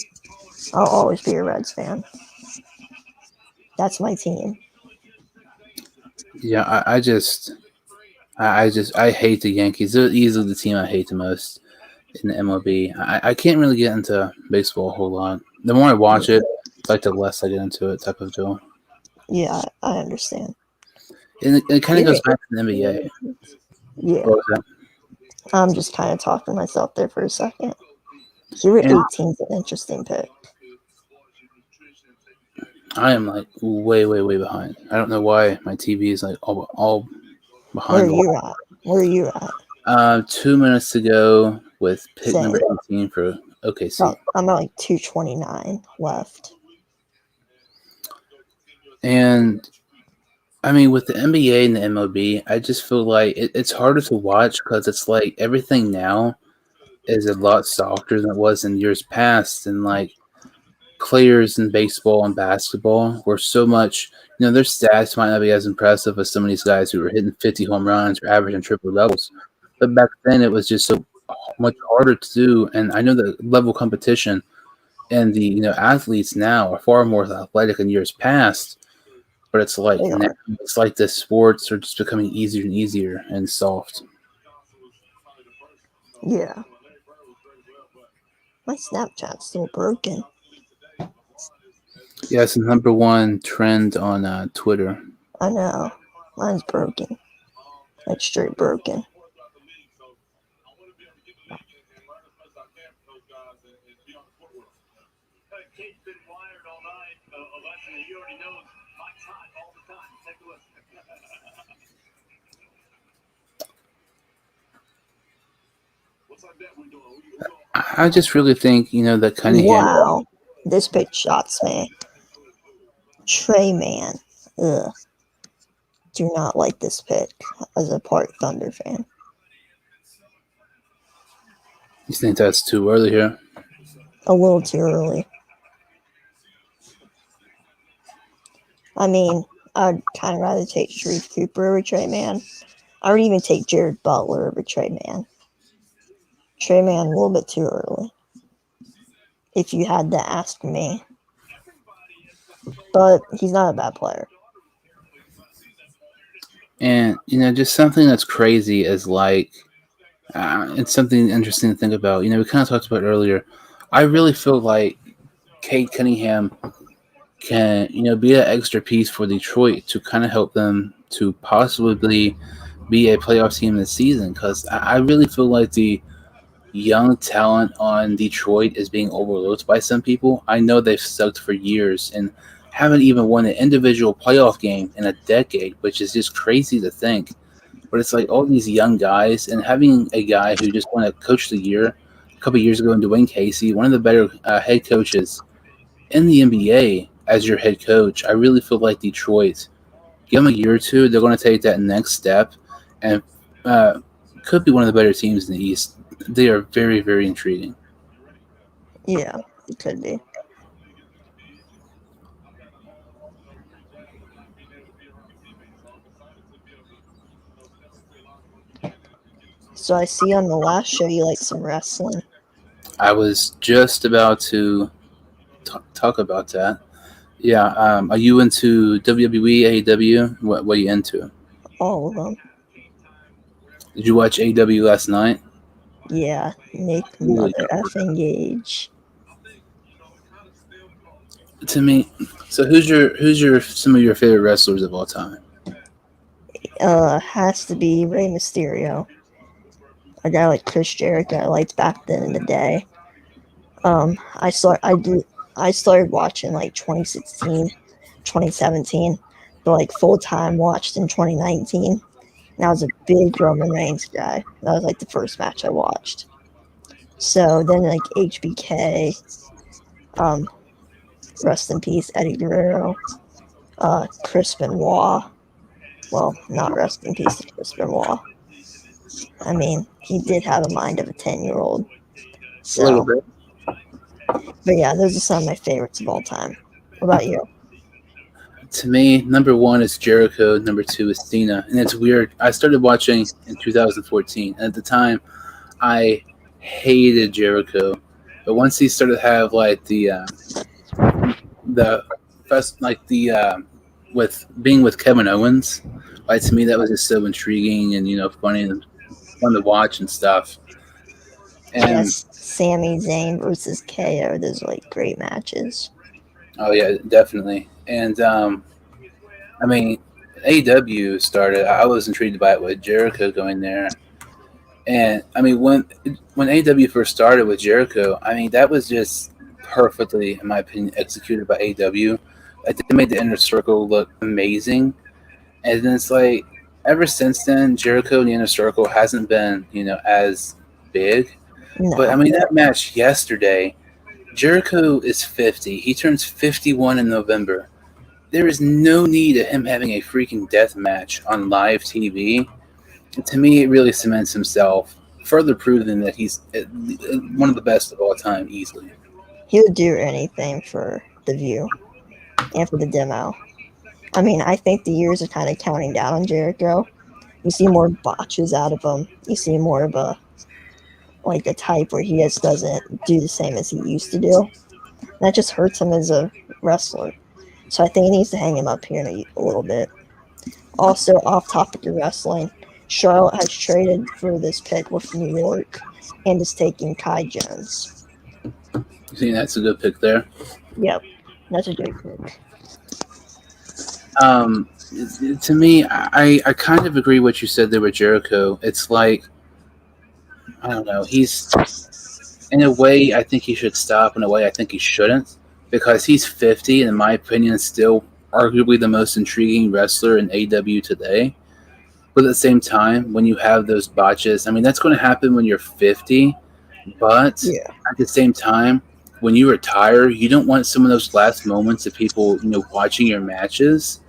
I'll always be a Reds fan. That's my team. Yeah, I hate the Yankees. They're easily the team I hate the most in the MLB. I can't really get into baseball a whole lot. The more I watch it, like the less I get into it type of deal. Yeah, I understand. And it kind of Yeah. goes back to the NBA. Yeah, What was that? I'm just kind of talking to myself there for a second. Hero And 18 is an interesting pick. I am like way behind. I don't know why my TV is like all Where behind. are you at? Where are you at? 2 minutes to go with pick Same. number 18 for OKC. Oh, I'm at like 229 left. And I mean, with the NBA and the MLB, I just feel like it's harder to watch because it's like everything now is a lot softer than it was in years past. And like players in baseball and basketball were so much, their stats might not be as impressive as some of these guys who were hitting 50 home runs or averaging triple doubles. But back then, it was just so much harder to do. And I know the level competition and the athletes now are far more athletic in years past. But it's like They are. it's like the sports are just becoming easier and easier and soft. Yeah. My Snapchat's still broken. Yeah, it's the number one trend on Twitter. I know. Mine's broken. Like straight broken. I just really think that Cunningham. Wow. This pick shots me. Trey Man. Ugh. Do not like this pick as a part Thunder fan. You think that's too early here? A little too early. I mean, I'd kind of rather take Sharif Cooper over Trey Man. I would even take Jared Butler over Trey Man. Trey Man a little bit too early, if you had to ask me. But he's not a bad player. And just something that's crazy is like it's something interesting to think about. We kind of talked about earlier. I really feel like Cade Cunningham can be an extra piece for Detroit to kind of help them to possibly be a playoff team this season, because I really feel like the young talent on Detroit is being overlooked by some people. I know they've sucked for years and haven't even won an individual playoff game in a decade, which is just crazy to think. But it's like all these young guys, and having a guy who just won a Coach of the Year a couple of years ago in Dwayne Casey, one of the better head coaches in the NBA, as your head coach. I really feel like Detroit, give them a year or two, they're going to take that next step and could be one of the better teams in the East. They are very, very intriguing. Yeah, it could be. So I see on the last show you like some wrestling. I was just about to talk about that. Yeah, are you into WWE, AEW? What are you into? All of them. Did you watch AEW last night? Yeah, Nick Holy Mother effing Gage. To me, so who's your some of your favorite wrestlers of all time? Has to be Rey Mysterio. A guy like Chris Jericho I liked back then in the day. I started watching like 2016, 2017, but like full time watched in 2019. And I was a big Roman Reigns guy. That was like the first match I watched. So then like HBK, rest in peace, Eddie Guerrero, Chris Benoit. Well, not rest in peace to Chris Benoit. I mean, he did have a mind of a 10-year-old. So, A little bit. but yeah, those are some of my favorites of all time. What about you? To me, number one is Jericho. Number two is Cena. And it's weird. I started watching in 2014. And at the time, I hated Jericho. But once he started to have like with being with Kevin Owens, like to me that was just so intriguing and funny and fun to watch and stuff. And Yes, Sami Zayn versus KO. Those are like great matches. Oh yeah, definitely. And I mean, AW started. I was intrigued by it with Jericho going there, and I mean when AW first started with Jericho, I mean that was just perfectly, in my opinion, executed by AW. Like they made the inner circle look amazing, and then it's like ever since then, Jericho and the inner circle hasn't been as big. But I No, mean that match yesterday, Jericho is 50. He turns 51 in November. There is no need of him having a freaking death match on live TV. And to me, it really cements himself, further proving that he's one of the best of all time, easily. he would do anything for the view and for the demo. I mean, I think the years are kind of counting down on Jericho. You see more botches out of him. You see more of a type where he just doesn't do the same as he used to do. That just hurts him as a wrestler. So I think he needs to hang him up here in a little bit. Also, off topic of wrestling, Charlotte has traded for this pick with New York and is taking Kai Jones. You think that's a good pick there? Yep, that's a good pick. To me, I kind of agree what you said there with Jericho. It's like, I don't know, he's in a way I think he should stop, in a way I think he shouldn't, because he's 50 and in my opinion still arguably the most intriguing wrestler in AW today. But at the same time, when you have those botches, I mean that's going to happen when you're 50, but Yeah, at the same time, when you retire, you don't want some of those last moments of people watching your matches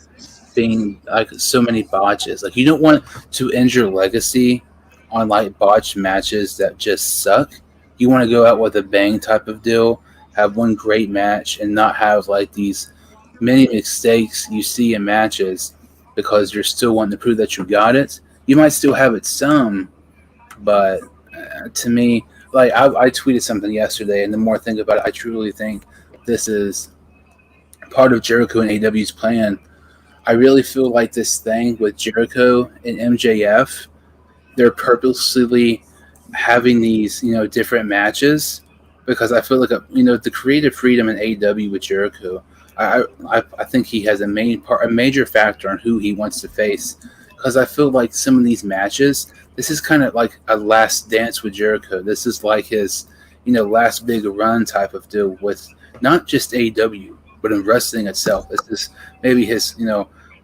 being like so many botches. Like you don't want to end your legacy on like botched matches that just suck. You want to go out with a bang type of deal, have one great match, and not have like these many mistakes you see in matches because you're still wanting to prove that you got it. You might still have it some, but to me, like I tweeted something yesterday, and the more I think about it, I truly think this is part of Jericho and AW's plan. I really feel like this thing with Jericho and MJF, they're purposely having these, different matches because I feel like, the creative freedom in AW with Jericho, I think he has a major factor on who he wants to face because I feel like some of these matches, this is kind of like a last dance with Jericho. This is like his, last big run type of deal with not just AW, but in wrestling itself. This is maybe his,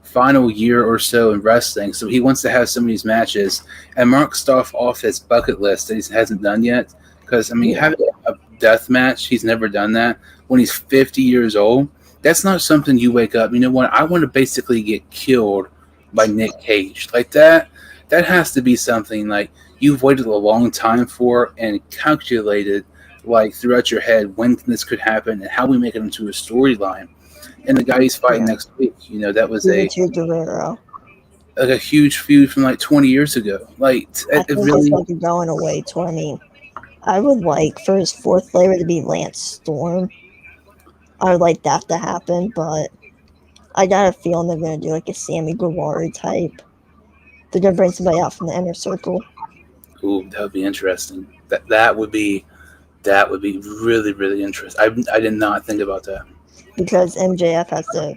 final year or so in wrestling. So he wants to have some of these matches and mark stuff off his bucket list that he hasn't done yet. Because, I mean, yeah, having a death match, he's never done that. When he's 50 years old, that's not something you wake up. You know what? I want to basically get killed by Nick Cage. Like that has to be something like you've waited a long time for and calculated like throughout your head when this could happen and how we make it into a storyline. And the guy he's fighting yeah. next week, that was Richard Guerrero. like a huge feud from like 20 years ago. Like I it think really, it's like going away to. I mean, I would like for his fourth flavor to be Lance Storm. I would like that to happen, but I got a feeling they're gonna do like a Sammy Guevara type. They're gonna bring somebody out from the inner circle ooh, that would be interesting. That would be really really interesting. I did not think about that. because MJF has the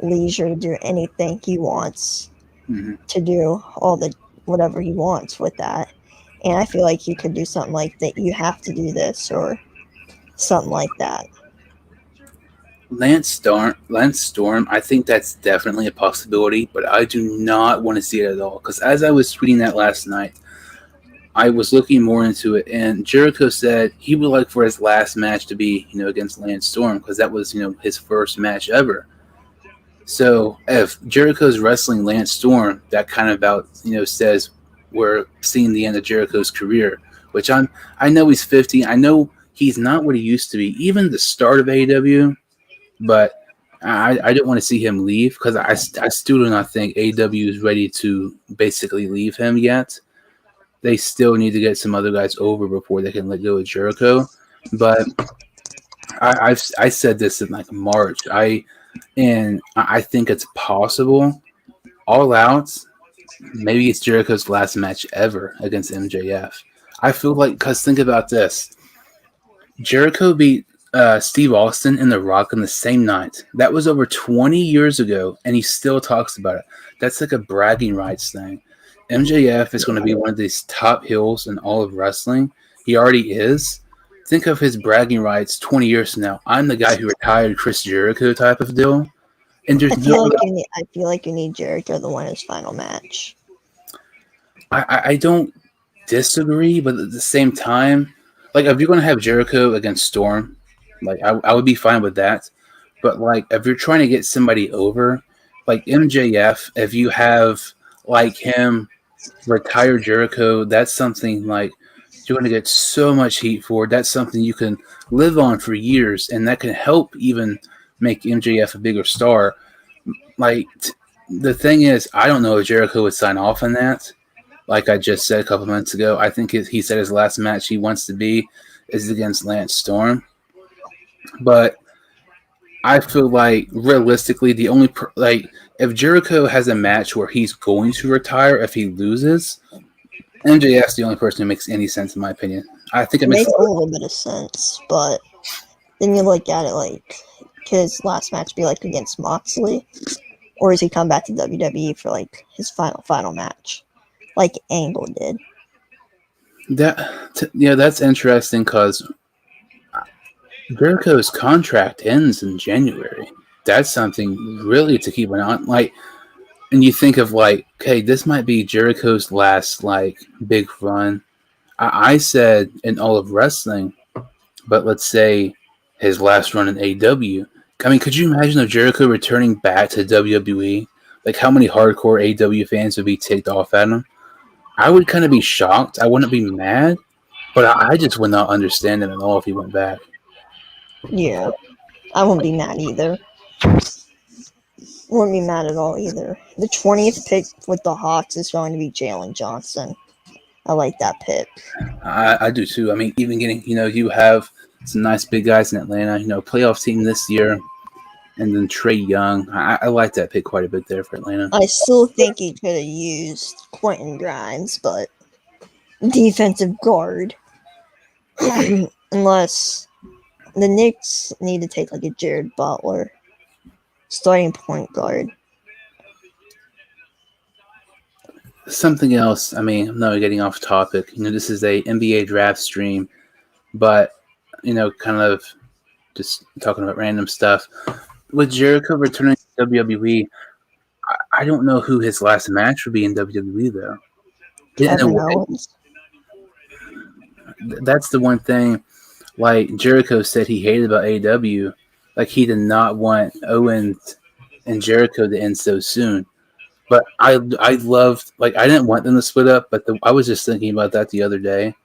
leisure to do anything he wants Hmm. to do all the whatever he wants with that. And I feel like you could do something like that. You have to do this or something like that. Lance Storm, I think that's definitely a possibility, but I do not want to see it at all. Because as I was tweeting that last night, I was looking more into it, and Jericho said he would like for his last match to be, against Lance Storm because that was, his first match ever. So if Jericho's wrestling Lance Storm, that kind of about, says we're seeing the end of Jericho's career. Which I know he's 50. I know he's not what he used to be, even the start of AEW. But I don't want to see him leave because I still do not think AEW is ready to basically leave him yet. They still need to get some other guys over before they can let go of Jericho. But I said this in like March. I think it's possible. All Out, maybe it's Jericho's last match ever against MJF. I feel like, because think about this. Jericho beat Steve Austin and The Rock on the same night. That was over 20 years ago, and he still talks about it. That's like a bragging rights thing. MJF is going to be one of these top heels in all of wrestling. He already is. Think of his bragging rights 20 years from now. I'm the guy who retired Chris Jericho type of deal. And there's I feel like you need Jericho to win his final match. I don't disagree, but at the same time, like if you're going to have Jericho against Storm, like I would be fine with that. But like if you're trying to get somebody over, like MJF, if you have like him retire Jericho, that's something like you're going to get so much heat for. That's something you can live on for years, and that can help even make MJF a bigger star. Like the thing is, I don't know if Jericho would sign off on that. Like I just said a couple minutes ago, I think he said his last match he wants to be is against Lance Storm. But I feel like realistically, the only if Jericho has a match where he's going to retire if he loses, MJF's the only person who makes any sense in my opinion. I think it makes a little bit of sense, but then you look at it like, could his last match be like against Moxley, or does he come back to WWE for like his final match, like Angle did? That's interesting because Jericho's contract ends in January. That's something really to keep an eye on. Like, and you think of like, okay, this might be Jericho's last like big run. I said in all of wrestling, but let's say his last run in AEW. I mean, could you imagine if Jericho returning back to WWE? Like, how many hardcore AEW fans would be ticked off at him? I would kind of be shocked. I wouldn't be mad, but I just would not understand it at all if he went back. Yeah, I wouldn't be mad either. Wouldn't be mad at all either. The 20th pick with the Hawks is going to be Jalen Johnson. I like that pick. I do too. I mean, even getting, you have some nice big guys in Atlanta, playoff team this year, and then Trae Young. I like that pick quite a bit there for Atlanta. I still think he could have used Quentin Grimes, but defensive guard. Unless the Knicks need to take like a Jared Butler, starting point guard. Something else. I mean, no, getting off topic. This is a NBA draft stream, but kind of just talking about random stuff. With Jericho returning to WWE, I don't know who his last match would be in WWE though. That's the one thing. Like Jericho said, he hated about AEW. Like he did not want Owens and Jericho to end so soon. But I loved, like, I didn't want them to split up, but I was just thinking about that the other day.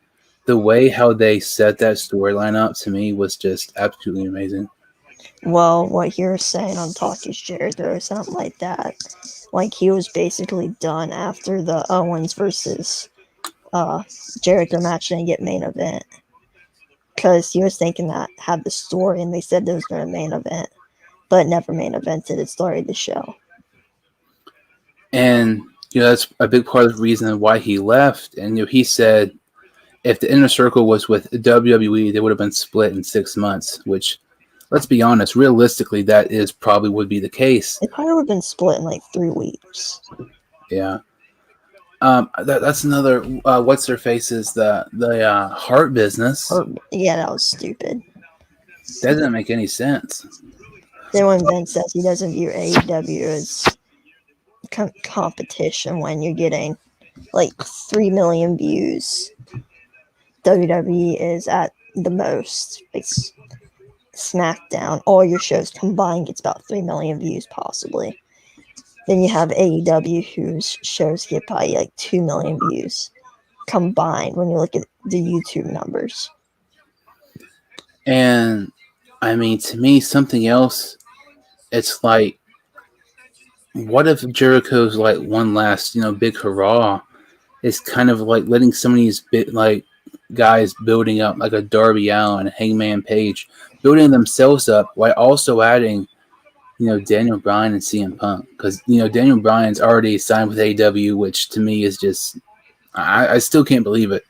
The way how they set that storyline up to me was just absolutely amazing. Well, what you're saying on Talk is Jericho or something like that. Like, he was basically done after the Owens versus Jericho match didn't get main event. Because he was thinking that had the story, and they said there was going to main event, but it never main evented. It started the show. And, that's a big part of the reason why he left. And, he said if the Inner Circle was with WWE, they would have been split in 6 months, which, let's be honest, realistically, that is probably would be the case. It probably would have been split in like 3 weeks. Yeah. That's another, what's their faces, the Hart business. Yeah, that was stupid. That doesn't make any sense. Then when Vince says he doesn't view AEW as competition when you're getting like 3 million views, WWE is at the most. It's SmackDown, all your shows combined gets about 3 million views possibly. Then you have AEW, whose shows get probably like 2 million views combined when you look at the YouTube numbers. And I mean, to me, something else, it's like, what if Jericho's like one last, big hurrah is kind of like letting some of these guys building up, like a Darby Allin, Hangman Page, building themselves up while also adding, Daniel Bryan and CM Punk, because Daniel Bryan's already signed with AEW, which to me is just, I still can't believe it.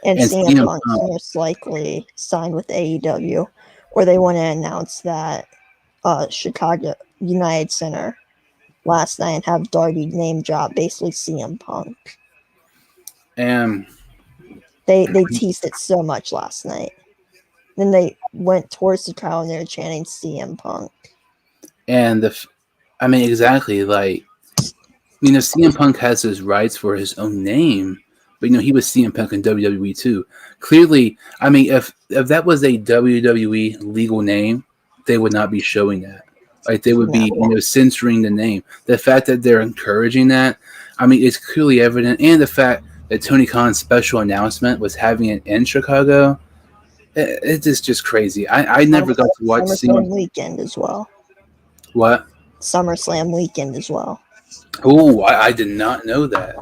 And CM Punk's most likely signed with AEW, or they want to announce that Chicago United Center last night and have Darby name drop basically CM Punk. And They teased it so much last night. Then they went towards the crowd and they were chanting CM Punk. and exactly, like, CM Punk has his rights for his own name, but he was CM Punk in WWE too. Clearly, if that was a WWE legal name, they would not be showing that. Like, they would be censoring the name. The fact that they're encouraging that, it's clearly evident, and the fact that Tony Khan's special announcement was having it in Chicago, it is just crazy. I never got to watch SummerSlam weekend as well. What? SummerSlam weekend as well. Oh, I did not know that.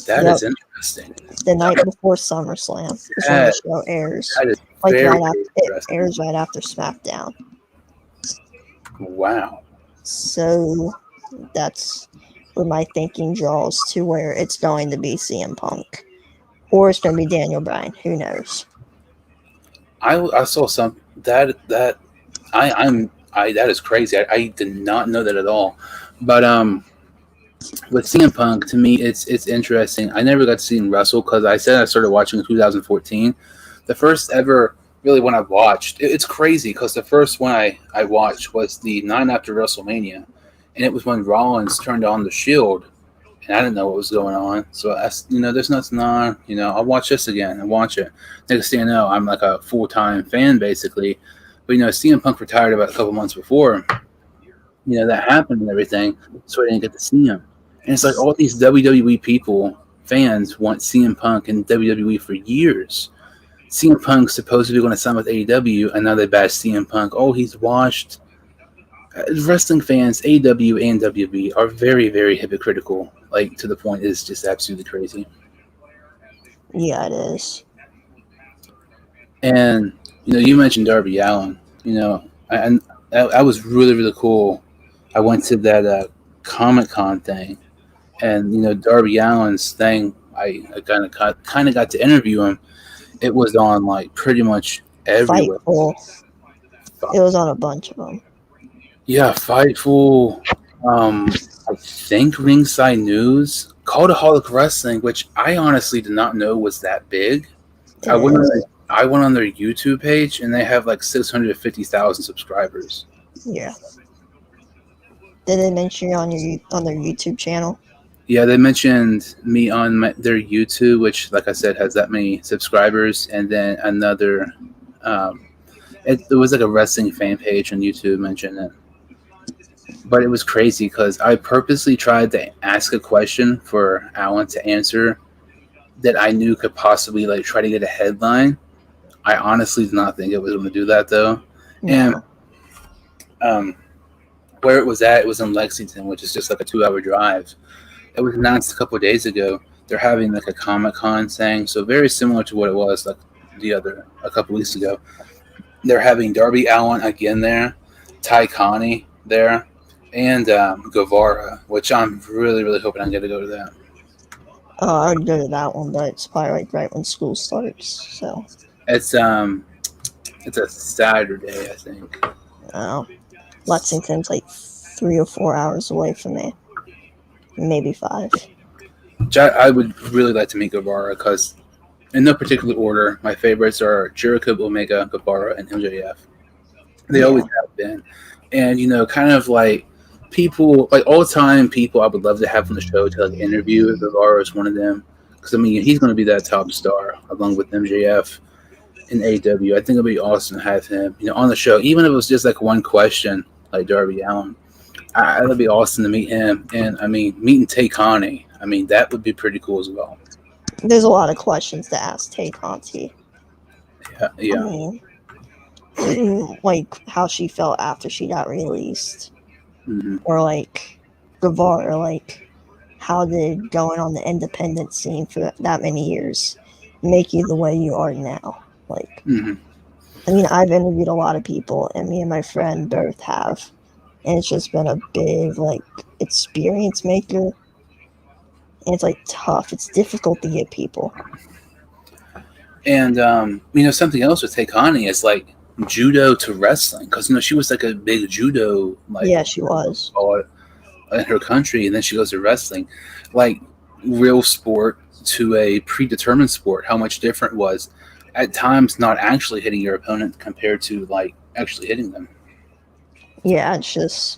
That is interesting. The night before SummerSlam is when the show airs. That is Like very it airs right after SmackDown. Wow. So that's where my thinking draws to where it's going to be CM Punk. Or it's going to be Daniel Bryan. Who knows? I saw some that that is crazy. I did not know that at all. But with CM Punk, to me, it's interesting. I never got to see him wrestle because I said I started watching in 2014. The first ever really one I watched, it's crazy because the first one I watched was the night after WrestleMania, and it was when Rollins turned on the Shield, and I didn't know what was going on. So there's nothing on. I'll watch this again and watch it. Next thing I know, I'm like a full-time fan basically. But CM Punk retired about a couple months before. That happened and everything, so I didn't get to see him. And it's like all these WWE people, fans, want CM Punk in WWE for years. CM Punk's supposedly going to sign with AEW, and now they bash CM Punk. Oh, he's washed. Wrestling fans, AEW and WWE, are very, very hypocritical. Like, to the point it's just absolutely crazy. Yeah, it is. And, you mentioned Darby Allin. I was really, really cool. I went to that Comic-Con thing, and, Darby Allin's thing, I kind of got to interview him. It was on, like, pretty much everywhere. Fightful. It was on a bunch of them. Yeah, Fightful. I think Ringside News, Cultaholic Wrestling, which I honestly did not know was that big. I went on their YouTube page, and they have like 650,000 subscribers. Yeah. Did they mention you on their YouTube channel? Yeah, they mentioned me on their YouTube, which, like I said, has that many subscribers, and then another. It was like a wrestling fan page on YouTube mentioned it. But it was crazy because I purposely tried to ask a question for Alan to answer that I knew could possibly like try to get a headline. I honestly did not think it was going to do that though. No. And where it was at, it was in Lexington, which is just like a 2-hour drive. It was announced a couple of days ago. They're having like a Comic-Con thing, so very similar to what it was like a couple weeks ago. They're having Darby Allin again there, Ty Connie there, and Guevara, which I'm really, really hoping I get to go to that. I would go to that one, but it's probably like right when school starts. So it's a Saturday, I think. Oh, Lexington's like 3 or 4 hours away from me, maybe 5. I would really like to meet Guevara because, in no particular order, my favorites are Jericho, Omega, Guevara, and MJF. They always have been, and kind of like people, like all-time people, I would love to have on the show to like interview. Guevara is one of them because he's going to be that top star along with MJF in AEW. I think it'd be awesome to have him, on the show, even if it was just like one question, like Darby Allin. It'd be awesome to meet him, and meeting Tay Connie. That would be pretty cool as well. There's a lot of questions to ask Tay Conti. Yeah. Like how she felt after she got released, Mm-hmm. or like Guevara, like how did going on the independent scene for that many years make you the way you are now? Like, Mm-hmm. I've interviewed a lot of people, and me and my friend both have, and it's just been a big like experience maker. And it's like tough. It's difficult to get people. And something else with Tay Connie is like judo to wrestling, because she was like a big judo Yeah, she was. in her country, and then she goes to wrestling, like real sport to a predetermined sport. How much different it was at times not actually hitting your opponent compared to like actually hitting them. Yeah, it's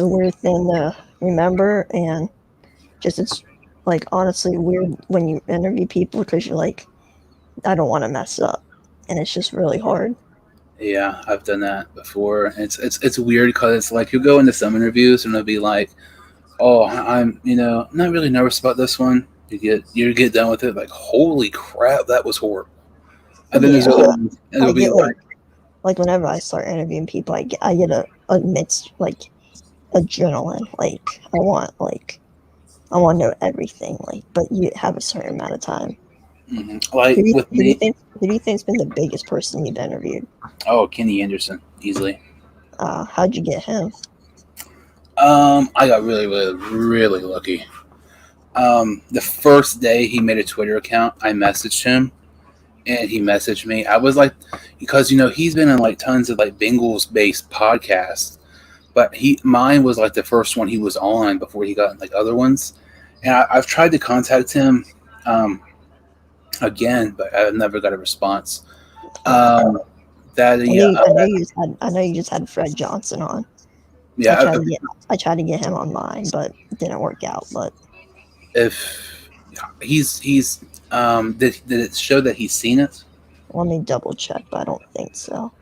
a weird thing to remember, and it's like honestly weird when you interview people because you're like, I don't want to mess up, and it's just really hard. Yeah, I've done that before. It's weird because it's like you go into some interviews and it'll be like, oh, I'm not really nervous about this one. You get done with it like, holy crap, that was horrible. And then there's Yeah. other ones, and it'll I be get like, like whenever I start interviewing people, I get a mixed like adrenaline. Like I want to know everything. Like, but you have a certain amount of time. like Who with do you me. think? Who do you think's been the biggest person you've interviewed? Oh, Kenny Anderson, easily. How'd you get him? I got really, really, really lucky. The first day he made a Twitter account, I messaged him, and he messaged me. I was like, because he's been in like tons of like Bengals based podcasts, but mine was like the first one he was on before he got like other ones, and I've tried to contact him again, but I've never got a response. I know you just had Fred Johnson on. Yeah, I tried to get him on mine, but it didn't work out. But if he's did it show that he's seen it? let me double check, but I don't think so.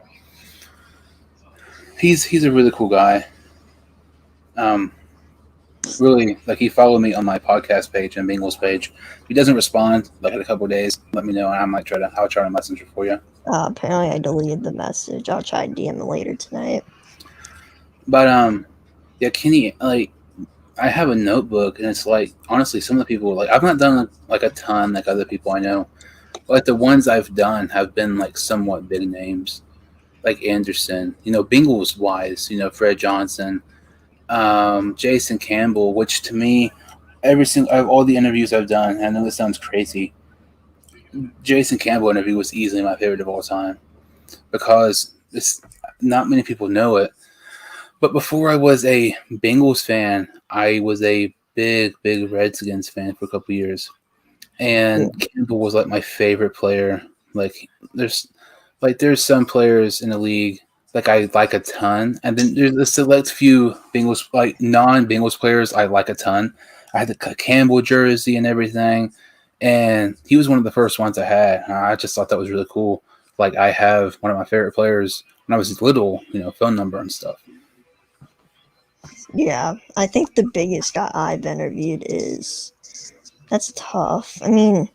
He's a really cool guy. Really, like he followed me on my podcast page and Bengals page. If he doesn't respond like in a couple of days, let me know, and I'll try to messenger for you. Apparently I deleted the message. I'll try to DM him later tonight. But yeah, Kenny, like I have a notebook, and it's like honestly, some of the people like I've not done like a ton like other people I know. Like the ones I've done have been like somewhat big names, like Anderson, Bengals wise, Fred Johnson, Jason Campbell, which to me, all the interviews I've done, I know this sounds crazy. Jason Campbell interview was easily my favorite of all time because not many people know it. But before I was a Bengals fan, I was a big Redskins fan for a couple years. And Campbell was like my favorite player. Like there's some players in the league like I like a ton, and then there's a select few Bengals like non-Bengals players I like a ton. I had the Campbell jersey and everything, and he was one of the first ones I had. I just thought that was really cool. Like I have one of my favorite players when I was little, phone number and stuff. Yeah, I think the biggest guy I've interviewed that's tough. I mean,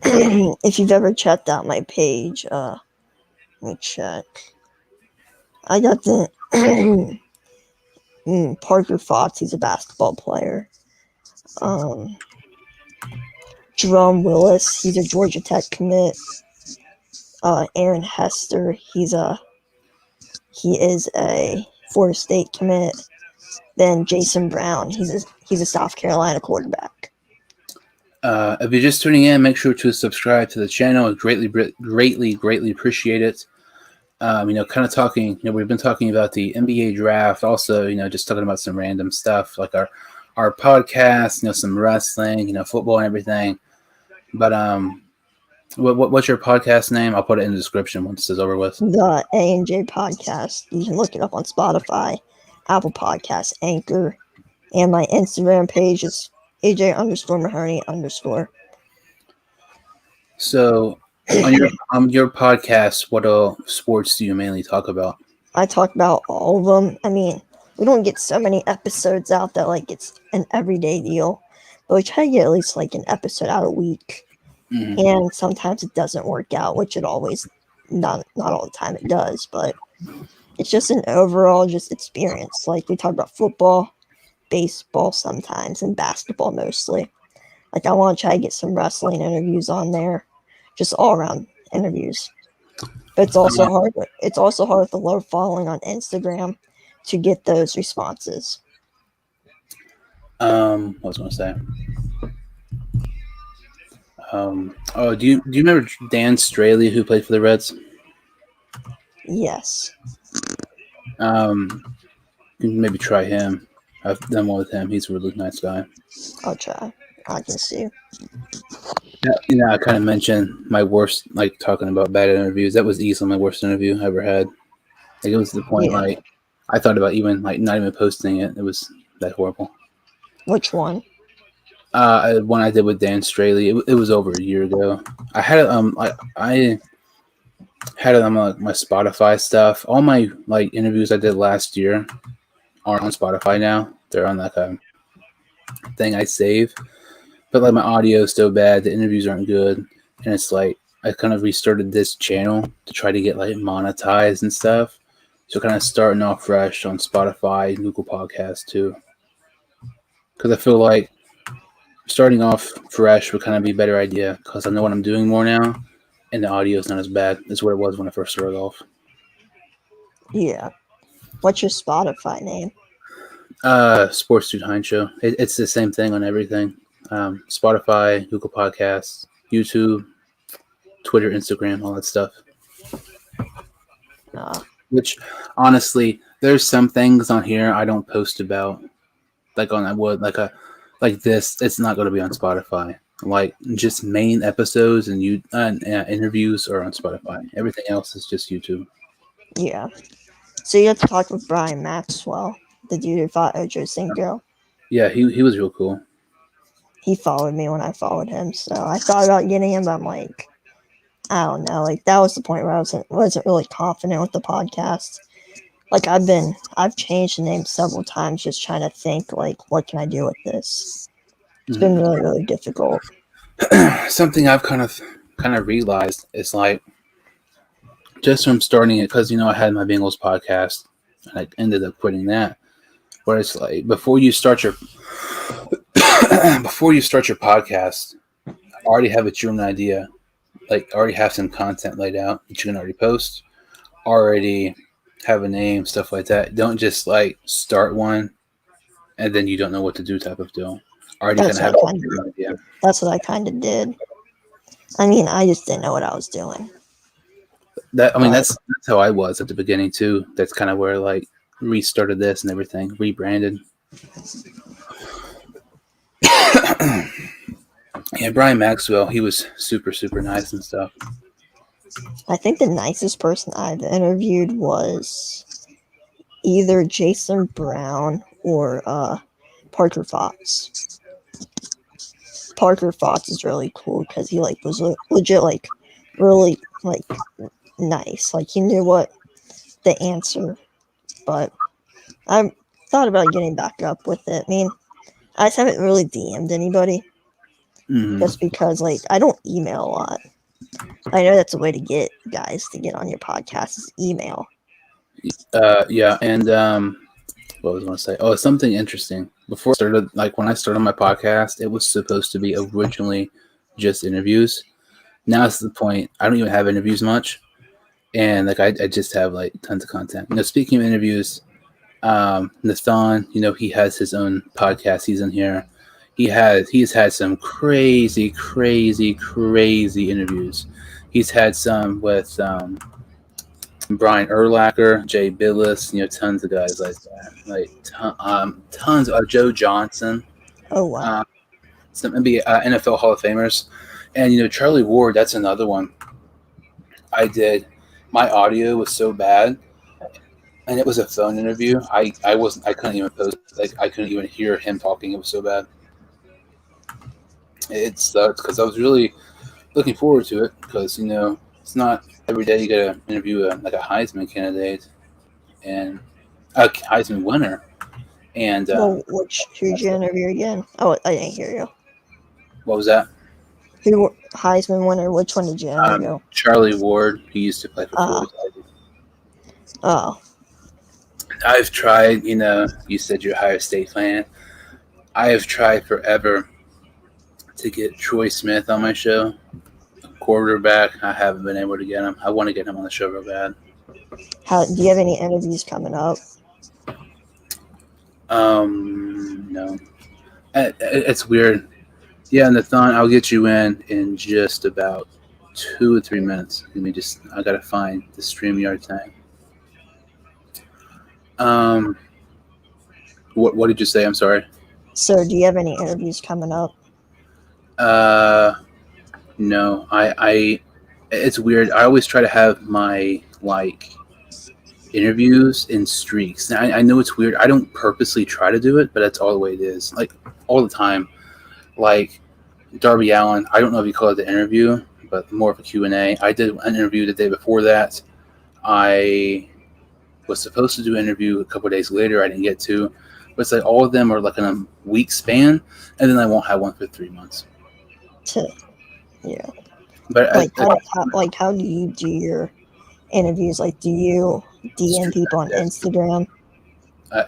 if you've ever checked out my page, let me check. I got the Parker Fox. He's a basketball player. Jerome Willis. He's a Georgia Tech commit. Aaron Hester. He is a Florida State commit. Then Jason Brown. He's a South Carolina quarterback. If you're just tuning in, make sure to subscribe to the channel. Greatly appreciate it. Kind of talking, we've been talking about the NBA draft, also, just talking about some random stuff like our podcast, some wrestling, football and everything. But what's your podcast name? I'll put it in the description once this is over with. The A&J podcast. You can look it up on Spotify, Apple Podcasts, Anchor, and my Instagram page is AJ_Mahoney_. So on your podcast, what sports do you mainly talk about? I talk about all of them. I mean, we don't get so many episodes out that like it's an everyday deal, but we try to get at least like an episode out a week. Mm-hmm. And sometimes it doesn't work out, which it always not all the time it does, but it's just an overall just experience. Like we talk about football, baseball sometimes, and basketball mostly. Like I want to try to get some wrestling interviews on there, just all around interviews. But it's also hard. It's also hard with the low following on Instagram to get those responses. What was I going to say? Do you remember Dan Straley who played for the Reds? Yes. You can maybe try him. I've done one with him. He's a really nice guy. I'll try. I can see. Yeah, I kind of mentioned my worst, like talking about bad interviews. That was easily my worst interview I ever had. Like it was to the point Yeah. like I thought about even like not even posting it. It was that horrible. Which one? One I did with Dan Straley. It was over a year ago. I had it. I had it on my Spotify stuff. All my like interviews I did last year are on Spotify now. They're on like a thing I save. But like my audio is so bad, the interviews aren't good, and it's like I kind of restarted this channel to try to get like monetized and stuff. So kind of starting off fresh on Spotify, Google Podcasts too, because I feel like starting off fresh would kind of be a better idea because I know what I'm doing more now, and the audio is not as bad as what it was when I first started off. Yeah. What's your Spotify name? Sports Dude Hine Show. It's the same thing on everything. Spotify, Google Podcasts, YouTube, Twitter, Instagram, all that stuff. Which, honestly, there's some things on here I don't post about, like on that wood, like this. It's not going to be on Spotify. Like just main episodes and interviews are on Spotify. Everything else is just YouTube. Yeah. So you have to talk with Brian Maxwell, the dude who fought Ocho Cinco. Yeah, he was real cool. He followed me when I followed him, so I thought about getting him, but I'm like, I don't know. Like that was the point where I wasn't really confident with the podcast. Like I've changed the name several times, just trying to think like, what can I do with this? It's been really, really difficult. Something I've kind of realized is like just from starting it, because I had my Bengals podcast and I ended up quitting that. Where it's like before you start your podcast, already have your own idea, like already have some content laid out that you can already post, already have a name, stuff like that. Don't just like start one and then you don't know what to do type of deal. Already That's gonna have an idea. That's what I kind of did. I mean, I just didn't know what I was doing. That's how I was at the beginning too. That's kind of where like restarted this and everything, rebranded. Yeah, Brian Maxwell, he was super, super nice and stuff. I think the nicest person I've interviewed was either Jason Brown or Parker Fox. Parker Fox is really cool because he like was legit like really like nice. Like he knew what the answer. But I thought about getting back up with it. I mean, I just haven't really DM'd anybody. Just because like I don't email a lot. I know that's a way to get guys to get on your podcast is email. Yeah, and what was I going to say? Oh, something interesting. Before I started, like when I started my podcast, it was supposed to be originally just interviews. Now it's the point I don't even have interviews much, and like I just have like tons of content. Speaking of interviews, Nathan, he has his own podcast. He's in here. He's had some crazy interviews. He's had some with Brian Urlacher, Jay Billis, tons of guys like that. Like tons of Joe Johnson. Oh wow. Some NBA NFL Hall of Famers. And Charlie Ward, that's another one. I did. My audio was so bad. And it was a phone interview. I couldn't even post, like I couldn't even hear him talking. It was so bad. It sucks because I was really looking forward to it because it's not every day you get to interview a Heisman candidate and a Heisman winner. And well, who'd you interview again? Oh, I didn't hear you. What was that? Who Heisman winner? Which one did you interview? Charlie Ward. He used to play for Florida. Oh. I've tried. You said you're a Ohio State fan. I have tried forever to get Troy Smith on my show, quarterback. I haven't been able to get him. I want to get him on the show real bad. Do you have any interviews coming up? No. It's weird. Yeah, Nathan, I'll get you in just about 2 or 3 minutes. I gotta find the StreamYard time. Um, what did you say? I'm sorry. So, do you have any interviews coming up? Uh, no, it's weird. I always try to have my like interviews in streaks. Now, I know it's weird. I don't purposely try to do it, but that's all the way it is. Like all the time. Like Darby Allin. I don't know if you call it the interview, but more of a Q&A. I did an interview the day before that. I was supposed to do an interview a couple of days later. I didn't get to. But it's like all of them are like in a week span, and then I won't have one for 3 months. Yeah. But How do you do your interviews? Like, do you DM people on Instagram?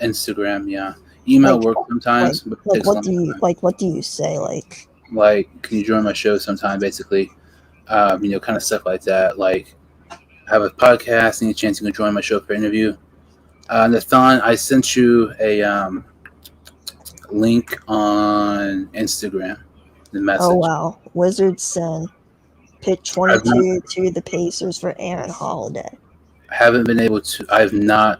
Instagram, yeah. Email Like- works sometimes, but it takes a long time. What do you say? Like, can you join my show sometime? Basically, kind of stuff like that. Like, have a podcast, any chance you can join my show for interview? Nathan, I sent you a link on Instagram. The message. Oh wow, Wizards send pick 22 to the Pacers for Aaron Holiday. Haven't been able to. I've not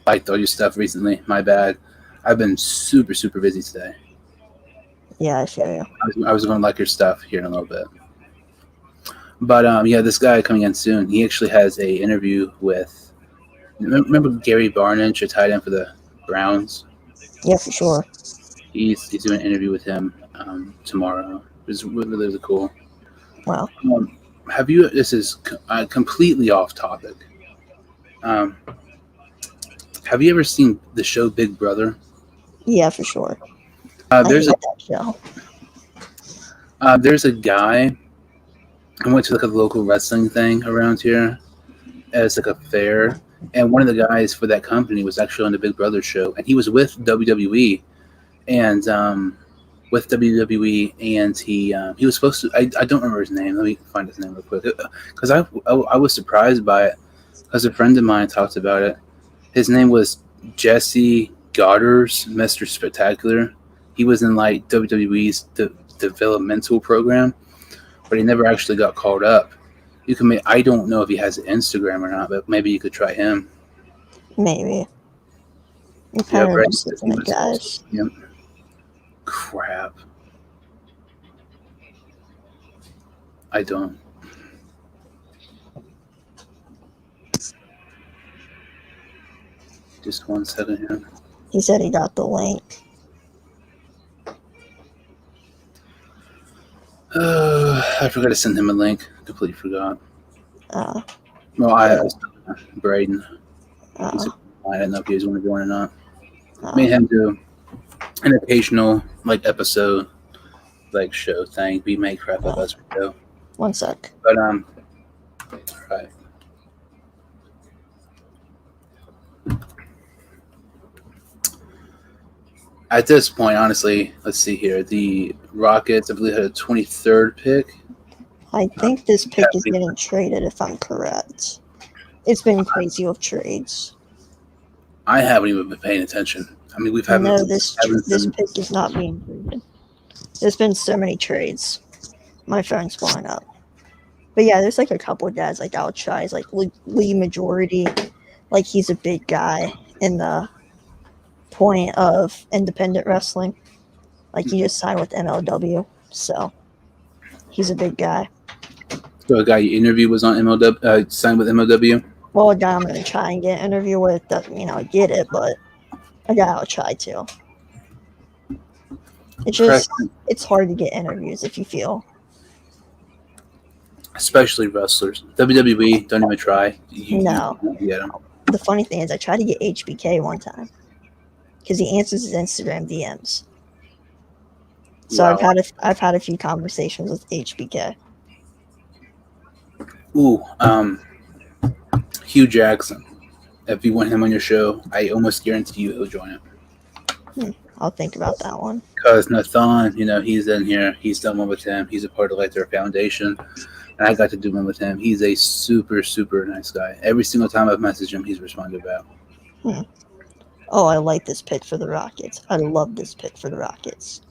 liked all your stuff recently. My bad. I've been super busy today. Yeah, I feel you. I was going to like your stuff here in a little bit. But yeah, this guy coming in soon. He actually has a interview with. Remember Gary Barnidge, a tight end for the Browns? Yeah, for sure. He's doing an interview with him tomorrow. It's really cool. Wow. Have you? This is completely off topic. Have you ever seen the show Big Brother? Yeah, for sure. There's I hate that show. There's a guy. I went to like a local wrestling thing around here. It's like a fair, and one of the guys for that company was actually on the Big Brother show, and he was with WWE, and he was supposed to. I don't remember his name. Let me find his name real quick, because I was surprised by it, because a friend of mine talked about it. His name was Jesse Goddard's Mr. Spectacular. He was in like WWE's developmental program, but he never actually got called up. You can I don't know if he has an Instagram or not, but maybe you could try him. Maybe. I'm kind of right. just looking at guys. Yep. Crap. I don't. Just 1 second here. He said he got the link. I forgot to send him a link. Completely forgot. Uh, Braden. uh, I didn't know if he was going to join or not. uh, Made him do an occasional episode show thing. We make crap of us show. 1 sec. But right. At this point, honestly, let's see here. The Rockets, I believe, had a 23rd pick. I think this pick is getting traded, if I'm correct. It's been crazy with trades. I haven't even been paying attention. I mean, we've had No, this pick is not being traded. There's been so many trades. My phone's blowing up. But yeah, there's a couple of guys I'll try. Lee Majority. He's a big guy in the point of independent wrestling. He just signed with MLW. So he's a big guy. So a guy you interviewed was on MLW, signed with MLW? Well, a guy I'm going to try and get an interview with doesn't, get it, but a guy I'll try to. It's just, it's hard to get interviews if you feel. Especially wrestlers. WWE, don't even try. No. You get them. The funny thing is, I tried to get HBK one time because he answers his Instagram DMs. So Wow. I've had a few conversations with HBK. Ooh, Hugh Jackson. If you want him on your show, I almost guarantee you he'll join it. I'll think about that one. Because Nathan, he's in here. He's done one with him. He's a part of their foundation. And I got to do one with him. He's a super, super nice guy. Every single time I've messaged him, he's responded back. Oh, I like this pick for the Rockets. I love this pick for the Rockets.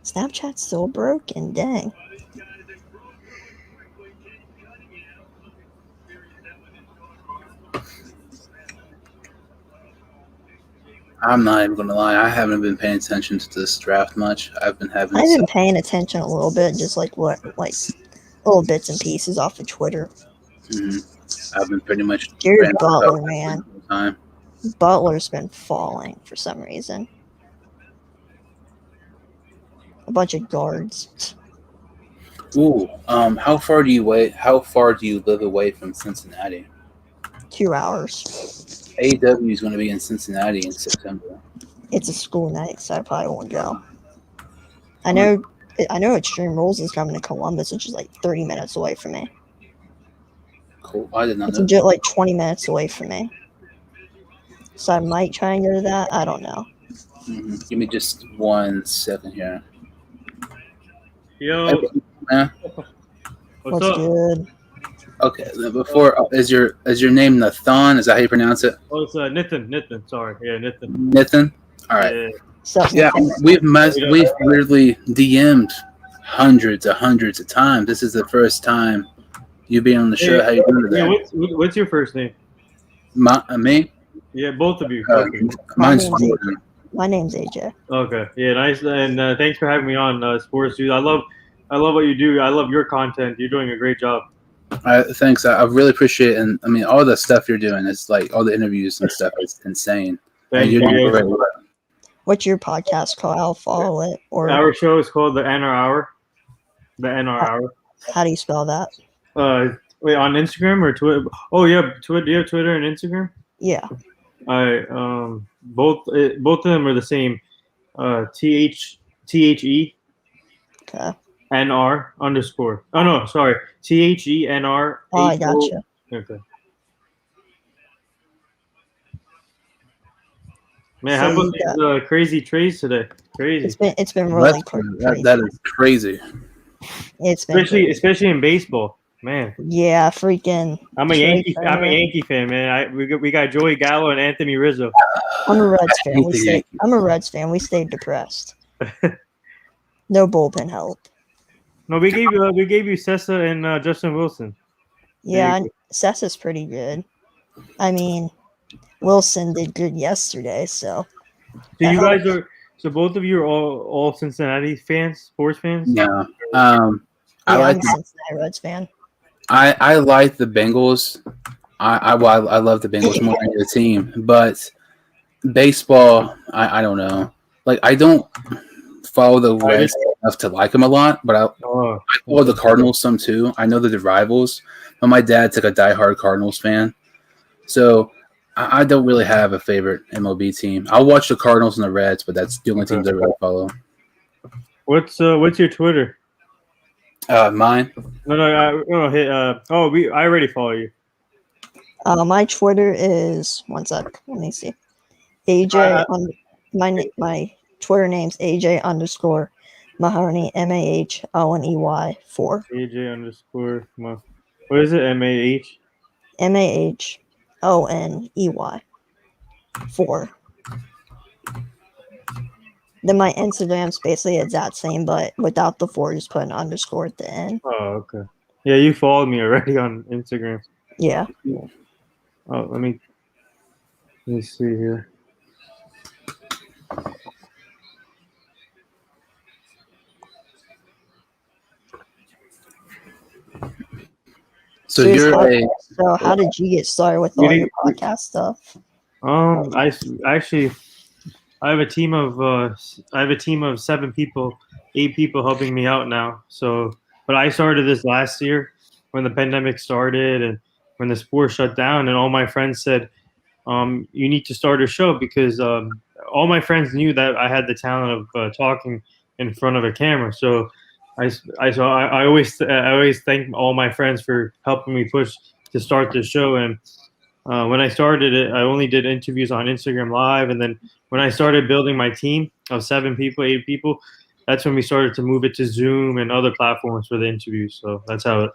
Snapchat's so broken, dang. I'm not even gonna lie. I haven't been paying attention to this draft much. I've been having. I've been paying attention a little bit, just like little bits and pieces off of Twitter. I've been pretty much. Jared Butler, man. the Time. Butler's been falling for some reason. A bunch of guards. Ooh, how far do you wait? How far do you live away from Cincinnati? 2 hours. AEW is going to be in Cincinnati in September. It's a school night, so I probably won't go. I know Extreme Rules is coming to Columbus, which is like 30 minutes away from me. Cool. I did not It's know. just like 20 minutes away from me. So I might try and go to that. I don't know. Give me just 1 second here. Yo, Man. what's What's up? good? Okay. Before is your name Nathan? Is that how you pronounce it? Oh, it's Nitin. Sorry, yeah, Nitin. Nathan. All right. Yeah. Sup, Yeah, Nathan? we've literally DM'd hundreds of times. This is the first time you being on the show. Yeah. How you doing Yeah, today? what's your first name? Me? Yeah, both of you. Okay. Mine's name's Jordan. My name's AJ. Okay. Yeah, nice. And thanks for having me on, Sports Dude. I love what you do. I love your content. You're doing a great job. Thanks. I really appreciate it. And I mean, all the stuff you're doing is like all the interviews and stuff is insane. And Thank you're doing you. great work. What's your podcast called? I'll follow it. Or Our show is called the NR Hour. The NR Hour. how do you spell that? Wait, on Instagram or Twitter? Oh yeah, Twitter. Do you have Twitter and Instagram? Yeah. Both of them are the same. THE Okay. NR underscore. Oh no, sorry. THENR. Oh, I gotcha. Okay. Man, So how about you these crazy trades today? Crazy, It's been really That's- crazy. that is crazy. It's been especially in baseball. Man, yeah, freaking. I'm a Trey Yankee Turner. fan, man. We got Joey Gallo and Anthony Rizzo. I'm a Reds I fan. hate the Yankees. I'm a Reds fan. We stayed depressed. No bullpen help. No, we gave you Sessa and Justin Wilson. Yeah, There you Sessa's pretty good. I mean, Wilson did good yesterday, so So That you guys helps. are all Cincinnati fans, sports fans. Yeah. yeah, I I'm like a Cincinnati Reds fan. I like the Bengals. I love the Bengals more than the team, but baseball, I don't know. Like I don't follow the Reds enough to like them a lot, but I Oh, follow the Cardinals some too. I know they're the rivals, but my dad's like a diehard Cardinals fan, so I don't really have a favorite MLB team. I'll watch the Cardinals and the Reds, but that's the only teams I really follow. what's your Twitter? Mine. I already follow you. My Twitter is one sec. Let me see. AJ on my Twitter name's AJ underscore Mahoney MAHONEY 4 AJ underscore. What is it? MAH. MAHONEY 4. Then my Instagram's basically exact same, but without the 4, just put an underscore at the end. Oh, okay. Yeah, you followed me already on Instagram. Yeah. Oh, let me see here. So Serious you're podcast. a So how did you get started with all your podcast stuff? I actually I have a team of 7 people, 8 people helping me out now. So, but I started this last year when the pandemic started and when the sport shut down, and all my friends said, "You need to start a show," because all my friends knew that I had the talent of talking in front of a camera. So, I always thank all my friends for helping me push to start the show. And when I started it, I only did interviews on Instagram Live, and then when I started building my team of 7 people, 8 people, that's when we started to move it to Zoom and other platforms for the interviews. So that's how it.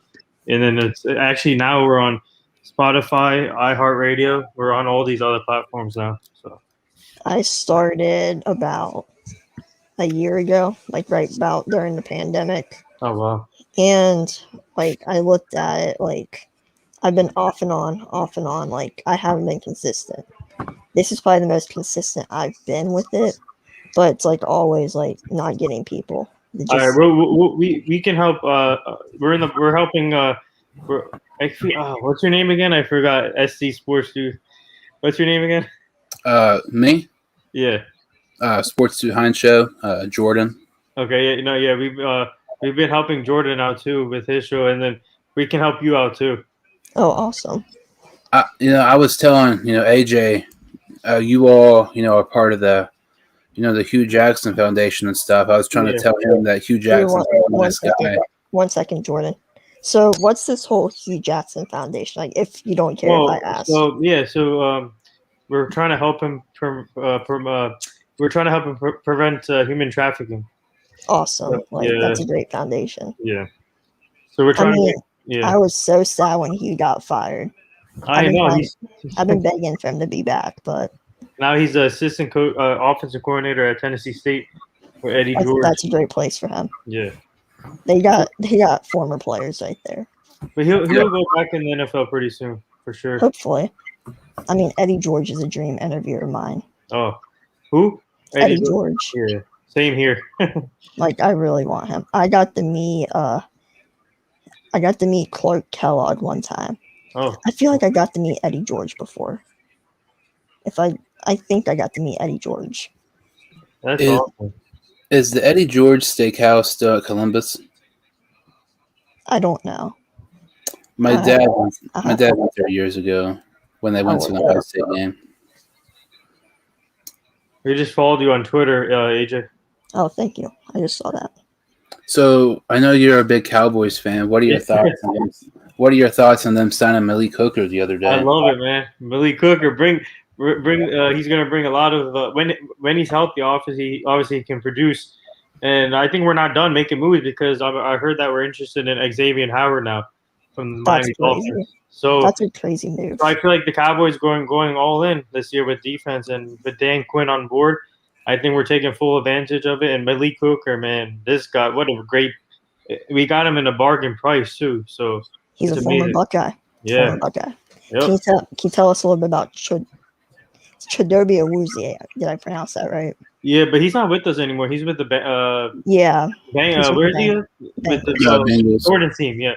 And then it's actually now we're on Spotify, iHeartRadio. We're on all these other platforms now. So I started about a year ago, like right about during the pandemic. oh wow, And like I looked at it, like I've been off and on, like I haven't been consistent. This is probably the most consistent I've been with it, but it's like always like not getting people. It All right, just, we can help. We're helping. We're actually. What's your name again? I forgot. SC Sports Dude. What's your name again? Me, Yeah. Sports to Heinz Show, Jordan. Okay. Yeah. No. Yeah. We've been helping Jordan out too with his show, and then we can help you out too. oh, awesome. I was telling AJ, you all are part of the the Hugh Jackson Foundation and stuff. I was trying to tell him that Hugh Jackson's a nice guy. 1 second, Jordan. So what's this whole Hugh Jackson Foundation? Like, if you don't care if I ask. So yeah. So we're trying to help him we're trying to help him prevent human trafficking. Awesome. Like, yeah. that's a great foundation. Yeah. So we're trying to. Yeah. I was so sad when Hugh got fired. I know. I've been begging for him to be back, but now he's the assistant offensive coordinator at Tennessee State with Eddie George. That's a great place for him. Yeah. They got former players right there. But he'll go back in the NFL pretty soon, for sure. Hopefully. I mean, Eddie George is a dream interviewer of mine. Oh. Who? Eddie George. Yeah. Same here. Like, I really want him. I got to meet Clark Kellogg one time. Oh. I feel like I got to meet Eddie George before. I think I got to meet Eddie George. That's awesome. Is the Eddie George Steakhouse still at Columbus? I don't know. My dad went there years ago when they went to the Ohio State game. We just followed you on Twitter, AJ. Oh, thank you. I just saw that. So I know you're a big Cowboys fan. What are your thoughts on them? What are your thoughts on them signing Malik Hooker the other day? I love it, man. Malik Hooker, bring. He's going to bring a lot of when he's healthy. Obviously he can produce, and I think we're not done making moves because I heard that we're interested in Xavier Howard now from the Miami Dolphins. So that's a crazy move. So I feel like the Cowboys going all in this year with defense and with Dan Quinn on board. I think we're taking full advantage of it. And Malik Hooker, man, this guy, what a great. We got him in a bargain price too. So he's a former Buckeye. Yeah. Former Buckeye. Yep. Can you tell us a little bit about Chidobe Awuzie? Did I pronounce that right? Yeah, but he's not with us anymore. He's with the where is he? With the Jordan team. Yeah.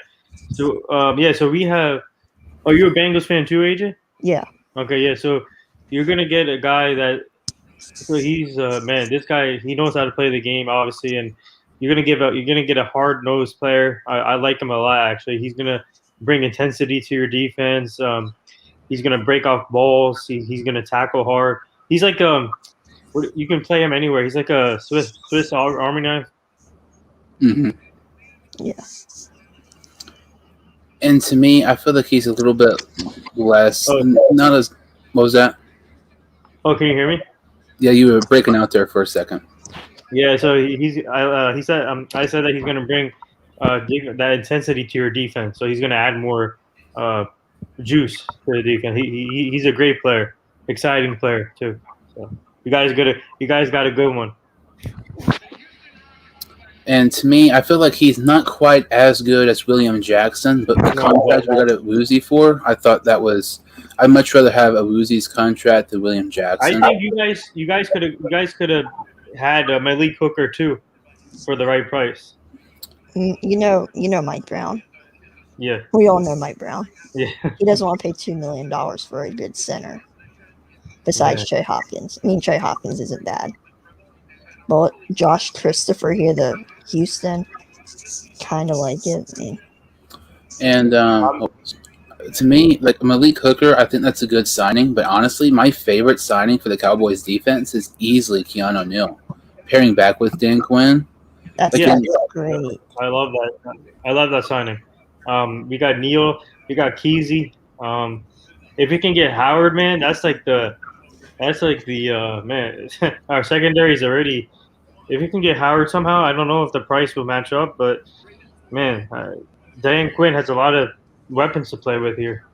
So so we have. Oh, you're a Bengals fan too, AJ? Yeah. Okay, yeah. So you're gonna get a guy that. So he's man. This guy, he knows how to play the game, obviously, and you're gonna get a hard nosed player. I like him a lot, actually. He's gonna bring intensity to your defense. He's gonna break off balls. He's gonna tackle hard. He's like you can play him anywhere. He's like a Swiss Army knife. Mm-hmm. Yeah. And to me, I feel like he's a little bit less. Not as. What was that? Oh, can you hear me? Yeah, you were breaking out there for a second. Yeah, so he said I said that he's going to bring that intensity to your defense. So he's going to add more juice to the defense. He's a great player, exciting player too. So you guys got a good one. And to me, I feel like he's not quite as good as William Jackson, but the contract we got Awuzie for, I thought that was. I'd much rather have Awuzie's contract than William Jackson. I think you guys could have had Malik Hooker too, for the right price. You know Mike Brown. Yeah. We all know Mike Brown. Yeah. He doesn't want to pay $2 million for a good center. Besides Trey Hopkins. I mean, Trey Hopkins isn't bad. But Josh Christopher here, the Houston, kind of like it. I mean, and to me, like Malik Hooker, I think that's a good signing. But honestly, my favorite signing for the Cowboys defense is easily Keanu O'Neal. Pairing back with Dan Quinn. That's great. I love that. I love that signing. We got Neal. We got Kesey. If we can get Howard, man, that's like the man. Our secondary is already. If you can get Howard somehow, I don't know if the price will match up, but man, Dan Quinn has a lot of weapons to play with here.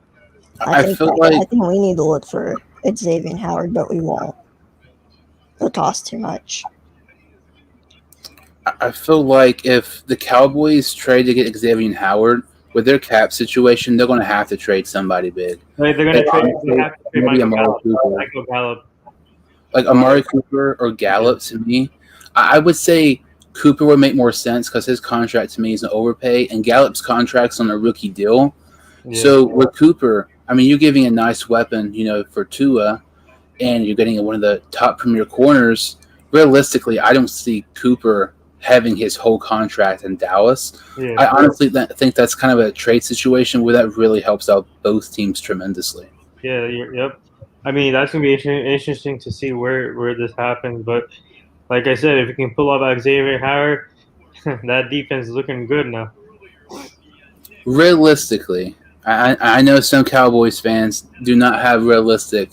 I think we need to look for Xavier Howard, but we won't. It'll cost too much. I feel like if the Cowboys trade to get Xavier Howard, with their cap situation, they're going to have to trade somebody big. They're going to trade. They have to trade Maybe Michael Amari Gallup. Cooper. Michael Gallup. Like Amari Cooper or Gallup to me, I would say Cooper would make more sense because his contract to me is an overpay, and Gallup's contract's on a rookie deal. Yeah. So with Cooper, I mean, you're giving a nice weapon, for Tua, and you're getting one of the top premier corners. Realistically, I don't see Cooper having his whole contract in Dallas. Yeah. I honestly think that's kind of a trade situation where that really helps out both teams tremendously. Yeah. Yep. I mean, that's gonna be interesting to see where this happens. But like I said, if you can pull up Xavier Howard, that defense is looking good now. Realistically, I know some Cowboys fans do not have realistic,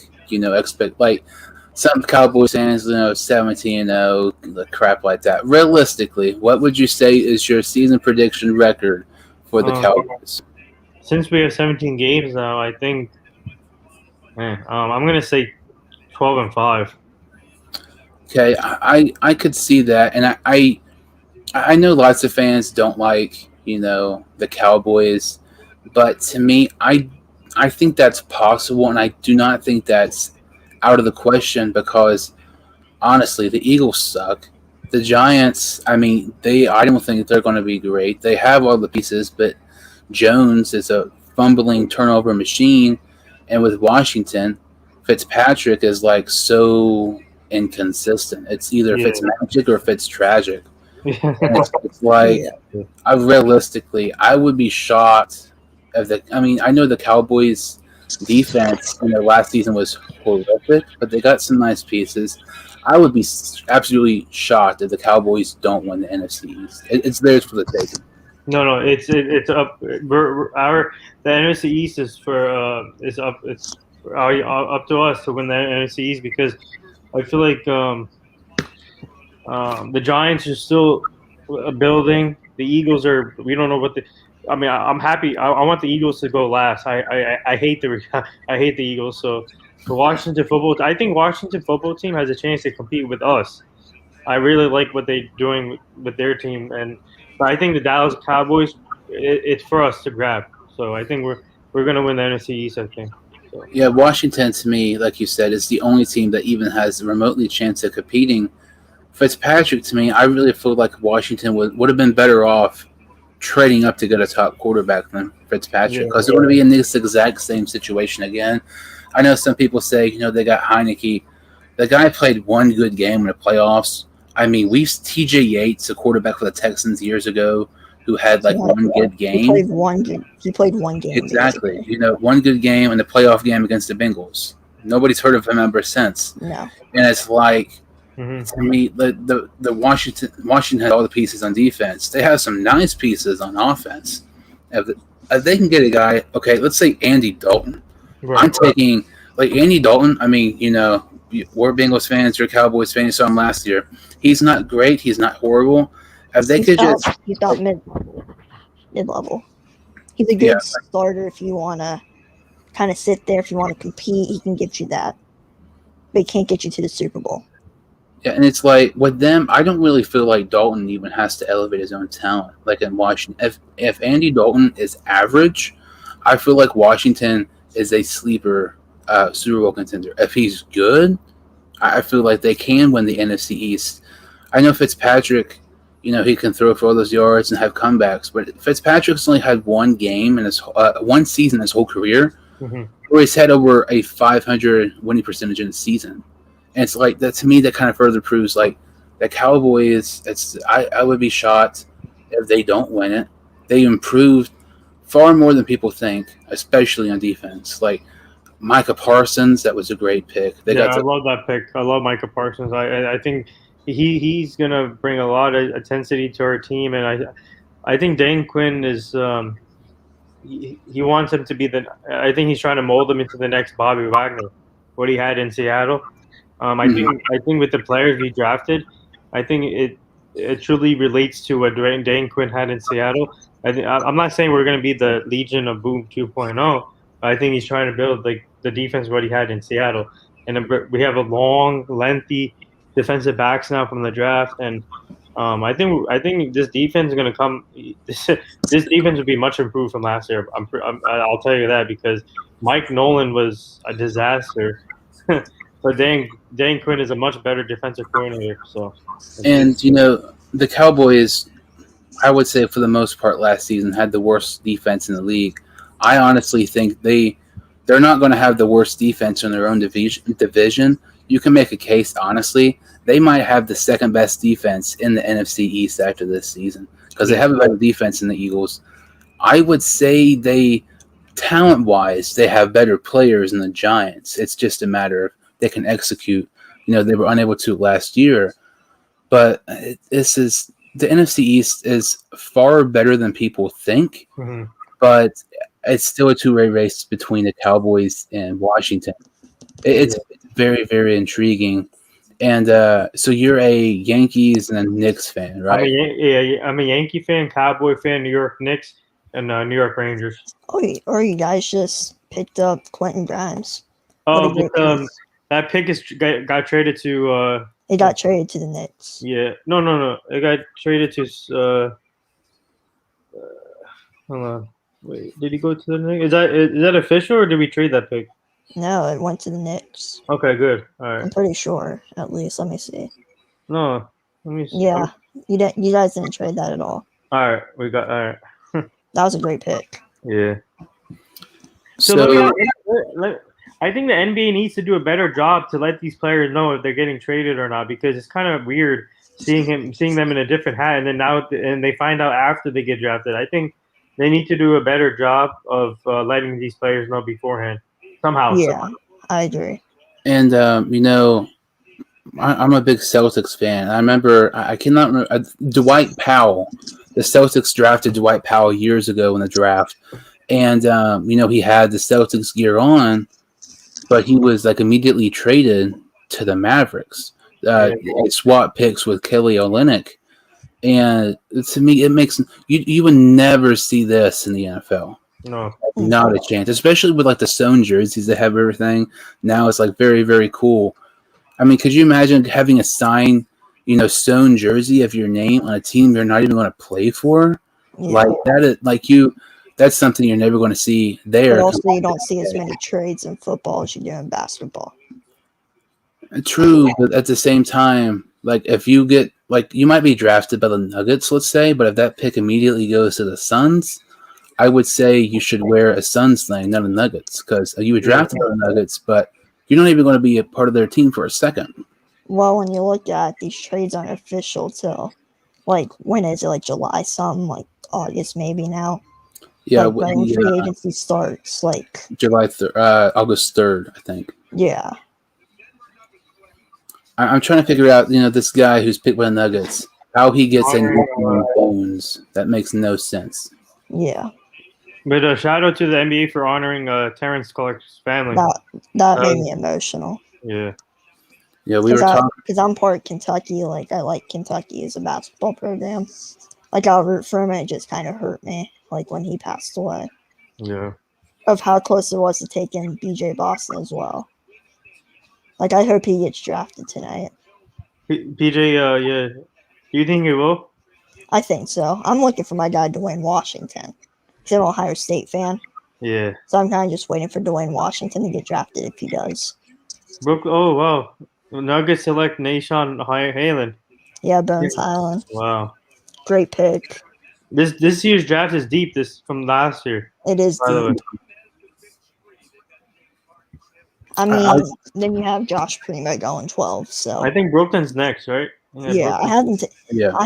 some Cowboys fans, 17-0, the crap like that. Realistically, what would you say is your season prediction record for the Cowboys? Since we have 17 games now, I think, I'm gonna say 12-5. Okay, I could see that, and I know lots of fans don't like the Cowboys, but to me, I think that's possible, and I do not think that's out of the question because honestly, the Eagles suck. The Giants, I mean, I don't think they're going to be great. They have all the pieces, but Jones is a fumbling turnover machine, and with Washington, Fitzpatrick is like so inconsistent. It's either Fitzmagic or Fitztragic. It's like realistically, I would be shocked I know the Cowboys defense last season was horrific, but they got some nice pieces. I would be absolutely shocked if the Cowboys don't win the NFC East. It's theirs for the taking. No, it's up. The NFC East is up. It's up to us to win the NFC East because I feel like the Giants are still building. The Eagles are. We don't know what the. I mean, I'm happy. I want the Eagles to go last. I hate the Eagles. So the Washington football. I think Washington football team has a chance to compete with us. I really like what they're doing with their team, but I think the Dallas Cowboys. It's for us to grab. So I think we're gonna win the NFC East. I think. So. Yeah, Washington to me, like you said, is the only team that even has a remotely chance of competing. Fitzpatrick to me, I really feel like Washington would have been better off trading up to get a top quarterback than Fitzpatrick because they're going to be in this exact same situation again. I know some people say, they got Heineke. The guy played one good game in the playoffs. I mean, TJ Yates, a quarterback for the Texans years ago, who had one good game. He played one game. Exactly. One good game in the playoff game against the Bengals. Nobody's heard of him ever since. No. And it's like, to me, the Washington has all the pieces on defense. They have some nice pieces on offense. If they can get a guy, okay, let's say Andy Dalton. Right. I'm taking Andy Dalton. I mean, we're Bengals fans, you're Cowboys fans. Saw him last year. He's not great. He's not horrible. If they he's about mid level. He's a good starter if you want to kind of sit there. If you want to compete, he can get you that. But he can't get you to the Super Bowl. Yeah, and it's like with them, I don't really feel like Dalton even has to elevate his own talent. Like in Washington, if Andy Dalton is average, I feel like Washington is a sleeper Super Bowl contender. If he's good, I feel like they can win the NFC East. I know Fitzpatrick, he can throw for all those yards and have comebacks, but Fitzpatrick's only had one game in his one season in his whole career, where he's had over a 500 winning percentage in a season. And it's like that to me. That kind of further proves the Cowboys. I would be shocked if they don't win it. They improved far more than people think, especially on defense. Like Micah Parsons, that was a great pick. I love that pick. I love Micah Parsons. I think he's gonna bring a lot of intensity to our team, and I think Dan Quinn is he wants him to be I think he's trying to mold him into the next Bobby Wagner, what he had in Seattle. I think with the players we drafted, I think it truly relates to what Dan Quinn had in Seattle. I'm not saying we're going to be the Legion of Boom 2.0. I think he's trying to build the defense what he had in Seattle, and we have a long, lengthy defensive backs now from the draft, and I think this defense is gonna come. This defense will be much improved from last year. I'll tell you that because Mike Nolan was a disaster. But Dan Quinn is a much better defensive coordinator. So, And the Cowboys, I would say for the most part last season had the worst defense in the league. I honestly think they're not going to have the worst defense in their own division. You can make a case, honestly, they might have the second best defense in the NFC East after this season because they have a better defense than the Eagles. I would say talent-wise, they have better players than the Giants. It's just a matter of they can execute. They were unable to last year, but the NFC East is far better than people think, but it's still a two-way race between the Cowboys and Washington. It's very, very intriguing. And so you're a Yankees and a Knicks fan, right? I'm a Yankee fan, Cowboy fan, New York Knicks, and New York Rangers. Or you guys just picked up Quentin Grimes. Oh, that pick got traded to. It got traded to the Knicks. Yeah, no. It got traded to. Hold on. Wait, did he go to the Knicks? Is that official, or did we trade that pick? No, it went to the Knicks. Okay, good. All right. I'm pretty sure, at least. Let me see. No, let me see. Yeah, you guys didn't trade that at all. All right, we got. All right. That was a great pick. Yeah. So I think the NBA needs to do a better job to let these players know if they're getting traded or not, because it's kind of weird seeing them in a different hat, and then they find out after they get drafted. I think they need to do a better job of letting these players know beforehand somehow. Yeah, I agree. And I'm a big Celtics fan. I remember I cannot remember Dwight Powell. The Celtics drafted Dwight Powell years ago in the draft, and he had the Celtics gear on, but he was like immediately traded to the Mavericks. They swapped picks with Kelly Olynyk, and to me, it makes you would never see this in the NFL. No, not a chance. Especially with like the sewn jerseys that have everything. Now it's like very, very cool. I mean, could you imagine having a signed, sewn jersey of your name on a team you're not even going to play for? Yeah. Like that is that's something you're never going to see there. But also, you don't see as many trades in football as you do in basketball. True, but at the same time, like if you get you might be drafted by the Nuggets, let's say, but if that pick immediately goes to the Suns, I would say you should wear a Suns thing, not a Nuggets, because you were drafted by the Nuggets, but you're not even going to be a part of their team for a second. Well, when you look at these trades aren't official till when is it? Like July, something like August, maybe now. Yeah, when free agency starts, July 3rd, August 3rd, I think. Yeah. I'm trying to figure out, this guy who's picked by the Nuggets, how he gets in bones. That makes no sense. Yeah. But shout out to the NBA for honoring Terrence Clark's family. That made me emotional. Yeah. Yeah, we were talking. Because I'm part Kentucky. I like Kentucky as a basketball program. I'll root for him, and it just kind of hurt me. When he passed away. Yeah. Of how close it was to taking BJ Boston as well. I hope he gets drafted tonight. PJ, yeah. You think he will? I think so. I'm looking for my guy, Dwayne Washington. Because I'm an Ohio State fan. Yeah. So I'm kind of just waiting for Dwayne Washington to get drafted if he does. Oh, wow. Nuggets select Nashon Highland. Yeah, Bones Highland. Wow. Great pick. This year's draft is deep. This from last year. It is deep. I mean, then you have Josh Primo going 12. So I think Brooklyn's next, right? Yeah, I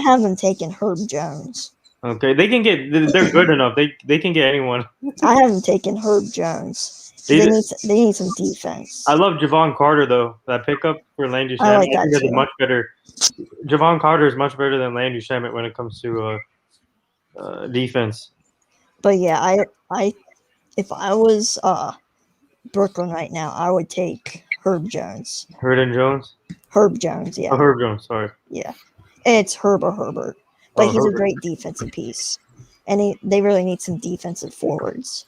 haven't taken Herb Jones. Okay, they can get. They're good enough. They can get anyone. I haven't taken Herb Jones. They need some defense. I love Javon Carter though. That pickup for Landry Shamet. I like that too. Much better. Javon Carter is much better than Landry Shamet when it comes to defense. But yeah, if I was Brooklyn right now, I would take Herb Jones. Herb Jones, yeah. Oh, Herb Jones, sorry. Yeah. It's Herb or Herbert. But he's Herbert. a great defensive piece. And they really need some defensive forwards.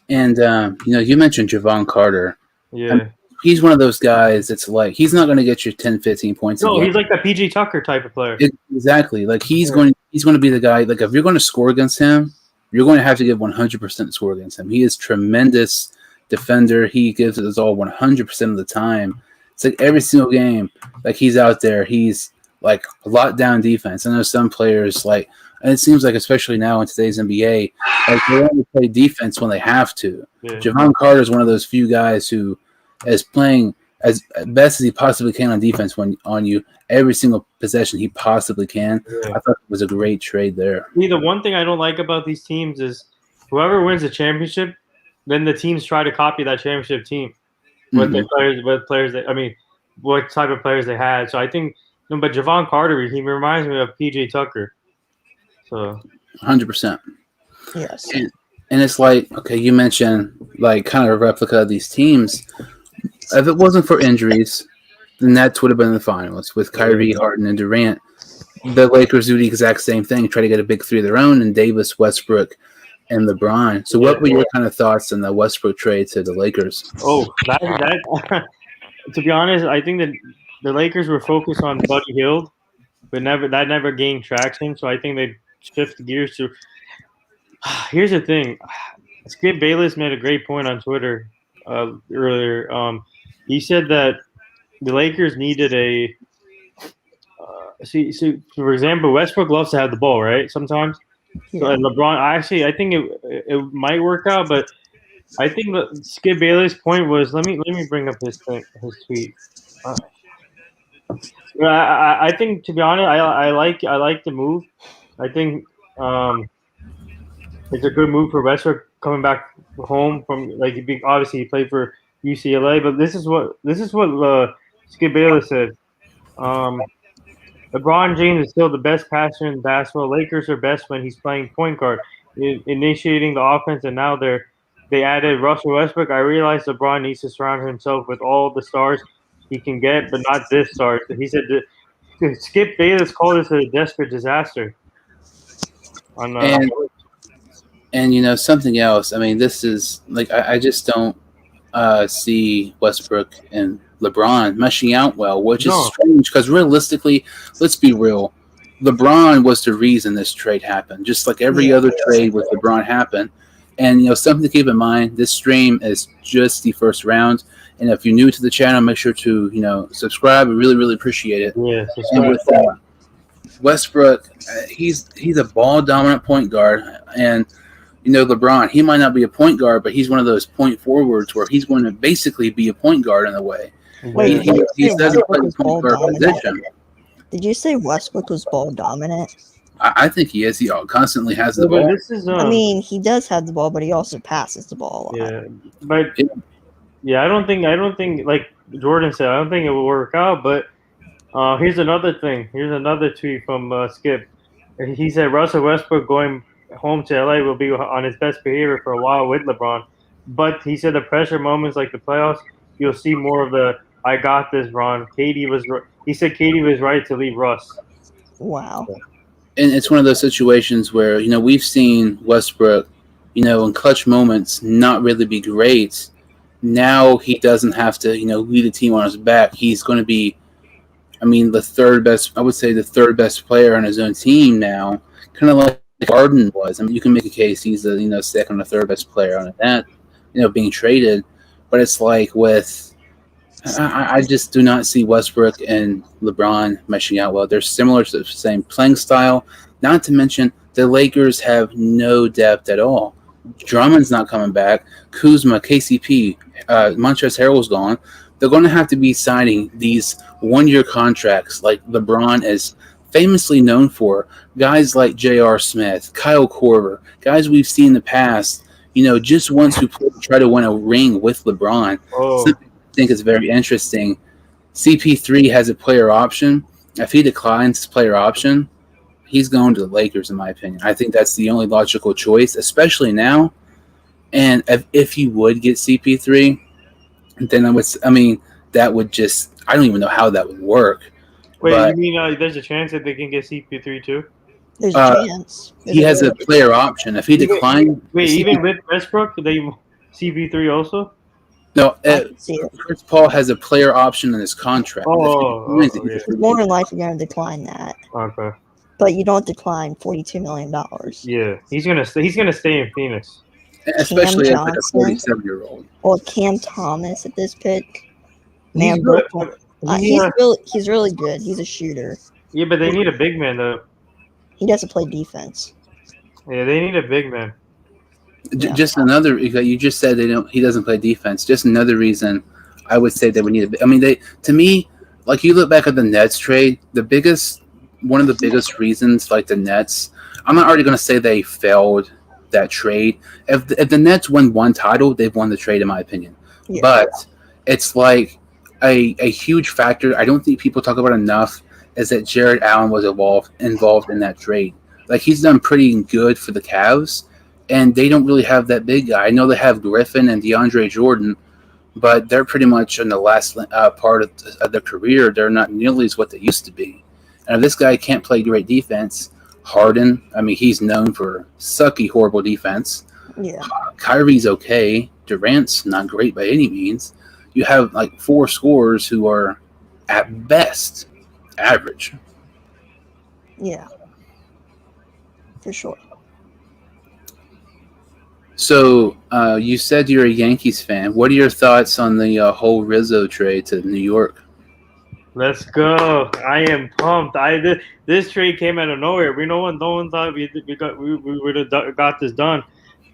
And, you mentioned Javon Carter. Yeah. he's one of those guys that's like he's not going to get you 10, 15 points. No, a game. he's like the PG Tucker type of player. Exactly. Like he's going to be the guy. Like if you're going to score against him, you're going to have to give 100% score against him. He is tremendous defender. He gives it his all 100% of the time. It's like every single game, like he's out there. He's like a lot down defense. I know some players like, and it seems like especially now in today's NBA, like they only play defense when they have to. Yeah. Javon Carter is one of those few guys who is playing as best as he possibly can on defense when on you every single possession he possibly can. Yeah. I thought it was a great trade there. See, the one thing I don't like about these teams is whoever wins the championship, then the teams try to copy that championship team with the players, what type of players they had. So I think, but Javon Carter, he reminds me of PJ Tucker. So 100%. Yes. And it's like, okay, you mentioned like kind of a replica of these teams. If it wasn't for injuries, the Nets would have been in the finals with Kyrie, Harden, and Durant. The Lakers do the exact same thing, try to get a big three of their own, and Davis, Westbrook, and LeBron. So what were your kind of thoughts on the Westbrook trade to the Lakers? Oh, that to be honest, I think that the Lakers were focused on Buddy Hield, but never gained traction. So I think they shift gears to. Here's the thing, Skip Bayless made a great point on Twitter earlier. He said that the Lakers needed a. See, for example, Westbrook loves to have the ball, right? Sometimes. Yeah. So, and LeBron, I think it might work out, but I think that Skip Bayless' point was. Let me bring up his tweet. I think, to be honest, I like the move. I think it's a good move for Westbrook coming back home from obviously he played for UCLA, but this is what Skip Bayless said. LeBron James is still the best passer in basketball. Lakers are best when he's playing point guard, initiating the offense, and now they added Russell Westbrook. I realize LeBron needs to surround himself with all the stars he can get, but not this star. He said that Skip Bayless called this a desperate disaster. And you know something else. I mean, this is like I just don't see Westbrook and LeBron meshing out well, which is strange because realistically, let's be real. LeBron was the reason this trade happened, just like every other trade with LeBron happened. And you know something to keep in mind: this stream is just the first round. And if you're new to the channel, make sure to subscribe. We really appreciate it. Yeah, and with Westbrook, he's a ball dominant point guard, and LeBron, he might not be a point guard, but he's one of those point forwards where he's going to basically be a point guard in a way. Wait, he doesn't play the point guard position. Did you say Westbrook was ball dominant? I think he is. He constantly has the ball. This is, I mean, he does have the ball, but he also passes the ball a lot. Yeah, but I don't think like Jordan said, I don't think it will work out. But here's another thing. Here's another tweet from Skip. He said Russell Westbrook going home to LA will be on his best behavior for a while with LeBron, but he said the pressure moments like the playoffs, you'll see more of the "I got this, Ron." He said KD was right to leave Russ. Wow. And it's one of those situations where we've seen Westbrook, in clutch moments not really be great. Now he doesn't have to, lead a team on his back. He's going to be, the third best. I would say the third best player on his own team now, kind of like Harden was. You can make a case he's the second or third best player on that, being traded. But it's like I just do not see Westbrook and LeBron meshing out well. They're similar to the same playing style. Not to mention the Lakers have no depth at all. Drummond's not coming back. Kuzma, KCP, Montrezl Harrell's gone. They're going to have to be signing these one-year contracts like LeBron is famously known for. Guys like J.R. Smith, Kyle Korver, guys we've seen in the past, just ones who try to win a ring with LeBron. Something I think is very interesting. CP3 has a player option. If he declines his player option, he's going to the Lakers, in my opinion. I think that's the only logical choice, especially now. And if he would get CP3, then that would just – I don't even know how that would work. Wait, but, you mean there's a chance that they can get CP3 too? There's a chance. He has a player option. If he declines – Wait, even with Westbrook, they CP3 also? No, I can see it. Chris Paul has a player option in his contract. Oh, If he yeah. He's more than likely going to decline that, Okay. but you don't decline $42 million. Yeah, he's gonna stay in Phoenix. especially as like a Johnson. 47-year-old. Or Cam Thomas at this pick. He's Man, good. he's really good. He's a shooter. Yeah, but they need a big man though. He doesn't play defense. Yeah, they need a big man. Yeah. Just another. You just said he doesn't play defense. Just another reason I would say they would need. I mean, to me, like you look back at the Nets trade, one of the biggest reasons, like the Nets. I'm not already going to say they failed that trade. If the Nets win one title, they've won the trade, in my opinion. Yeah. But it's like a huge factor. I don't think people talk about enough is that Jared Allen was involved in that trade. Like he's done pretty good for the Cavs, and they don't really have that big guy. I know they have Griffin and DeAndre Jordan, but they're pretty much in the last part of their career. They're not nearly as what they used to be. And if this guy can't play great defense, Harden, I mean, he's known for sucky, horrible defense. Yeah. Kyrie's okay. Durant's not great by any means. You have like 4 scorers who are at best average. Yeah. For sure. So you said you're a Yankees fan. What are your thoughts on the whole Rizzo trade to New York? Let's go! I am pumped. This trade came out of nowhere. No one thought we would have got this done.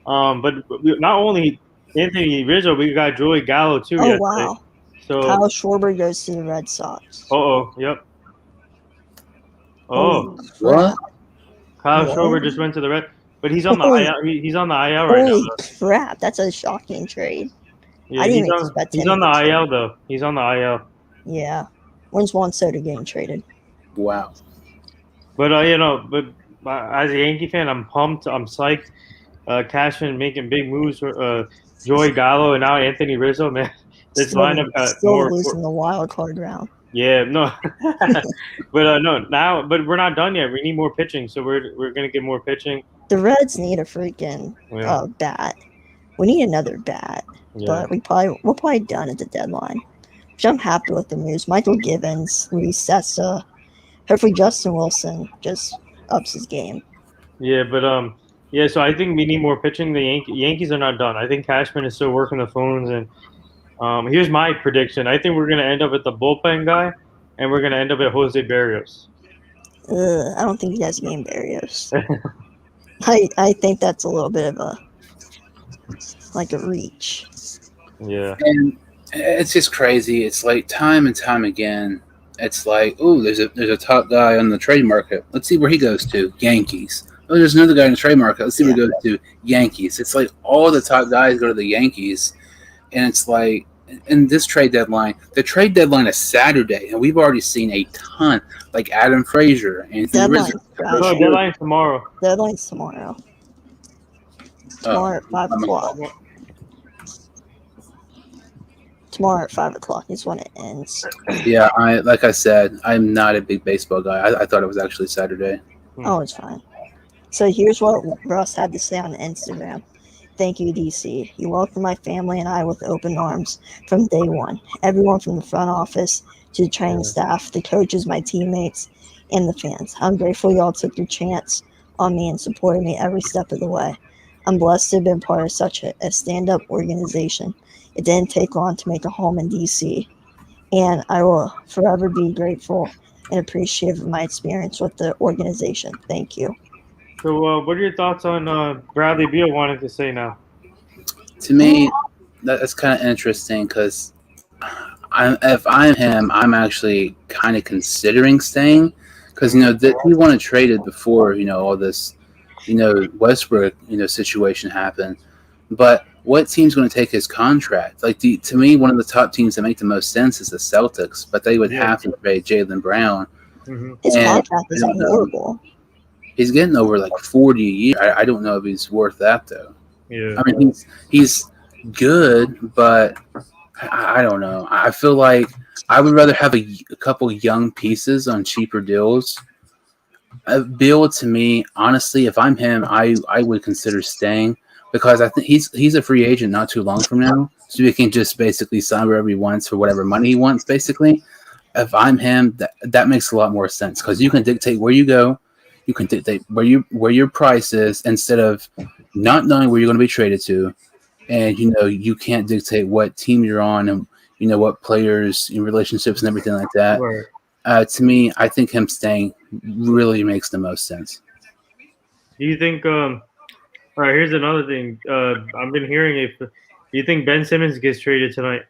But not only Anthony Rizzo, we got Joey Gallo too. Oh, yesterday. wow. So Kyle Schwarber goes to the Red Sox. Yep. Holy What? Kyle Yeah. Schwarber just went to the Red, but he's on the Holy- IL. He's on the IL right now. Holy Though. crap. That's a shocking trade. Yeah, I didn't he's expect he's on the anything. IL though. He's on the IL. Yeah. When's Juan Soto getting traded? Wow. But as a Yankee fan, I'm pumped. I'm psyched. Cashman making big moves for Joey Gallo and now Anthony Rizzo. Man, this Still- lineup got still more. losing the wild card round. Yeah, no, but no, now, but we're not done yet. We need more pitching, so we're gonna get more pitching. The Reds need a freaking Yeah, bat. We need another bat, yeah. but we're probably done at the deadline. Which I'm happy with the moves. Michael Givens, Luis Sessa, hopefully Justin Wilson just ups his game. Yeah, but yeah. So I think we need more pitching. The Yankees are not done. I think Cashman is still working the phones, and here's my prediction. I think we're gonna end up at the bullpen guy, and we're gonna end up at Jose Barrios. I don't think he has game Barrios. I think that's a little bit of a reach. Yeah, And it's just crazy. It's like time and time again. It's like, oh, there's a top guy on the trade market. Let's see where he goes to. Yankees. Oh, there's another guy in the trade market. Let's see where he goes to. Yankees. It's like all the top guys go to the Yankees, and it's like in this trade deadline. The trade deadline is Saturday, and we've already seen a ton. Like Adam Frazier, Anthony Deadline's Rizzo. Friday. deadline tomorrow. Deadline's tomorrow. Tomorrow at 5 o'clock. Tomorrow at 5 o'clock is when it ends. Yeah, like I said, I'm not a big baseball guy. I thought it was actually Saturday. Oh, it's fine. So here's what Russ had to say on Instagram. Thank you, DC. You welcomed my family and I with open arms from day one. Everyone from the front office to the training staff, the coaches, my teammates, and the fans. I'm grateful y'all took your chance on me and supported me every step of the way. I'm blessed to have been part of such a stand-up organization. It didn't take long to make a home in DC, and I will forever be grateful and appreciative of my experience with the organization. Thank you. So, what are your thoughts on Bradley Beal wanting to say now? To me, that's kind of interesting because if I'm him, I'm actually kind of considering staying because he wanted traded before all this Westbrook situation happened. But what team's going to take his contract? Like to me, one of the top teams that make the most sense is the Celtics, but they would have to trade Jaylen Brown. Mm-hmm. His And contract is I don't know. horrible. He's getting over like 40 a year. I don't know if he's worth that though. Yeah. I mean, he's good, but I don't know. I feel like I would rather have a couple young pieces on cheaper deals. Bill, to me, honestly, if I'm him, I would consider staying because I think he's a free agent not too long from now. so he can just basically sign wherever he wants for whatever money he wants. Basically, if I'm him, that makes a lot more sense because you can dictate where you go, you can dictate where your price is instead of not knowing where you're going to be traded to, and you can't dictate what team you're on and what players in relationships and everything like that. Right. To me, I think him staying really makes the most sense. Do you think? All right. Here's another thing. I've been hearing. Do you think Ben Simmons gets traded tonight?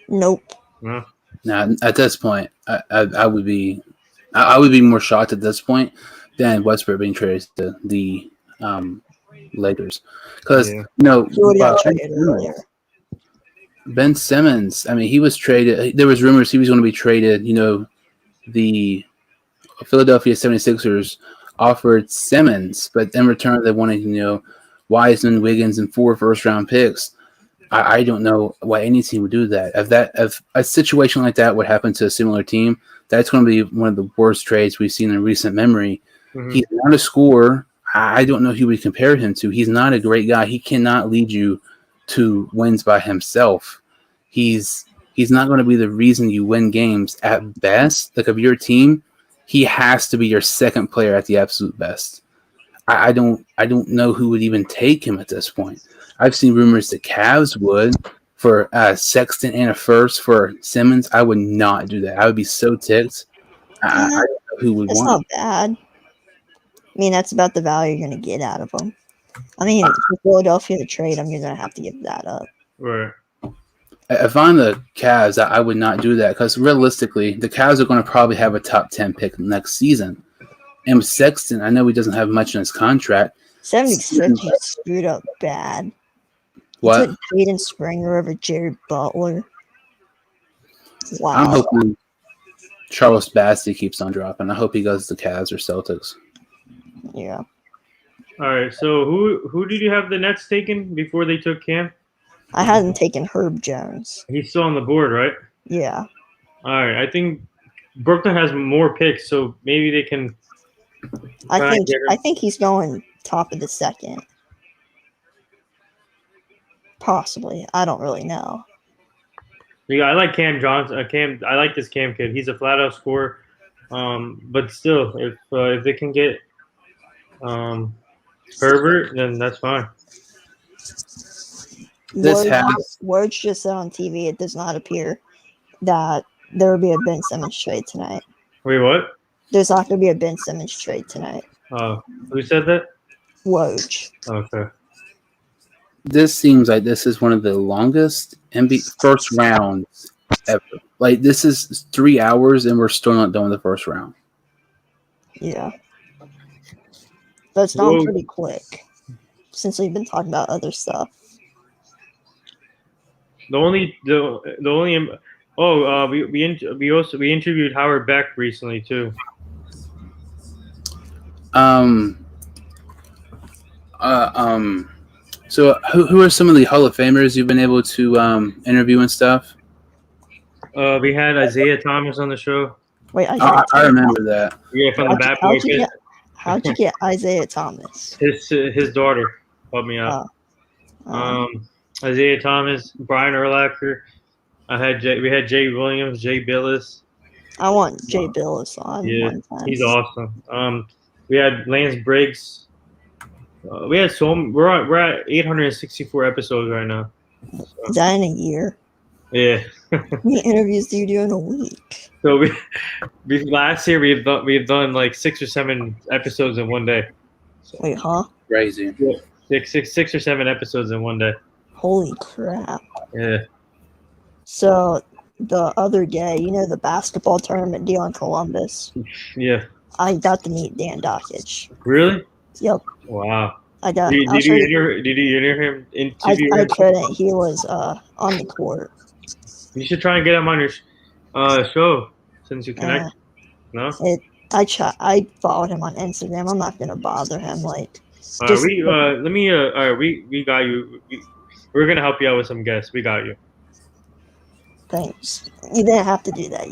Nope. No. Now, at this point, I would be more shocked at this point than Westbrook being traded to the Lakers because He would have got traded earlier. Ben Simmons. I mean, he was traded. There was rumors he was going to be traded. The Philadelphia 76ers offered Simmons, but in return they wanted Wiseman, Wiggins, and 4 first-round picks. I don't know why any team would do that. If a situation like that would happen to a similar team, that's going to be one of the worst trades we've seen in recent memory. Mm-hmm. He's not a scorer. I don't know who we compare him to. He's not a great guy. He cannot lead you to wins by himself. He's not going to be the reason you win games at best. Like of your team, he has to be your second player at the absolute best. I don't know who would even take him at this point. I've seen rumors the Cavs would for Sexton and a first for Simmons. I would not do that. I would be so ticked. I don't know who would that's want. That's not bad. I mean, that's about the value you're going to get out of them. I mean, for Philadelphia to trade him, you're going to have to give that up. Right. If I'm the Cavs, I would not do that because realistically, the Cavs are going to probably have a top 10 pick next season. And with Sexton, I know he doesn't have much in his contract. 76 screwed up bad. What? He took Jaden Springer over Jared Butler. Wow. I'm hoping Charles Bassey keeps on dropping. I hope he goes to Cavs or Celtics. Yeah. All right. So who did you have the Nets taken before they took Cam? I hadn't taken Herb Jones. He's still on the board, right? Yeah. All right. I think Brooklyn has more picks, so maybe they can. I think he's going top of the second. Possibly. I don't really know. Yeah, I like Cam Johnson. I like this Cam kid. He's a flat out scorer. But still, if they can get Herbert, then that's fine. Words just said on TV it does not appear that there will be a Ben Simmons trade tonight. Wait, what? There's not going to be a Ben Simmons trade tonight. Who said that? Woj. Okay. This seems like this is one of the longest NBA first rounds ever. Like this is 3 hours and we're still not done with the first round. Yeah. But it's gone pretty quick since we've been talking about other stuff. We interviewed Howard Beck recently too. So who are some of the Hall of Famers you've been able to interview and stuff? We had Isaiah Thomas on the show. Wait, I remember that. Yeah, from the Bad Boy Kid. How'd you get Isaiah Thomas? His daughter helped me out. Isaiah Thomas, Brian Urlacher. We had Jay Williams, Jay Billis. I want Jay Billis on. Yeah, he's awesome. We had Lance Briggs. We're at 864 episodes right now. So. Is that in a year? Yeah. How many interviews do you do in a week? So we last year we've done like 6 or 7 episodes in one day. So. Wait, huh? Crazy. Yeah. Six or 7 episodes in one day. Holy crap. Yeah. So the other day, the basketball tournament deal in Columbus. Yeah. I got to meet Dan Dockich. Really? Yep. Wow. I got. Did you interview him? I couldn't. He was on the court. You should try and get him on your show since you connect. No. I followed him on Instagram. I'm not gonna bother him. Like. We got you. We're gonna help you out with some guests. We got you. Thanks. You didn't have to do that,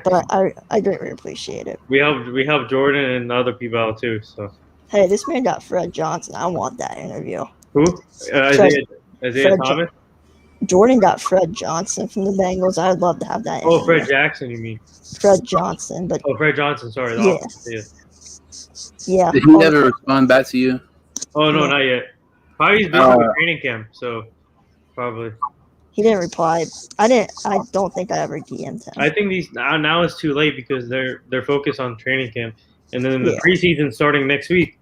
but I greatly appreciate it. We helped Jordan and other people out too. So. Hey, this man got Fred Johnson. I want that interview. Who? Isaiah Thomas? Jordan got Fred Johnson from the Bengals. I would love to have that. Oh, Fred anyway. Jackson, you mean? Fred Johnson, but Oh, Fred Johnson. Sorry. Yeah. yeah. Did he ever respond back to you? Oh no, No. not yet. Probably he's busy with training camp, so probably. He didn't reply. I don't think I ever DM'd him. I think these now it's too late because they're focused on training camp, and then the Yeah. preseason starting next week.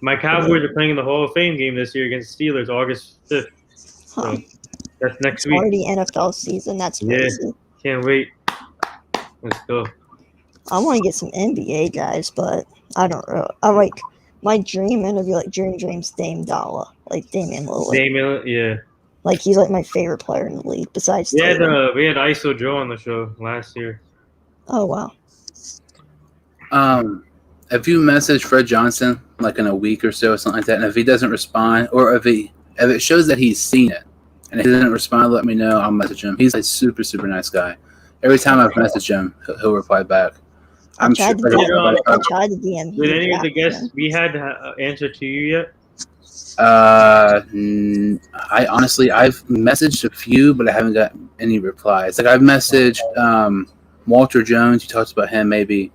My Cowboys are playing in the Hall of Fame game this year against the Steelers, August 5th. Huh. So that's next It's week. already NFL season. That's Yeah. crazy. Can't wait. Let's go. I want to get some NBA guys, but I don't know. I like my dream interview, like Dream's Dame Dollar, like Damian Lillard. Damian, yeah. Like he's like my favorite player in the league besides We had Tatum. we had ISO Joe on the show last year. Oh wow. If you message Fred Johnson like in a week or so or something like that, and if he doesn't respond, or if it shows that he's seen it and if he doesn't respond, let me know. I'll message him. He's a super, super nice guy. Every time I've messaged him, he'll reply back. I tried to DM. Did any of the back, guests man. we had answer to you yet? I honestly, I've messaged a few, but I haven't got any replies. Like I've messaged Walter Jones. You talked about him, maybe.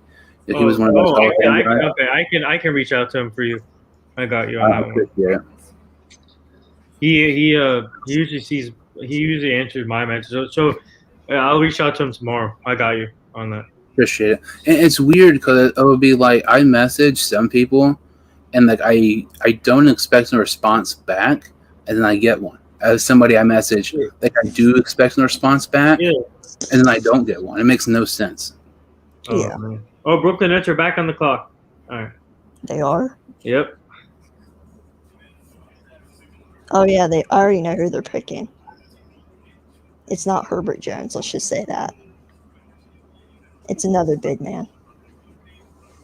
If he was one of those. I can reach out to him for you. I got you on that one. Yeah. He usually answers my message. So I'll reach out to him tomorrow. I got you on that. Appreciate it. And it's weird because it would be like I message some people, and like I don't expect a response back, and then I get one. As somebody I message, like I do expect a response back, Yeah. and then I don't get one. It makes no sense. Oh, Yeah. man. Oh, Brooklyn Nets are back on the clock. All right. They are. Yep. Oh yeah, they already know who they're picking. It's not Herbert Jones. Let's just say that. It's another big man.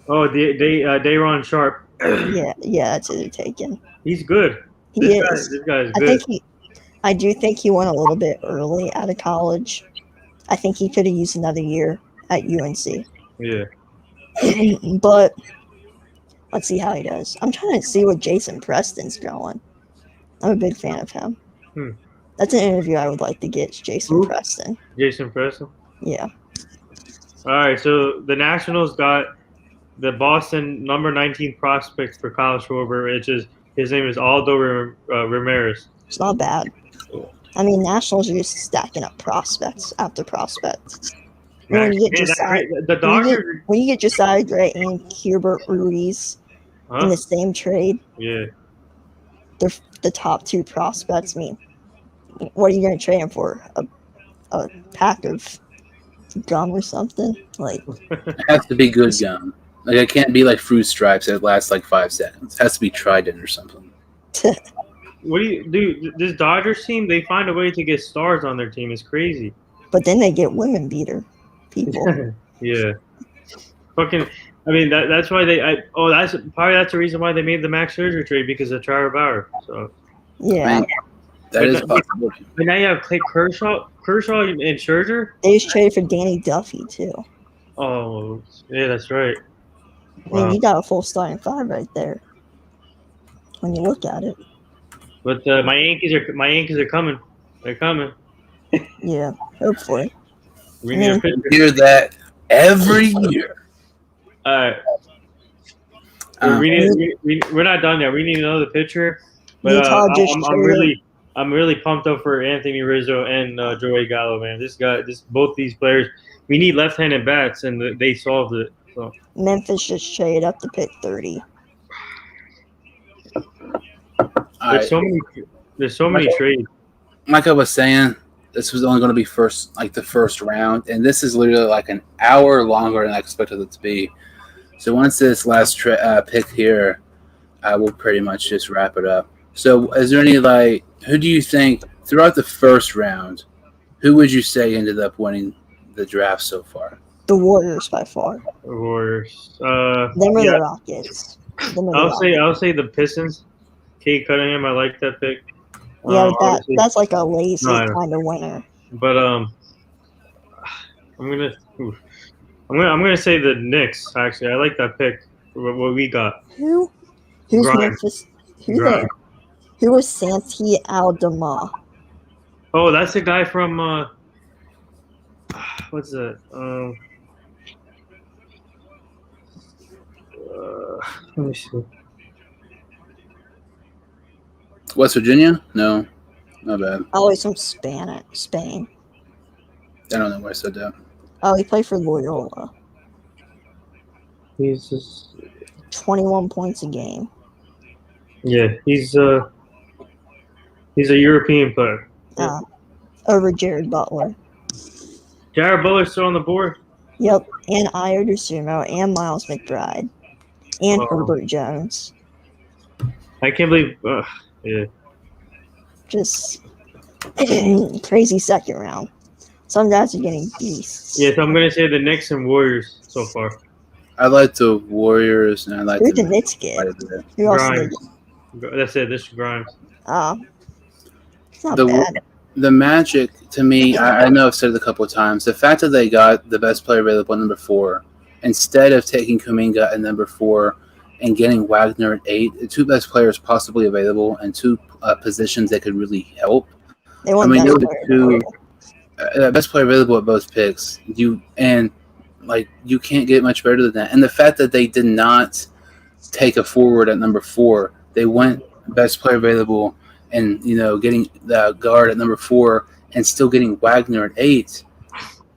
Oh, Dayron Sharp. Yeah, that's who they're taking. He's good. He is. This guy is good. I do think he went a little bit early out of college. I think he could have used another year at UNC. Yeah. But let's see how he does. I'm trying to see what Jason Preston's going. I'm a big fan of him. That's an interview I would like to get. Jason Who? Preston. Jason Preston. Yeah. All right. So the Nationals got the Boston number 19 prospect for Kyle Schwarber, which is his name is Aldo Ramirez. It's not bad. I mean, Nationals are just stacking up prospects after prospects. When you get The Dodgers. when you get Josiah Gray and Hubert Ruiz in Huh? the same trade, Yeah. they're the top two prospects. I mean, what are you going to trade him for? A pack of gum or something? Like, It has to be good gum. Like it can't be like fruit stripes that last like 5 seconds. It has to be Trident or something. What do you do? This Dodgers team, they find a way to get stars on their team. It's crazy. but then they get women beater people. Yeah. Fucking. I mean, that's why that's the reason why they made the Max Scherzer trade because of Trevor Bauer. So. Yeah, Man, that is possible. And now you have Clay Kershaw and Scherzer. they just traded for Danny Duffy too. Oh, yeah, that's right. I mean, Wow. you got a full starting five right there. When you look at it, But my Yankees are coming. They're coming. yeah, hopefully. We need a You pitcher. hear that every year. All right. We're not done yet. We need another pitcher. But Utah just I'm really pumped up for Anthony Rizzo and Joey Gallo, man. Both these players. We need left-handed bats, and they solved it. So. Memphis just traded up to pick 30. There's so many trades. Like I was saying, this was only going to be the first round, and this is literally like an hour longer than I expected it to be. So once this last pick here, we'll pretty much just wrap it up. So is there any who do you think throughout the first round, who would you say ended up winning the draft so far? The Warriors by far. Warriors. Them are the Rockets. I'll say the Pistons. Kate Cunningham, I like that pick. Yeah, but Obviously. that's like a lazy No. kind of winner. But I'm gonna say the Knicks. Actually, I like that pick. What we got? Who's Grimes. Memphis? Grimes. Who was Santi Aldama? Oh, that's the guy from what's that? Let me see. West Virginia? No, not bad. Oh, he's from Spain. I don't know where I said that. Oh, he played for Loyola. He's just 21 points a game. yeah. He's a European player. Over Jared Butler. Jared Butler's still on the board. Yep, and Io DeSumo and Miles McBride and Wow. Herbert Jones. I can't believe. Yeah. Just crazy second round. Some guys are getting beasts. Yeah, so I'm gonna say the Knicks and Warriors so far. I like the Warriors, and I like Who did the the Knicks get? quite a bit. Who else did they Grimes. get? That's it. This is Grimes. It's not The- bad. The Magic, to me, I know I've said it a couple of times. The fact that they got the best player available at number 4, instead of taking Kuminga at number 4 and getting Wagner at 8, the two best players possibly available and two positions that could really help. They won I mean, best those player are two available. best player available at both picks. You can't get much better than that. And the fact that they did not take a forward at number 4, they went best player available and getting the guard at number 4 and still getting Wagner at 8.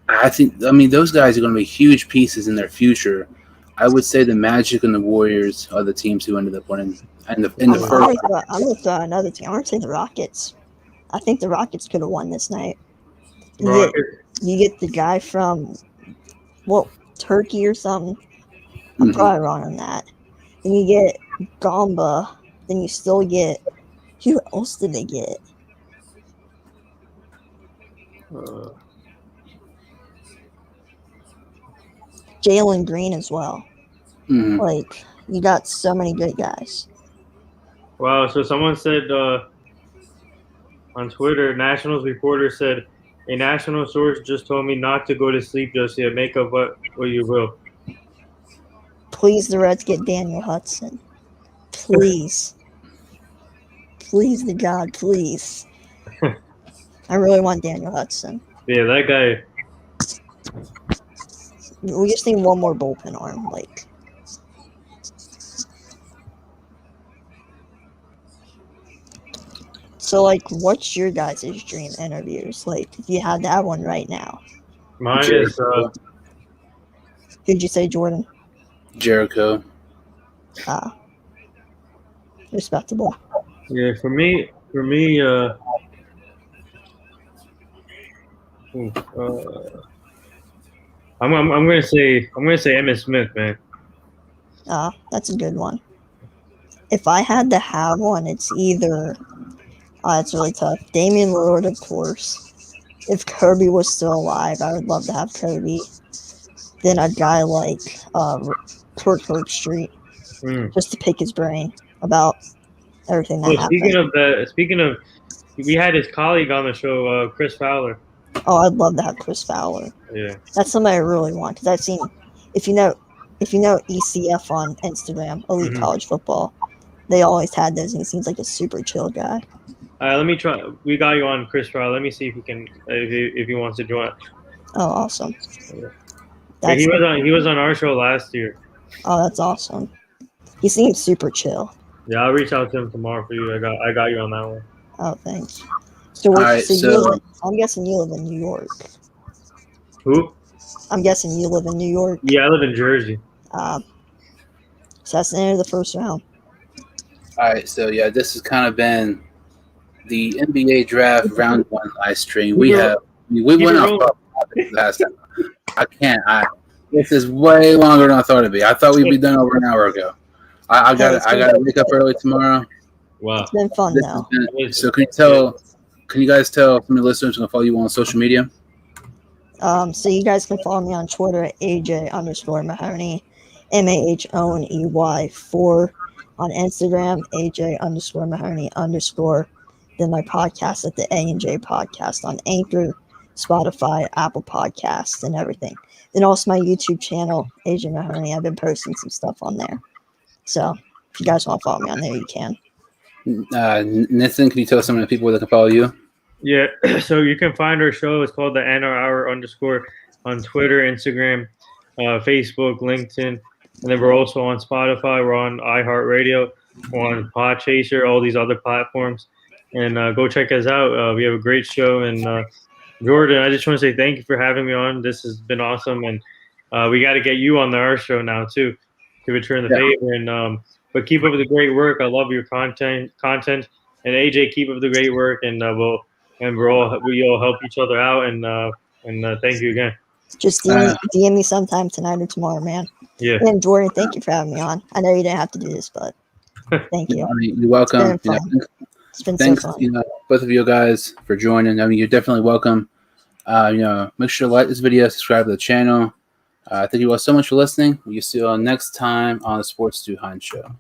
I mean those guys are going to be huge pieces in their future. I would say the Magic and the Warriors are the teams who ended up winning in the I'm first. going to throw another team. I'm going to say the Rockets. I think the Rockets could have won this night. You get the guy from, Turkey or something. I'm Mhm. probably wrong on that. Then you get Gamba. Then you still get, who else did they get? Jalen Green as well. Mhm. Like, you got so many good guys. Wow. So someone said on Twitter, Nationals reporter said, a national source just told me not to go to sleep just yet. Make up what you will. Please, the Reds get Daniel Hudson. Please. Please, the God, please. I really want Daniel Hudson. Yeah, that guy. We just need one more bullpen arm. Like, so, like, what's your guys' dream interviews? Like, if you had to have one right now, Mine is Jericho. who'd you say, Jordan? Jericho. Respectable. yeah. For me. I'm gonna say Emmitt Smith, man. That's a good one. If I had to have one, it's either. It's really tough. Damian Lillard, of course. If Kobe was still alive, I would love to have Kobe. Then a guy like Kurt Herbstreit, just to pick his brain about everything that happened. Speaking of, we had his colleague on the show, Chris Fowler. Oh, I'd love to have Chris Fowler. Yeah. That's somebody I really want because I've seen. If you know ECF on Instagram, Elite College Football, they always had those, and he seems like a super chill guy. Let me try. We got you on Chris Fowler. Let me see if he can, if he wants to join. Oh, awesome. Yeah, he was on our show last year. Oh, that's awesome. He seems super chill. Yeah, I'll reach out to him tomorrow for you. I got you on that one. Oh, thanks. So, I'm guessing you live in New York. Who? I'm guessing you live in New York. Yeah, I live in Jersey. So that's the end of the first round. All right, so yeah, this has kind of been the NBA draft round 1 live stream. We went off topic last time. I can't. This is way longer than I thought it'd be. I thought we'd be done over an hour ago. I got to wake up early tomorrow. Wow. It's been fun though. So can you guys tell some of the listeners who can follow you on social media? So you guys can follow me on Twitter at AJ_Mahoney, MAHONEY4. On Instagram, AJ_Mahoney_. Then my podcast at the A&J Podcast on Anchor, Spotify, Apple Podcasts, and everything. Then also my YouTube channel, AJ Mahoney. I've been posting some stuff on there. So if you guys want to follow me on there, you can. Nathan, can you tell some of the people that can follow you? Yeah, so you can find our show. It's called the NR Hour _ on Twitter, Instagram, Facebook, LinkedIn, and then we're also on Spotify. We're on iHeartRadio. We're on Podchaser, all these other platforms, and go check us out. We have a great show. And Jordan, I just want to say thank you for having me on. This has been awesome, and we got to get you on our show now too, to return the favor. And but keep up with the great work. I love your content, and AJ, keep up the great work, and we all help each other out. And thank you again. Just DM me sometime tonight or tomorrow, man. Yeah. And Jordan, thank you for having me on. I know you didn't have to do this, but thank you. I mean, you're welcome. It's been fun. It's been Thanks, so fun. both of you guys for joining. I mean, you're definitely welcome. Make sure to like this video, subscribe to the channel. Thank you all so much for listening. We'll see you all next time on the Sports 2 Hines Show.